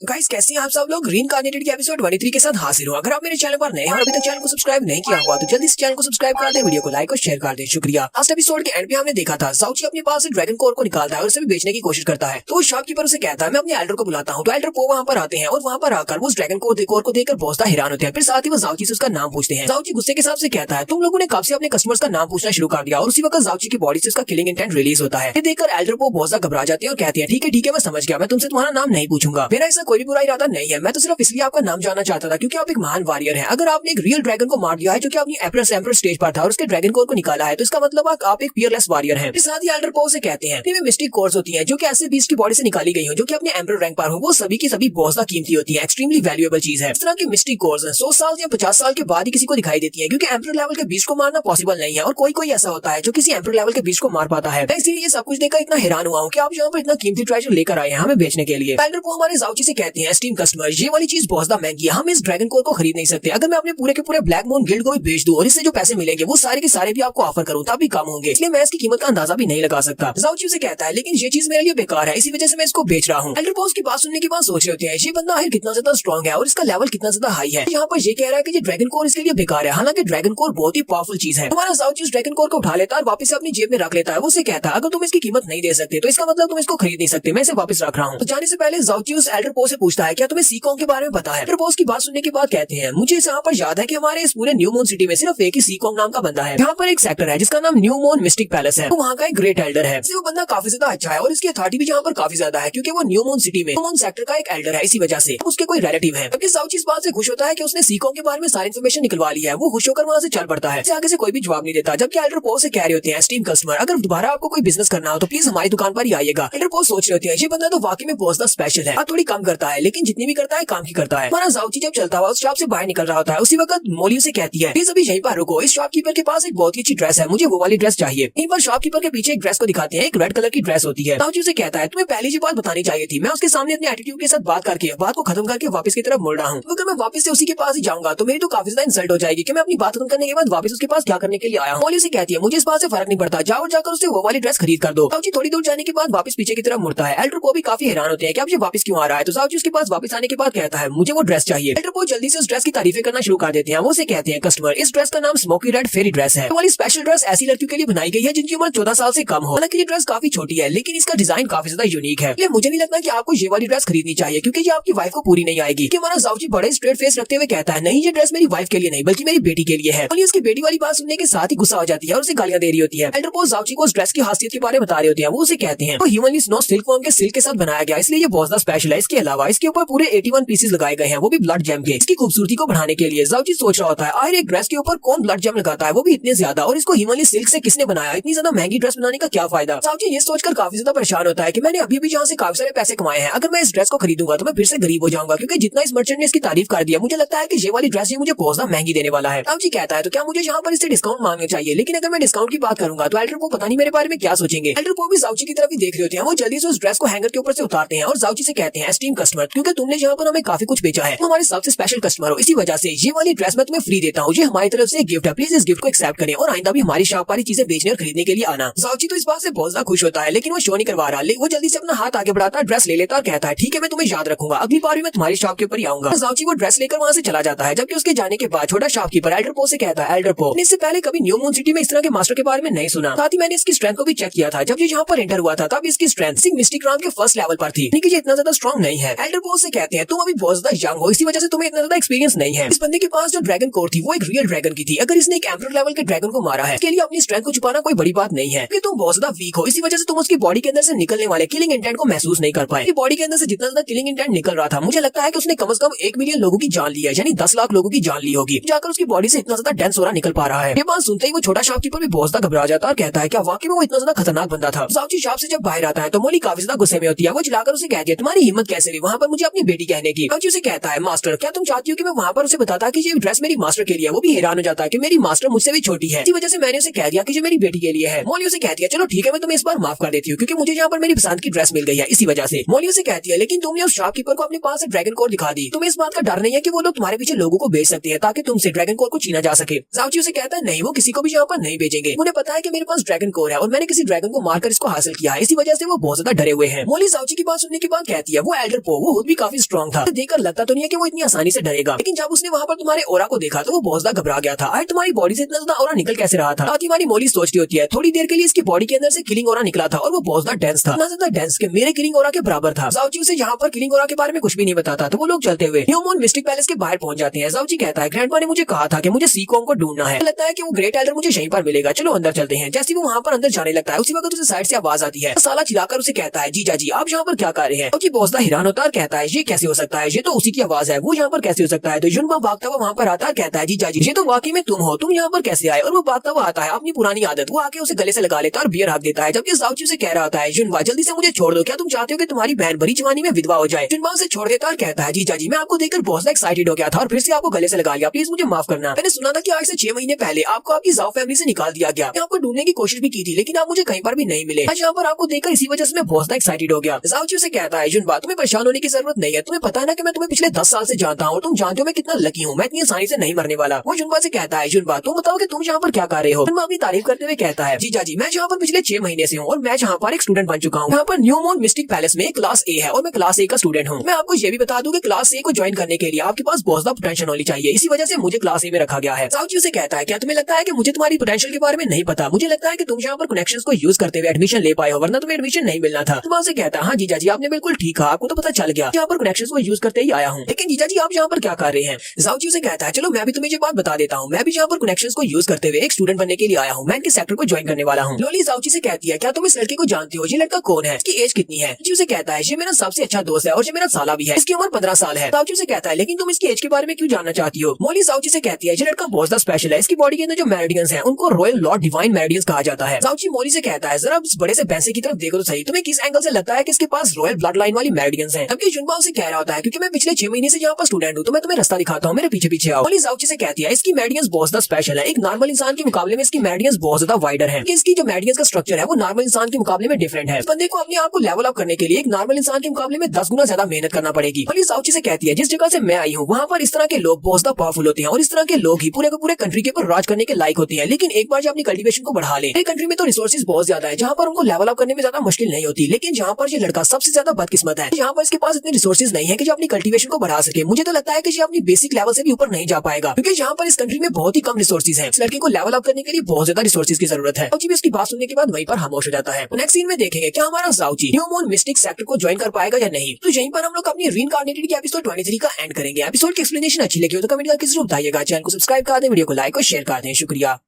गाइस कैसे हैं आप सब लोग। रीइंकार्नेटेड के एपिसोड 23 के साथ हाजिर हूँ। अगर आप मेरे चैनल पर नए हैं और अभी तक चैनल को सब्सक्राइब नहीं किया हुआ तो जल्दी से चैनल को सब्सक्राइब कर दें, वीडियो को लाइक और शेयर कर दें। शुक्रिया। लास्ट एपिसोड के एंड पे हमने देखा था जाओची अपने पास से ड्रैगन कोर को निकालता है और उसे भी बेचने की कोशिश करता है। तो शॉपकीपर उसे कहता है मैं अपने एल्डर को बुलाता हूँ। तो एल्डर पो वहाँ पर आते हैं और वहाँ पर आकर वो ड्रैगन कोर को देखकर बहुत ज्यादा हैरान होते हैं। फिर साथ ही वो जाओची से उसका नाम पूछते हैं। जाओची गुस्से के साथ से कहता है तुम लोगों ने कब से अपने कस्टमर्स का नाम पूछना शुरू कर दिया, और उसी वक्त जाओची की बॉडी से उसका किलिंग इंटेंट रिलीज होता है। देखकर एल्डर पो बहुत ज्यादा घबरा जाते हैं और कहते हैं ठीक है मैं समझ गया, मैं तुमसे तुम्हारा नाम नहीं पूछूंगा। मेरा ऐसा कोई भी बुरा इरादा नहीं है, मैं तो सिर्फ इसलिए आपका नाम जानना चाहता था क्योंकि आप एक महान वॉरियर हैं। अगर आपने एक रियल ड्रैगन को मार दिया है जो कि अपनी एम्परर स्टेज पर था और उसके ड्रैगन कोर को निकाला है, तो इसका मतलब आप एक फियरलेस वॉरियर हैं। साथ ही एल्डर पो से कहते हैं में मिस्टिक कोर्स होती हैं जो कि ऐसे बीस्ट की बॉडी से निकाली गई हो जो कि अपने एम्परर रैंक पर हो, वो सभी की सभी बहुत ज्यादा कीमती होती है, एक्सट्रीमली वैल्यूएबल चीज है। इस तरह की मिस्टिक कोर्स 100 साल या 50 साल के बाद ही किसी को दिखाई देती है, क्योंकि एम्परर लेवल के बीस्ट को मारना पॉसिबल नहीं है और कोई ऐसा होता है जो किसी एम्परर लेवल के बीस्ट को मार पाता है। इसलिए ये सब कुछ देखकर इतना हैरान हुआ हूँ कि आप यहाँ पर इतना कीमती ट्रेजर लेकर आए हैं हमें बेचने के लिए। एल्डर पो हमारे जाओची से कहते हैं एस्टीम कस्टमर, ये वाली चीज बहुत ज्यादा महंगी है, हम इस ड्रैगन कोर को खरीद नहीं सकते। अगर मैं अपने पूरे के पूरे ब्लैक मून गिल्ड को भी बेच दूं और इससे जो पैसे मिलेंगे वो सारे के सारे भी आपको ऑफर करूं तब भी कम होंगे, इसलिए मैं इसकी कीमत का अंदाजा भी नहीं लगा सकता। जाओची उसे कहता है लेकिन ये चीज मेरे लिए बेकार है, इसी वजह से मैं इसको बेच रहा हूँ। एल्डर पो की बात सुनने के बाद सोच रहे होते हैं ये बंदा आखिर कितना ज्यादा स्ट्रॉन्ग है और इसका लेवल कितना ज्यादा हाई है। यहाँ पर ये कह रहा है कि ये ड्रैगन कोर इसके लिए बेकार है, हालांकि ड्रैगन कोर बहुत ही पावरफुल चीज है। हमारा जाओची उस ड्रैगन कोर को उठा लेता है और वापस अपनी जेब में रख लेता है। वो उसे कहता है अगर तुम इसकी कीमत नहीं दे सकते तो इसका मतलब तुम इसको खरीद नहीं सकते, मैं इसे वापस रख रहा हूँ। तो जाने से पहले जाओची उस एल्डर पो से पूछता है क्या तुम्हें सीकॉन्ग के बारे में पता है। एल्डर पो की बात सुनने के बाद कहते हैं मुझे यहाँ पर याद है कि हमारे इस पूरे न्यू मून सिटी में सिर्फ एक ही सीकॉन्ग नाम का बंदा है। यहाँ पर एक सेक्टर है जिसका नाम न्यू मून मिस्टिक पैलेस है, तो वहाँ का एक ग्रेट एल्डर है। वो बंदा काफी ज्यादा अच्छा है और इसकी अथॉरिटी भी यहाँ पर काफी ज्यादा है क्योंकि वो न्यू मून सिटी में न्यू मून सेक्टर का एक एल्डर है, इसी वजह से उसके कोई रिलेटिव है। जबकि जाओची इस बात से खुश होता है कि उसने सीकॉन्ग के बारे में सारी इन्फॉर्मेशन निकलवा ली है। वो खुश होकर वहाँ से चल पड़ता है, आगे से कोई भी जवाब नहीं देता। जबकि एल्डर पो से कह रहे होते हैं एस्टीम कस्टमर, अगर दोबारा आपको कोई बिजनेस करना हो तो प्लीज हमारी दुकान पर ही आइएगा। एल्डर पो सोच रहे होते हैं ये बंदा तो वाकई में बहुत ज्यादा स्पेशल है, थोड़ी कम करता है लेकिन जितनी भी करता है काम ही करता है। हमारा जाओची जब चलता हुआ उस शॉप से बाहर निकल रहा होता है, उसी वक्त मोली उसे कहती है प्लीज अभी यहीं पर रुको, इस शॉपकीपर के पास एक बहुत ही अच्छी ड्रेस है, मुझे वो वाली ड्रेस चाहिए। यहीं पर शॉपकीपर के पीछे एक ड्रेस को दिखाते हैं, एक रेड कलर की ड्रेस होती है। जाओची उसे कहता है तुम्हें पहले ये बात बतानी चाहिए थी, मैं उसके सामने अपने एटीट्यूड के साथ बात करके बात को खत्म करके वापस की तरफ मुड़ रहा हूँ। अगर मैं वापस से उसी के पास ही जाऊंगा तो मेरी तो काफी ज्यादा इंसल्ट हो जाएगी कि मैं अपनी बात खत्म करने के बाद वापस उसके पास क्या करने के लिए आया हूँ। मोली उसे कहती है मुझे इस बात से फर्क नहीं पड़ता, जाओ जाकर उसे वो वाली ड्रेस खरीद कर दो। जाओची थोड़ी दूर जाने के बाद वापस पीछे की तरफ मुड़ता है। एल्डर पो भी काफी हैरान होते हैं कि अब ये वापस क्यों आ रहा है। तो जाओची उसके पास वापस आने के बाद कहता है मुझे वो ड्रेस चाहिए। एल्डर पो जल्दी से उस ड्रेस की तारीफें करना शुरू कर देते हैं। वो उसे कहते हैं कस्टमर, इस ड्रेस का नाम स्मोकी रेड फेरी ड्रेस है। वाली स्पेशल ड्रेस ऐसी लड़कियों के लिए बनाई गई है जिनकी उम्र 14 साल से कम हो। हालांकि ये ड्रेस काफी छोटी है लेकिन इसका डिजाइन काफी ज्यादा यूनिक है, इसलिए मुझे नहीं लगता कि आपको ये वाली ड्रेस खरीदनी चाहिए क्योंकि ये आपकी वाइफ को पूरी नहीं आएगी। कि हमारा जाओची बड़े स्ट्रेट फेस रखते हुए कहता है नहीं ये ड्रेस मेरी वाइफ के लिए नहीं बल्कि मेरी बेटी के लिए है। और उसकी बेटी वाली बात सुनने के साथ ही गुस्सा हो जाती है और उसे गालियां दे रही होती है। एल्डर पो जाओची को उस ड्रेस की खासियत के बारे में बता रहे होते हैं। वो उसे कहते हैं ह्यूमनली स्नो सिल्क वर्म के सिल्क के साथ बनाया गया, इसलिए ये बहुत ज्यादा स्पेशल है। इसके अलावा इसके ऊपर पूरे 81 पीसेस लगाए गए हैं, वो भी ब्लड जेम के, इसकी खूबसूरती को बढ़ाने के लिए। जाओची सोच रहा होता है आखिर एक ड्रेस के ऊपर कौन ब्लड जेम लगाता है, वो भी इतने ज्यादा, और इसको ह्यूमनली सिल्क से किसने बनाया, इतनी ज्यादा महंगी ड्रेस बनाने का क्या फायदा। जाओची ये सोचकर काफी ज्यादा परेशान होता है कि मैंने अभी भी यहाँ से काफी सारे पैसे कमाए हैं, अगर मैं इस ड्रेस को खरीदूंगा तो मैं फिर से गरीब हो जाऊंगा क्योंकि जितना इस मर्चेंट ने इसकी तारीफ कर दिया मुझे लगता है कि ये वाली ड्रेस ये मुझे बहुत ज्यादा महंगी देने वाला है। जाओची कहता है तो क्या मुझे यहाँ पर इससे डिस्काउंट मांगना चाहिए, लेकिन अगर मैं डिस्काउंट की बात करूंगा तो एल्डर पो पता नहीं मेरे बारे में क्या सोचेंगे। एल्डर पो भी जाओची की तरफ ही देख रहे होते हैं। वो जल्दी से उस ड्रेस को हैंगर के ऊपर से उतारते हैं और जाओची से कहते हैं एस्टीम कस्टमर, क्योंकि तुमने यहाँ पर हमें काफी कुछ बेचा है, तुम हमारे सबसे स्पेशल कस्टमर हो, इसी वजह से ये वाली ड्रेस मैं तुम्हें फ्री देता हूँ, ये हमारी तरफ से एक गिफ्ट है, प्लीज इस गिफ्ट को एक्सेप्ट करें और आइंदा भी हमारी शॉप वाली चीजें बेचने और खरीदने के लिए आना। जाओची तो इस बात से बहुत ज्यादा खुश होता है लेकिन वो शो नहीं करवा रहा। वो जल्दी से अपना हाथ आगे बढ़ाता है, ड्रेस ले लेता और कहता है ठीक है मैं तुम्हें याद रखूंगा, अगली बार भी मैं तुम्हारी शॉप के ऊपर ही आऊंगा। जाओची वो ड्रेस लेकर वहाँ से चला जाता है। जबकि उसके जाने के बाद छोटा शॉपकीपर एल्डर पो से कहता है एल्डर पो, इससे पहले कभी न्यू मून सिटी में इस तरह के मास्टर के बारे में नहीं सुना, साथ ही मैंने इसकी स्ट्रेंथ को भी चेक किया था। जब ये यहाँ पर एंटर हुआ था तब इसकी स्ट्रेंथ सिर्फ मिस्टिक राम के फर्स्ट लेवल पर थी, लेकिन ये इतना ज्यादा स्ट्रॉन्ग नहीं है। है। एल्डर पो से कहते हैं तुम अभी बहुत ज्यादा यंग हो, इसी वजह से तुम्हें इतना ज्यादा एक्सपीरियंस नहीं है। इस बंदे के पास जो ड्रैगन कोर थी वो एक रियल ड्रैगन की थी। अगर इसने एक एम्परर लेवल के ड्रैगन को मारा है, इसके लिए अपनी स्ट्रेंथ को छुपाना कोई बड़ी बात नहीं है, क्योंकि तुम बहुत ज्यादा वीक हो, इसी वजह से तुम उसकी बॉडी के अंदर से निकलने वाले किलिंग इंटेंट को महसूस नहीं कर पाए। बॉडी के अंदर से जितना ज्यादा किलिंग इंटेंट निकल रहा था, मुझे लगता है कि उसने कम से कम 1 मिलियन लोगों की जान ली है, यानी 10 लाख लोगों की जान ली होगी, जाकर उसकी बॉडी से इतना ज्यादा डेंस हो रहा निकल पा रहा है। ये बात सुनते ही वो छोटा शॉपकीपर भी बहुत ज्यादा घबरा जाता है और कहता है क्या वाकई में वो इतना ज्यादा खतरनाक बंदा था। जाओची शॉप से जब बाहर आता है तो मोली काफी ज्यादा गुस्से में होती है। वो चिल्लाकर उसे कहती है तुम्हारी हिम्मत कैसे हुई वहाँ पर मुझे अपनी बेटी कहने की। जाओची उसे कहता है मास्टर क्या तुम चाहती हो कि मैं वहाँ पर उसे बताता कि ये ड्रेस मेरी मास्टर के लिए। वो भी हैरान हो जाता है कि मेरी मास्टर मुझसे भी छोटी है, इसी वजह से मैंने उसे कह दिया कि जो मेरी बेटी के लिए है। मोली उसे कहती है चलो ठीक है मैं तुम्हें इस बार माफ कर देती हूँ, क्योंकि मुझे यहाँ पर मेरी पसंद की ड्रेस मिल गई है, इसी वजह से। मोली उसे कहती है लेकिन तुमने उस शॉपकीपर को अपने पास से ड्रैगन कोर दिखा दी, तुम्हें इस बात का डर नहीं है कि वो लोग तुम्हारे पीछे लोगों को भेज सकते हैं ताकि तुमसे ड्रैगन कोर को छीना जा सके। जाओची उसे कहता है नहीं, वो किसी को भी यहाँ पर नहीं भेजेंगे, मुझे पता है कि मेरे पास ड्रैगन कोर है और मैंने किसी ड्रैगन को मारकर इसको हासिल किया है, इसी वजह से वो बहुत ज्यादा डरे हुए हैं। मोली जाओची की बात सुनने के बाद कहती है वो एल्डर पो वो खुद भी काफी स्ट्रॉन्ग था, देखकर लगता तो नहीं है कि वो इतनी आसानी से डरेगा, लेकिन जब उसने वहाँ पर तुम्हारे ओरा को देखा तो वो बहुत ज्यादा घबरा गया था। आज तुम्हारी बॉडी से इतना ज्यादा ओरा निकल कैसे रहा था। साथ ही हमारी मोली सोच रही होती है थोड़ी देर के लिए इसकी बॉडी के अंदर से किलिंग ओरा निकला था और वो बहुत ज्यादा डेंस था, इतना ज्यादा डेंस के मेरे किलिंग ओरा के बराबर था। जाओची उसे यहाँ पर किलिंग ओरा के बारे में कुछ भी नहीं बताता, तो वो लोग चलते हुए न्यूमोन मिस्टिक पैलेस के बाहर पहुंच जाते हैं। जाओची कहता है ग्रैंडपा ने मुझे कहा था कि मुझे सीकॉन्ग को ढूंढना है, लगता है कि वो ग्रेट एल्डर मुझे यहीं पर मिलेगा, चलो अंदर चलते हैं। जैसे वो वहाँ पर अंदर जाने लगता है उसी वक्त उसे साइड से आवाज आती है। साला चिल्लाकर उसे कहता है जीजा जी आप यहाँ पर क्या कर रहे हैं। जाओची बहुत हैरान होता है और कहता है ये कैसे हो सकता है, ये तो उसी की आवाज है, वो यहाँ पर कैसे हो सकता है। तो युनबा भागता हुआ वहाँ पर आता है, कहता है जीजा जी ये तो वाकई में तुम हो, तुम यहाँ पर कैसे आए। और वो भागता हुआ आता है अपनी पुरानी आदत, वो आके उसे गले से लगा लेता है और बियर हाक देता है, जबकि जाओची उसे कह रहा होता है युनबा जल्दी से मुझे छोड़ दो, क्या तुम चाहते हो कि तुम्हारी बहन बड़ी जवानी में विधवा हो जाए। युनबा उसे छोड़ देता है और कहता है जीजा जी मैं आपको देखकर बहुत ज्यादा एक्साइटेड हो गया था और फिर से आपको गले से लगा लिया, प्लीज मुझे माफ करना। मैंने सुना था कि आज से 6 महीने पहले आपको आपकी जाओ फैमिली से निकाल दिया गया, मैं आपको ढूंढने की कोशिश भी की थी लेकिन आप मुझे कहीं पर भी नहीं मिले। आज यहाँ पर आपको देखकर इसी वजह से मैं बहुत ज्यादा एक्साइटेड हो गया। जाओची उसे कहता है युनबा तुम्हें परेशान होने की जरूरत नहीं है, तुम्हें पता है ना कि मैं तुम्हें पिछले 10 साल से जानता हूँ, तुम जानते हो मैं कितना लकी हूँ, मैं इतनी आसानी से नहीं मरने वाला। वो युनबा से कहता है युनबा तुम बताओ कि तुम यहाँ पर क्या कर रहे हो। युनबा अपनी तारीफ करते हुए कहता है जीजा जी मैं यहाँ पर पिछले 6 महीने से हूँ और मैं यहाँ पर एक स्टूडेंट बन चुका हूँ। यहाँ पर न्यूमोन मिस्टिक पैलेस में क्लास ए है और मैं क्लास ए का स्टूडेंट हूँ। मैं आपको ये भी बता दूं कि क्लास ए को ज्वाइन करने के लिए आपके पास बहुत ज्यादा पोटेंशियल होनी चाहिए, इसी वजह से मुझे क्लास ए में रखा गया है। जाओची उसे कहता है क्या तुम्हें लगता है कि मुझे तुम्हारी पोटेंशियल के बारे में नहीं पता, मुझे लगता है कि तुम यहाँ पर कनेक्शंस को यूज करते हुए एडमिशन ले पाए हो, वरना तुम्हें एडमिशन नहीं मिलना था। युनबा उसे कहता है हाँ जीजा जी आपने बिल्कुल ठीक कहा, आपको तो पता चल गया यहाँ पर कनेक्शंस को यूज करते ही आया हूँ, लेकिन जीजा जी आप यहाँ पर क्या कर रहे हैं। जाओची उसे कहता है चलो मैं भी तुम्हें ये बात बता देता हूँ, मैं भी यहाँ पर कनेक्शंस को यूज करते हुए एक स्टूडेंट बनने के लिए आया हूँ, मैं इनके सेक्टर को ज्वाइन करने वाला हूँ। लोली जाओची से कहती है क्या तुम इस लड़के को जानते हो, ये लड़का कौन है, इसकी एज कितनी है। जी उसे कहता है ये मेरा सबसे अच्छा दोस्त है और ये मेरा साला भी है, इसकी उम्र 15 साल है। जाओची से कहता है लेकिन तुम इसकी एज के बारे में क्यों जानना चाहती हो। मोली जाओची से कहती है ये लड़का बहुत ज्यादा स्पेशल है, इसकी बॉडी के अंदर जो मेरिडियंस हैं उनको रॉयल लॉर्ड डिवाइन मेरिडियंस कहा जाता है। जाओची मोली से कहता है जरा इस बड़े से भैंसे की तरफ देखो तो सही, तुम्हें किस एंगल से लगता है कि इसके पास रॉयल ब्लड लाइन वाली मेरिडियंस हैं। जबकि युनबा उसे कह रहा होता है क्योंकि मैं पिछले 6 महीने से यहाँ पर स्टूडेंट हूँ तो मैं तुम्हें रास्ता दिखाता हूँ, मेरे पीछे पीछे आओ। मोली जाओची से कहती है इसकी मेरिडियंस बहुत ज्यादा स्पेशल है, एक नॉर्मल इंसान के मुकाबले में इसकी मेरिडियंस बहुत ज्यादा वाइडर है, इसकी जो मेरिडियंस का स्ट्रक्चर है वो नॉर्मल इंसान के मुकाबले में डिफरेंट है। इस बंदे को अपने आप को लेवल अप करने के लिए एक नॉर्मल इंसान के मुकाबले में 10 गुना ज्यादा मेहनत करना पड़ेगी। मोली जाओची से कहती है जिस जगह से मैं आई हूँ वहाँ पर इस तरह के लोग बहुत ज्यादा पावरफुल होते हैं और इस तरह के लोग ही पूरे के पूरे कंट्री के ऊपर राज करने के लायक होते हैं, लेकिन एक बार जब अपनी कल्टीवेशन को बढ़ा ले, कंट्री में तो रिसोर्सेज बहुत ज्यादा है जहाँ पर उनको लेवल अप करने में ज्यादा मुश्किल नहीं होती, लेकिन जहाँ पर ये लड़का सबसे ज्यादा बदकिस्मत है, यहाँ पर इसके पास इतने रिसोर्सेज नहीं है कि जो अपनी कल्टीवेशन को बढ़ा सके। मुझे तो लगता है कि ये अपनी बेसिक लेवल से भी ऊपर नहीं जा पाएगा, क्योंकि यहाँ पर इस कंट्री में बहुत ही कम रिसोर्सेज है। इस लड़के को लेवल अप करने के लिए बहुत ज्यादा रिसोर्सेज की जरूरत है। भी उसकी बात सुनने के बाद वहीं पर खामोश हो जाता है। नेक्स्ट सीन में देखेंगे क्या हमारा जाओची न्यूमोन मिस्टिक सेक्टर को ज्वाइन कर पाएगा या नहीं। तो यहीं पर हम लोग अपनी रीइंकार्नेटेड के एपिसोड 23 का एंड करेंगे। एपिसोड की एक्सप्लेनेशन अच्छी लगी हो तो कमेंट करके जरूर बताइएगा। चैनल को सब्सक्राइब कर दें, वीडियो को लाइक और शेयर कर दें। शुक्रिया।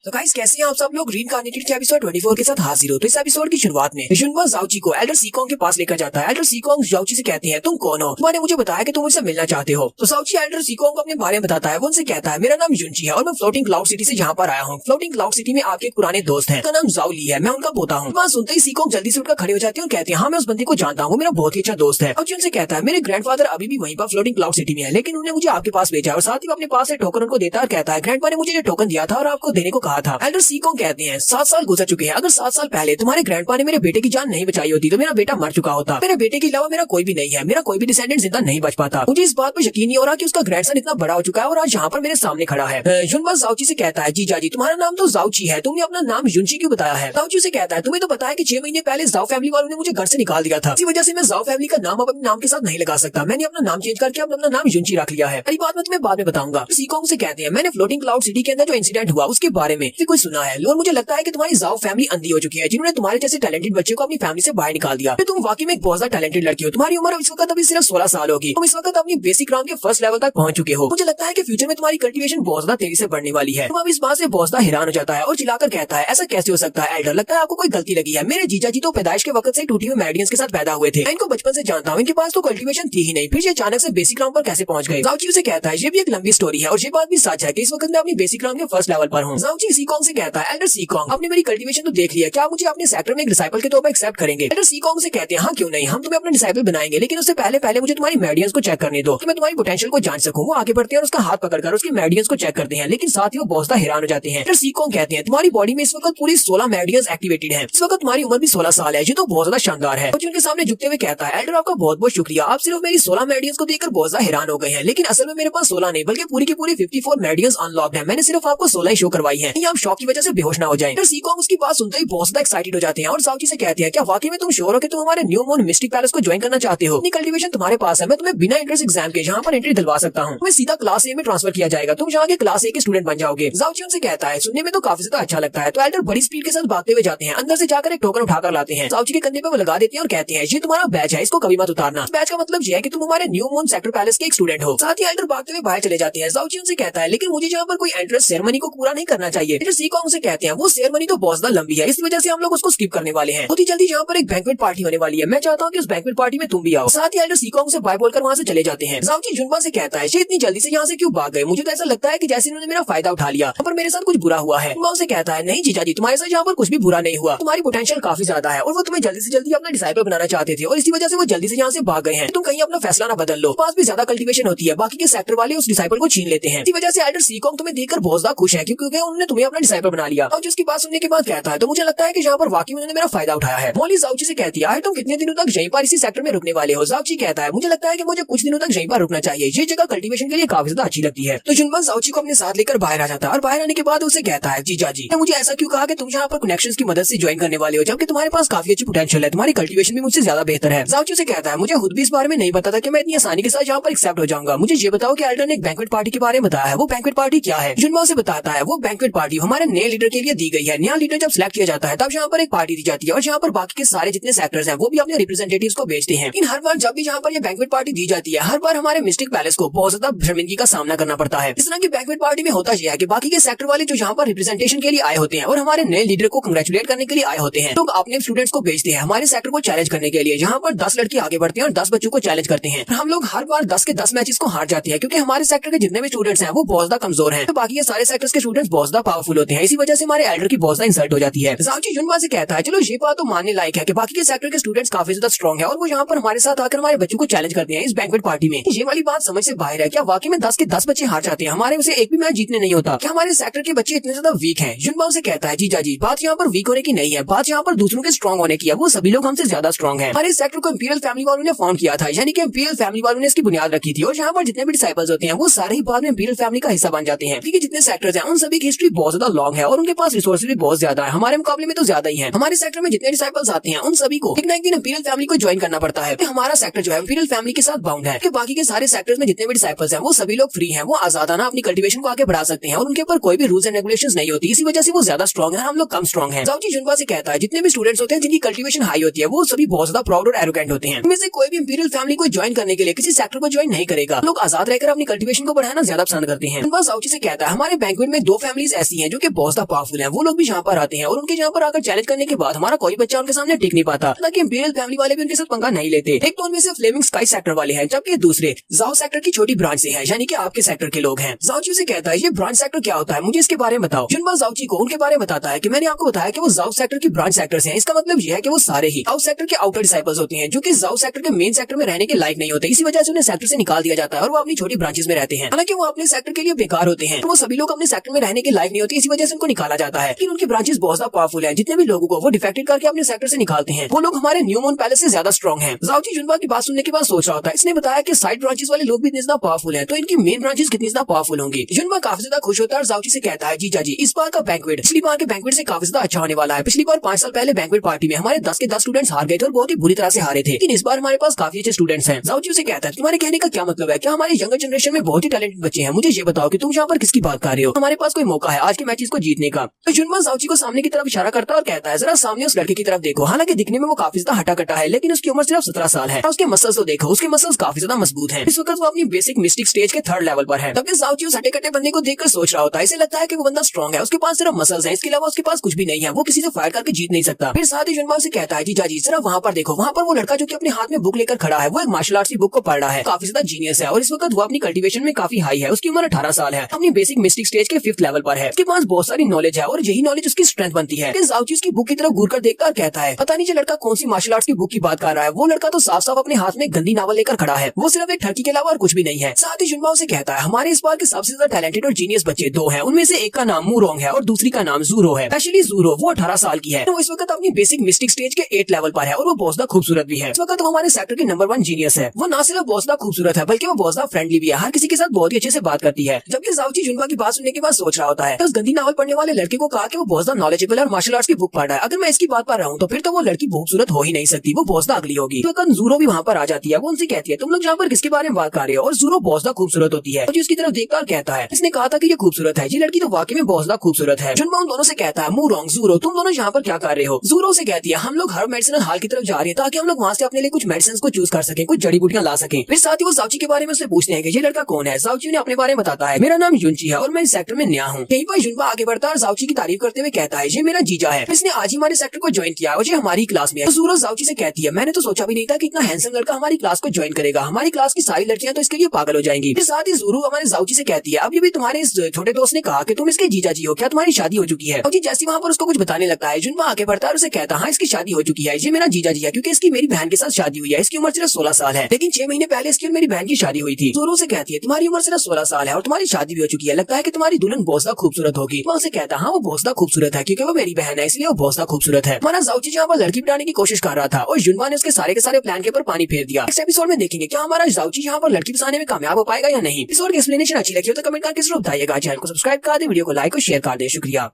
तो गाइस कैसे हैं आप सब लोग। रीइंकार्नेटेड के एपिसोड 24 के साथ हाजिर हो। तो इस एपिसोड की शुरुआत में युनबा जाओची को एल्डर सीकॉन्ग के पास लेकर जाता है। एल्डर सीकॉन्ग जाओची से कहती है तुम कौन हो, तुम्हारे मुझे बताया कि तुम मुझसे मिलना चाहते हो। तो जाओची एल्डर सीकॉन्ग को अपने बारे में बताता है। वो उनसे कहता है मेरा नाम युनची है और मैं फ्लोटिंग क्लाउड सिटी से यहाँ पर आया हूँ। फ्लोटिंग क्लाउड सिटी में आपके एक पुराने दोस्त है, उनका नाम जाओ ली है, मैं उनका पोता हूँ। वहाँ सुनते ही सीकॉन्ग जल्दी से उठकर खड़े हो जाते हैं और कहते हैं हाँ मैं उस बंदे को जानता हूँ, वो मेरा बहुत ही अच्छा दोस्त है। और उनसे कहता है मेरे ग्रैंडफादर अभी भी वहीं पर फ्लोटिंग क्लाउड सिटी में है, लेकिन उन्होंने मुझे आपके पास भेजा और साथ ही अपने पास से टोकन उनको देता है और कहता है ग्रैंडपा ने मुझे जो टोकन दिया था और आपको देने को कहा था। एल्डर सीकॉन्ग कहते हैं 7 साल गुजर चुके हैं, अगर 7 साल पहले तुम्हारे ग्रैंडपा ने मेरे बेटे की जान नहीं बचाई होती तो मेरा बेटा मर चुका होता। मेरे बेटे के अलावा मेरा कोई भी नहीं है, मेरा कोई भी डिसेंडेंट जिंदा नहीं बच पाता। मुझे इस बात पर यकीन नहीं हो रहा कि उसका ग्रैंडसन इतना बड़ा हो चुका है और आज यहाँ पर मेरे सामने खड़ा है। युनबा जाओची से कहता है जीजा जी तुम्हारा नाम तो जाओची है, तुमने अपना नाम युनची क्यों बताया है। जाओची से कहता है तुम्हें तो पता है कि 6 महीने पहले जाओ फैमिली वालों ने मुझे घर से निकाल दिया था, इसी वजह से मैं जाओ फैमिली का नाम अपने नाम के साथ नहीं लगा सकता। मैंने अपना नाम चेंज करके अपना नाम युनची रख लिया है। अरे बात मैं तुम्हें बाद में बताऊंगा। सीकॉन्ग से कहते हैं मैंने फ्लोटिंग क्लाउड सिटी के अंदर जो इंसिडेंट हुआ उसके बारे में फिर कुछ सुना है। और मुझे लगता है कि तुम्हारी जाओ फैमिली अंधी हो चुकी है, जिन्होंने तुम्हारे जैसे टैलेंटेड बच्चे को अपनी फैमिली से बाहर निकाल दिया। तुम वाकई में एक बहुत ज्यादा टैलेंटेड लड़की हो। तुम्हारी उम्र इस वक्त अभी सिर्फ 16 साल होगी। तुम इस वक्त अपनी बेसिक ग्राउंड के फर्स्ट लेवल तक पहुंच चुके हो। मुझे लगता है कि फ्यूचर में तुम्हारी कल्टीवेशन बहुत ज्यादा तेजी से बढ़ने वाली है। तुम अब इस बात से बहुत ज्यादा हैरान हो जाता है और चिल्लाकर कहता है, ऐसा कैसे हो सकता है एल्डर, लगता है आपको कोई गलती लगी है। मेरे जीजा जी तो पैदाइश के वक्त से टूटी हुई मेरिडियंस के साथ पैदा हुए थे। मैं इनको बचपन से जानता हूँ, इनके पास तो कल्टीवेशन थी ही नहीं, फिर ये अचानक से बेसिक ग्राउंड पर कैसे पहुंच गए। जाओची उसे कहता है ये भी एक लंबी स्टोरी है और ये बात भी सच है कि इस वक्त मैं अपनी बेसिक ग्राउंड के फर्स्ट लेवल पर हूँ। जाओची सीकॉन्ग से कहता है, एल्डर सीकॉन्ग आपने मेरी कल्टीवेशन तो देख लिया, क्या आप मुझे अपने सेक्टर में एक डिसाइपल के तौर पर एक्सेप्ट करेंगे। एल्डर सीकॉन्ग से कहते हैं, हाँ क्यों नहीं, हम तुम्हें अपना डिसाइपल बनाएंगे, लेकिन उससे पहले मुझे तुम्हारी मेरिडियंस को चेक करने दो कि मैं तुम्हारी पोटेंशियल को जान सकूं। वो आगे बढ़ते हैं और उसका हाथ पकड़कर उसकी मेरिडियंस को चेक करते हैं, लेकिन साथ ही वो बहुत ज्यादा हैरान हो जाते हैं। एल्डर सीकॉन्ग कहते हैं, तुम्हारी बॉडी में इस वक्त पूरी 16 मेरिडियंस एक्टिवेटेड है। इस वक्त तुम्हारी उम्र भी 16 साल है, ये तो बहुत ज्यादा शानदार है। उनके सामने झुकते हुए कहता है, एल्डर आपका बहुत बहुत शुक्रिया, आप सिर्फ मेरी 16 मेरिडियंस को देखकर बहुत ज्यादा हैरान हो गए हैं, लेकिन असल में मेरे पास 16 नहीं बल्कि पूरी की पूरी 54 मेरिडियंस अनलॉक्ड है। मैंने सिर्फ आपको 16 ही शो करवाई है, आप शॉक की वजह से बेहोश ना हो जाएं। एल्डर सीकॉन्ग उसकी बात सुनते ही बहुत ज्यादा एक्साइटेड हो जाते हैं और जाओची से कहते हैं, क्या वाकई में तुम श्योर हो कि तुम हमारे न्यू मून मिस्टिक पैलेस को ज्वाइन करना चाहते हो। कल्टीवेशन तुम्हारे पास है, मैं तुम्हें बिना एंट्रेंस एग्जाम के यहाँ पर एंट्री दिलवा सकता हूँ। तुम्हें सीधा क्लास ए में ट्रांसफर किया जाएगा, तुम यहाँ के क्लास ए के स्टूडेंट बन जाओगे। जाओची उनसे कहता है, सुनने में तो काफी ज्यादा अच्छा लगता है। तो एल्डर बड़ी स्पीड के साथ भागते हुए जाते हैं, अंदर से जाकर एक टोकन उठाकर लाते हैं, जाओची के कंधे पे वो लगा देते हैं और कहते हैं, ये तुम्हारा बैच है, इसको कभी मत उतारना। बैच का मतलब ये है कि तुम हमारे न्यू मून सेक्टर पैलेस के एक स्टूडेंट हो। साथ ही एल्डर भागते हुए बाहर चले जाते हैं। जाओची उनसे कहता है, लेकिन मुझे यहाँ पर कोई एंट्रेंस सेरेमनी को पूरा नहीं करना चाहिए। एल्डर सीकॉन्ग से कहते हैं, वो सेरेमनी तो बहुत ज्यादा लंबी है, इस वजह से हम लोग उसको स्किप करने वाले हैं। बहुत ही जल्दी यहाँ पर एक बैंक्वेट पार्टी होने वाली है, मैं चाहता हूँ कि उस बैंक्वेट पार्टी में तुम भी आओ। साथ ही एल्डर सीकॉन्ग से बाय बोलकर वहाँ से चले जाते हैं। जाओची जुनबा से कहता है, इतनी जल्दी से यहाँ से क्यों भाग गए, मुझे तो ऐसा लगता है कि जैसे इन्होंने मेरा फायदा उठा लिया, पर मेरे साथ कुछ बुरा हुआ है। जुनबा से कहता है, नहीं जीजा जी, तुम्हारे साथ यहाँ पर कुछ भी बुरा नहीं हुआ, तुम्हारी पोटेंशियल काफी ज्यादा है और वो तुम्हें जल्दी से जल्दी अपना डिसाइपल बनाना चाहते थे और इसी वजह से वो जल्दी से यहाँ से भाग गए हैं। तुम कहीं अपना फैसला ना बदल लो, पास भी ज्यादा कल्टीवेशन होती है, बाकी के सेक्टर वाले उस डिसाइपल को छीन लेते हैं। इसी वजह से एल्डर सीकॉन्ग तुम्हें देखकर बहुत ज्यादा खुश है क्योंकि उन्होंने तुम्हें अपना डिसाइपल बना लिया। और जिसकी बात सुनने के बाद कहता है, तो मुझे लगता है कि यहाँ पर वाकई उन्होंने मेरा फायदा उठाया है। मॉली जाओची से कहती है, तुम कितने दिनों तक यहीं पर इसी सेक्टर में रुकने वाले हो। जाओची कहता है, मुझे लगता है कि मुझे कुछ दिनों तक यहीं पर रुकना चाहिए, ये जगह कल्टीवेशन के लिए काफी ज्यादा अच्छी लगती है। तो जुनबा जाओची को अपने साथ लेकर बाहर आ जाता है और बाहर आने के बाद उसे कहता है, जीजा जी, मुझे ऐसा क्यों कहा कि तुम यहाँ पर कनेक्शंस की मदद से ज्वाइन करने वाले हो, जबकि तुम्हारे पास काफी अच्छी पोटेंशियल है, तुम्हारी कल्टीवेशन भी मुझसे ज्यादा बेहतर है। जाओची से कहता है, मुझे खुद भी इस बारे में नहीं पता था कि मैं इतनी आसानी के साथ यहाँ पर एक्सेप्ट हो जाऊंगा। मुझे ये बताओ कि एल्डर ने एक बैंक्वेट पार्टी के बारे में बताया है, वो बैंक्वेट पार्टी क्या है। जुनबा से बताता है, वो बैंक्वेट पार्टी हमारे नए लीडर के लिए दी गई है। नया लीडर जब सिलेक्ट किया जाता है तब यहाँ पर एक पार्टी दी जाती है और यहाँ पर बाकी के सारे जितने सेक्टर्स हैं वो भी अपने रिप्रेजेंटेटिव्स को भेजते हैं। इन हर बार जब भी यहाँ पर ये बैंक्वेट पार्टी दी जाती है, हर बार हमारे मिस्टिक पैलेस को बहुत ज्यादा शर्मिंदगी का सामना करना पड़ता है। इस तरह की बैंक्वेट पार्टी में होता यह है कि बाकी के सेक्टर वाले जो यहाँ पर रिप्रेजेंटेशन के लिए आए होते हैं और हमारे नए लीडर को कंग्रेचुलेट करने के लिए आए होते हैं, तो अपने स्टूडेंट्स को भेजते हैं हमारे सेक्टर को चैलेंज करने के लिए। यहाँ पर 10 लड़के आगे बढ़ते हैं और 10 बच्चों को चैलेंज करते हैं। हम लोग हर बार 10 के 10 मैचेस को हार जाते हैं क्योंकि हमारे सेक्टर के जितने भी स्टूडेंट्स हैं वो बहुत ज्यादा कमजोर हैं, तो बाकी के सारे सेक्टर्स के स्टूडेंट्स बहुत ज्यादा पावरफुल होते हैं। इसी वजह से हमारे एल्डर की बहुत ज्यादा इंसल्ट हो जाती है। जाओची जुनबा से कहता है, चलो ये बात तो मानने लायक है कि बाकी के सेक्टर के स्टूडेंट्स काफी ज्यादा स्ट्रॉन्ग है और वो यहाँ पर हमारे साथ आकर हमारे बच्चों को चैलेंज करते हैं इस बैंक्वेट पार्टी में। ये वाली बात समझ से बाहर है, क्या वाकई में 10 के 10 बच्चे हार जाते हैं, हमारे उसे एक भी मैच जीतने नहीं होता, क्या हमारे सेक्टर के बच्चे इतने ज्यादा वीक हैं। जुनबा से कहता है, जीजा जी, बात यहाँ पर वीक होने की नहीं है, बात यहाँ पर दूसरों के स्ट्रॉन्ग होने की है, वो सभी लोग हमसे ज्यादा स्ट्रॉन्ग है। हमारे सेक्टर को इंपीरियल फैमिली वालों ने फॉर्म किया था, यानी कि इंपीरियल फैमिली वालों ने इसकी बुनियाद रखी थी और यहाँ पर जितने भी डिसाइपल्स होते हैं वो सारे ही बाद में इंपीरियल फैमिली का हिस्सा बन जाते हैं। क्योंकि जितने सेक्टर्स हैं उन सभी की हिस्ट्री बहुत ज्यादा लॉन्ग है और उनके पास रिसोर्सेज भी बहुत ज्यादा है, हमारे मुकाबले में तो ज्यादा ही है। हमारे सेक्टर में जितने डिसाइपल्स आते हैं उन सभी को एक ना एक दिन इंपीरियल फैमिली को ज्वाइन करना पड़ता है। हमारा सेक्टर जो है इंपीरियल फैमिली के साथ बाउंड है कि बाकी के सारे सेक्टर्स में जितने भी डिसाइपल्स हैं वो सभी लोग फ्री हैं, वो आजादाना अपनी कल्टीवेशन को आगे बढ़ा सकते हैं और उनके ऊपर कोई भी रूल्स एंड रेगुलेशंस नहीं होती। इसी वजह से वो ज्यादा स्ट्रॉन्ग है, हम लोग कम स्ट्रॉन्ग हैं। जाओची जुनबा से कहता है, जितने भी स्टूडेंट्स होते हैं जिनकी कल्टीवेशन हाई होती है वो सभी बहुत ज्यादा प्राउड और एरोगेंट होते हैं। इनमें से कोई भी इंपीरियल फैमिली को ज्वाइन करने के लिए किसी सेक्टर को ज्वाइन नहीं करेगा, लोग आजाद रहकर अपनी कल्टीवेशन को बढ़ाना ज्यादा पसंद करते हैं। जुनबा जाओची से कहता है, हमारे बैंक्वेट में 2 फैमिलीज ऐसी हैं जो कि बहुत ज्यादा पावरफुल हैं, वो लोग भी यहाँ पर आते हैं और उनके यहाँ पर आकर चैलेंज करने के बाद हमारा कोई बच्चा उनके सामने टिक नहीं पाता, ताकि इंपीरियल फैमिली वाले भी उनके साथ पंगा नहीं लेते। एक तो उनमें से फ्लेमिंग स्काई सेक्टर वाले हैं, जबकि दूसरे जाओ सेक्टर की छोटी ब्रांच से है, यानी कि आपके सेक्टर के लोग हैं। जाओची से कहता है, ये ब्रांच सेक्टर क्या होता है, मुझे इसके बारे में बताओ। जुनबा जाओची को उनके बारे में बताता है कि मैंने आपको बताया कि वो जाओ सेक्टर की ब्रांच सेक्टर्स हैं, इसका मतलब यह है कि वो सारे ही जाओ सेक्टर के आउटर डिसाइपल्स होते हैं जो कि जाओ सेक्टर के मेन सेक्टर में रहने के लायक नहीं होते। इसी वजह से उन्हें सेक्टर से निकाल दिया जाता है और वो अपनी छोटी ब्रांचेस में रहते हैं। हालांकि वो अपने सेक्टर के लिए बेकार होते हैं, तो वो सभी लोग अपने सेक्टर में रहने के लायक नहीं होते, इसी वजह से उनको निकाला जाता है। लेकिन उनकी ब्रांचेस बहुत ज्यादा पावरफुल है, जितने भी लोगों को वो डिफेक्टेड करके अपने सेक्टर से निकालते हैं वो लोग हमारे न्यू मून पैलेस से ज्यादा स्ट्रॉन्ग है। जाओची जुनबा की बात सुनने के बाद सोच रहा होता है, इसने बताया कि साइड ब्रांचेस वाले लोग भी इतने ज्यादा पावरफुल हैं, तो इनकी मेन ब्रांचेस कितनी ज्यादा पावरफुल होंगी। जुनबा काफी ज्यादा खुश होता है और जाओची से कहता है, जीजा जी, इस बार का बैंक्वेट पिछली बार के बैंक्वेट से काफी ज्यादा अच्छा होने वाला है। पिछली बार 5 साल पहले बैंक्वेट पार्टी में हमारे 10 के 10 स्टूडेंट्स हार गए थे और बहुत ही बुरी तरह से हारे थे, लेकिन इस बार हमारे पास काफी अच्छे स्टूडेंट्स हैं। जाओची उसे कहता है, तुम्हारे कहने का क्या मतलब है, क्या हमारे यंगर जनरेशन में बहुत ही टैलेंटेड बच्चे हैं, मुझे ये बताओ कि तुम यहाँ पर किसकी बात कर रहे हो। हमारे पास कोई मौका है, आज के मैचेस को जीतने का। तो जुनवा जाओची को सामने की तरफ इशारा करता है और कहता है जरा सामने उस लड़के की तरफ देखो। हालांकि दिखने में वो काफी ज्यादा हटा कटा है, लेकिन उसकी उम्र सिर्फ 17 साल है। उसके मसल्स तो देखो, उसके मसल्स काफी ज्यादा मजबूत है। इस वक्त वो अपनी बेसिक मिस्टिक स्टेज के 3rd लेवल पर है। तब जाओची उस हटे कटे बंदे को देखकर सोच रहा होता है, इसे लगता है कि वो बंदा स्ट्रॉन्ग है, उसके पास सिर्फ मसल्स है, इसके अलावा उसके पास कुछ भी नहीं है, वो किसी से फायर करके जीत नहीं सकता। फिर साथ ही जुनवा से कहता है जीजा जी जरा वहाँ पर देखो, वहाँ पर वो लड़का जो कि अपने हाथ में बुक लेकर खड़ा है, वो एक मार्शल आर्ट्स की बुक को पढ़ रहा है, काफी ज्यादा जीनियस है और इस वक्त वो अपनी कल्टीवेशन में काफी हाई है। उसकी उम्र 18 साल है, अपनी बेसिक मिस्टिक स्टेज के 5th लेवल पर है। उसके पास बहुत सारी नॉलेज है और यही नॉलेज उसकी स्ट्रेंथ बनती है। जाओची उसकी बुक की तरफ घूर कर देखता और कहता है पता नहीं ये लड़का कौन सी मार्शल आर्ट्स की बुक की बात कर रहा है, वो लड़का तो साफ साफ अपने हाथ में गंदी नावल लेकर खड़ा है, वो सिर्फ एक ठरकी के अलावा और कुछ भी नहीं है। साथ ही जुनवा से कहता है हमारे इस बार के सबसे ज्यादा टैलेंटेड और जीनियस बच्चे 2 हैं, उनमें से एक का नाम मूरोंग है और दूसरी का नाम जूरो है। स्पेशली जूरो वो 18 साल की है, तो इस वक्त अपनी बेसिक मिस्टिक स्टेज के 8 लेवल पर है और वो बहुत ज्यादा खूबसूरत भी है। इस वक्त वो हमारे सेक्टर की नंबर 1 जीनियस है। वो ना सिर्फ बहुत ज्यादा खूबसूरत है बल्कि वो बहुत ज्यादा फ्रेंडली भी है, हर किसी के साथ बहुत ही अच्छे से बात करती है। जबकि जाओची जुनवा की बात सुनने के बाद सोच रहा होता है तो उस गंदी नावल पढ़ने वाले लड़के को कहा कि वो बहुत ज्यादा नॉलेजेबल है और मार्शल आर्ट्स की बुक पढ़ रहा है। अगर मैं इसकी बात पर रहा हूँ तो फिर तो वो लड़की खूबसूरत हो ही नहीं सकती, वो बहुत ज्यादा अगली होगी। तो जूरो भी वहाँ पर आ जाती है, वो उनसे कहती है तुम लोग यहाँ पर किसके बारे में बात कर रहे हो, और जूरो बहुत ज्यादा खूबसूरत होती है। उसकी तरफ देखकर कहता है इसने कहा था कि ये खूबसूरत है, ये लड़की तो वाकई में बहुत ज्यादा खूबसूरत है। जुनवा उन दोनों से कहता है मूरोंग जूरो तुम दोनों यहाँ पर क्या कर रहे हो। जूरो से कहती है हम लोग हर मेडिसिनल हॉल की तरफ जा रहे हैं ताकि हम लोग वहाँ से अपने लिए कुछ मेडिसिन को चूज कर सके, कुछ जड़ी बूटियां ला सके। फिर साथ ही वो जाओची के बारे में उससे पूछते हैं कि ये लड़का कौन है। जाओची ने अपने बारे में बताता है मेरा नाम युनची है और मैं इस सेक्टर में नया हूँ। कहीं पर जुनवा आगे बढ़ता है और जाओची की तारीफ करते हुए कहता है ये मेरा जीजा है, इसने आज ही हमारे सेक्टर को ज्वाइन किया और ये हमारी क्लास में है। जूरो जाओची से कहती है मैंने तो सोचा भी नहीं था कि इतना हैंडसम लड़का हमारी क्लास को ज्वाइन करेगा, हमारी क्लास की सारी लड़कियां तो इसके लिए पागल हो जाएंगी। फिर साथ ही जूरो हमारे जाओची से कहती है अब ये भी तुम्हारे इस छोटे दोस्त ने कहा कि तुम इसके जीजा जी हो, क्या तुम्हारी शादी हो चुकी है। और जी जैसे वहाँ पर उसको कुछ बताने लगता है जुनवा आगे बढ़ता है और उसे कहता है हाँ इसकी शादी हो चुकी है, ये मेरा जीजा जी है क्योंकि इसकी मेरी बहन के साथ शादी हुई है। इसकी उम्र सिर्फ 16 साल है, लेकिन 6 महीने पहले इसकी और मेरी बहन की शादी हुई थी। जूरो से कहती है तुम्हारी उम्र सिर्फ 16 साल है और तुम्हारी शादी भी हो चुकी है, लगता है कि तुम्हारी दुल्हन बहुत ज्यादा खूबसूरत होगी। वो उसे कहता हाँ वो बहुत ज्यादा खूबसूरत है क्योंकि वो मेरी बहन है इसलिए वो बहुत ज्यादा खूबसूरत है। हमारा जाओची जहाँ पर लड़की बिठाने की कोशिश कर रहा था और जुनवा ने उसके सारे के सारे प्लान के ऊपर पानी फेर दिया। इस एपिसोड में देखेंगे क्या हमारा जाओची यहाँ पर लड़की फंसाने में कामयाब हो पाएगा या नहीं। एपिसोड की एक्सप्लेनेशन अच्छी लगी हो तो कमेंट करके जरूर बताइएगा। चैनल को सब्सक्राइब कर दे, वीडियो को लाइक और शेयर कर दे। शुक्रिया।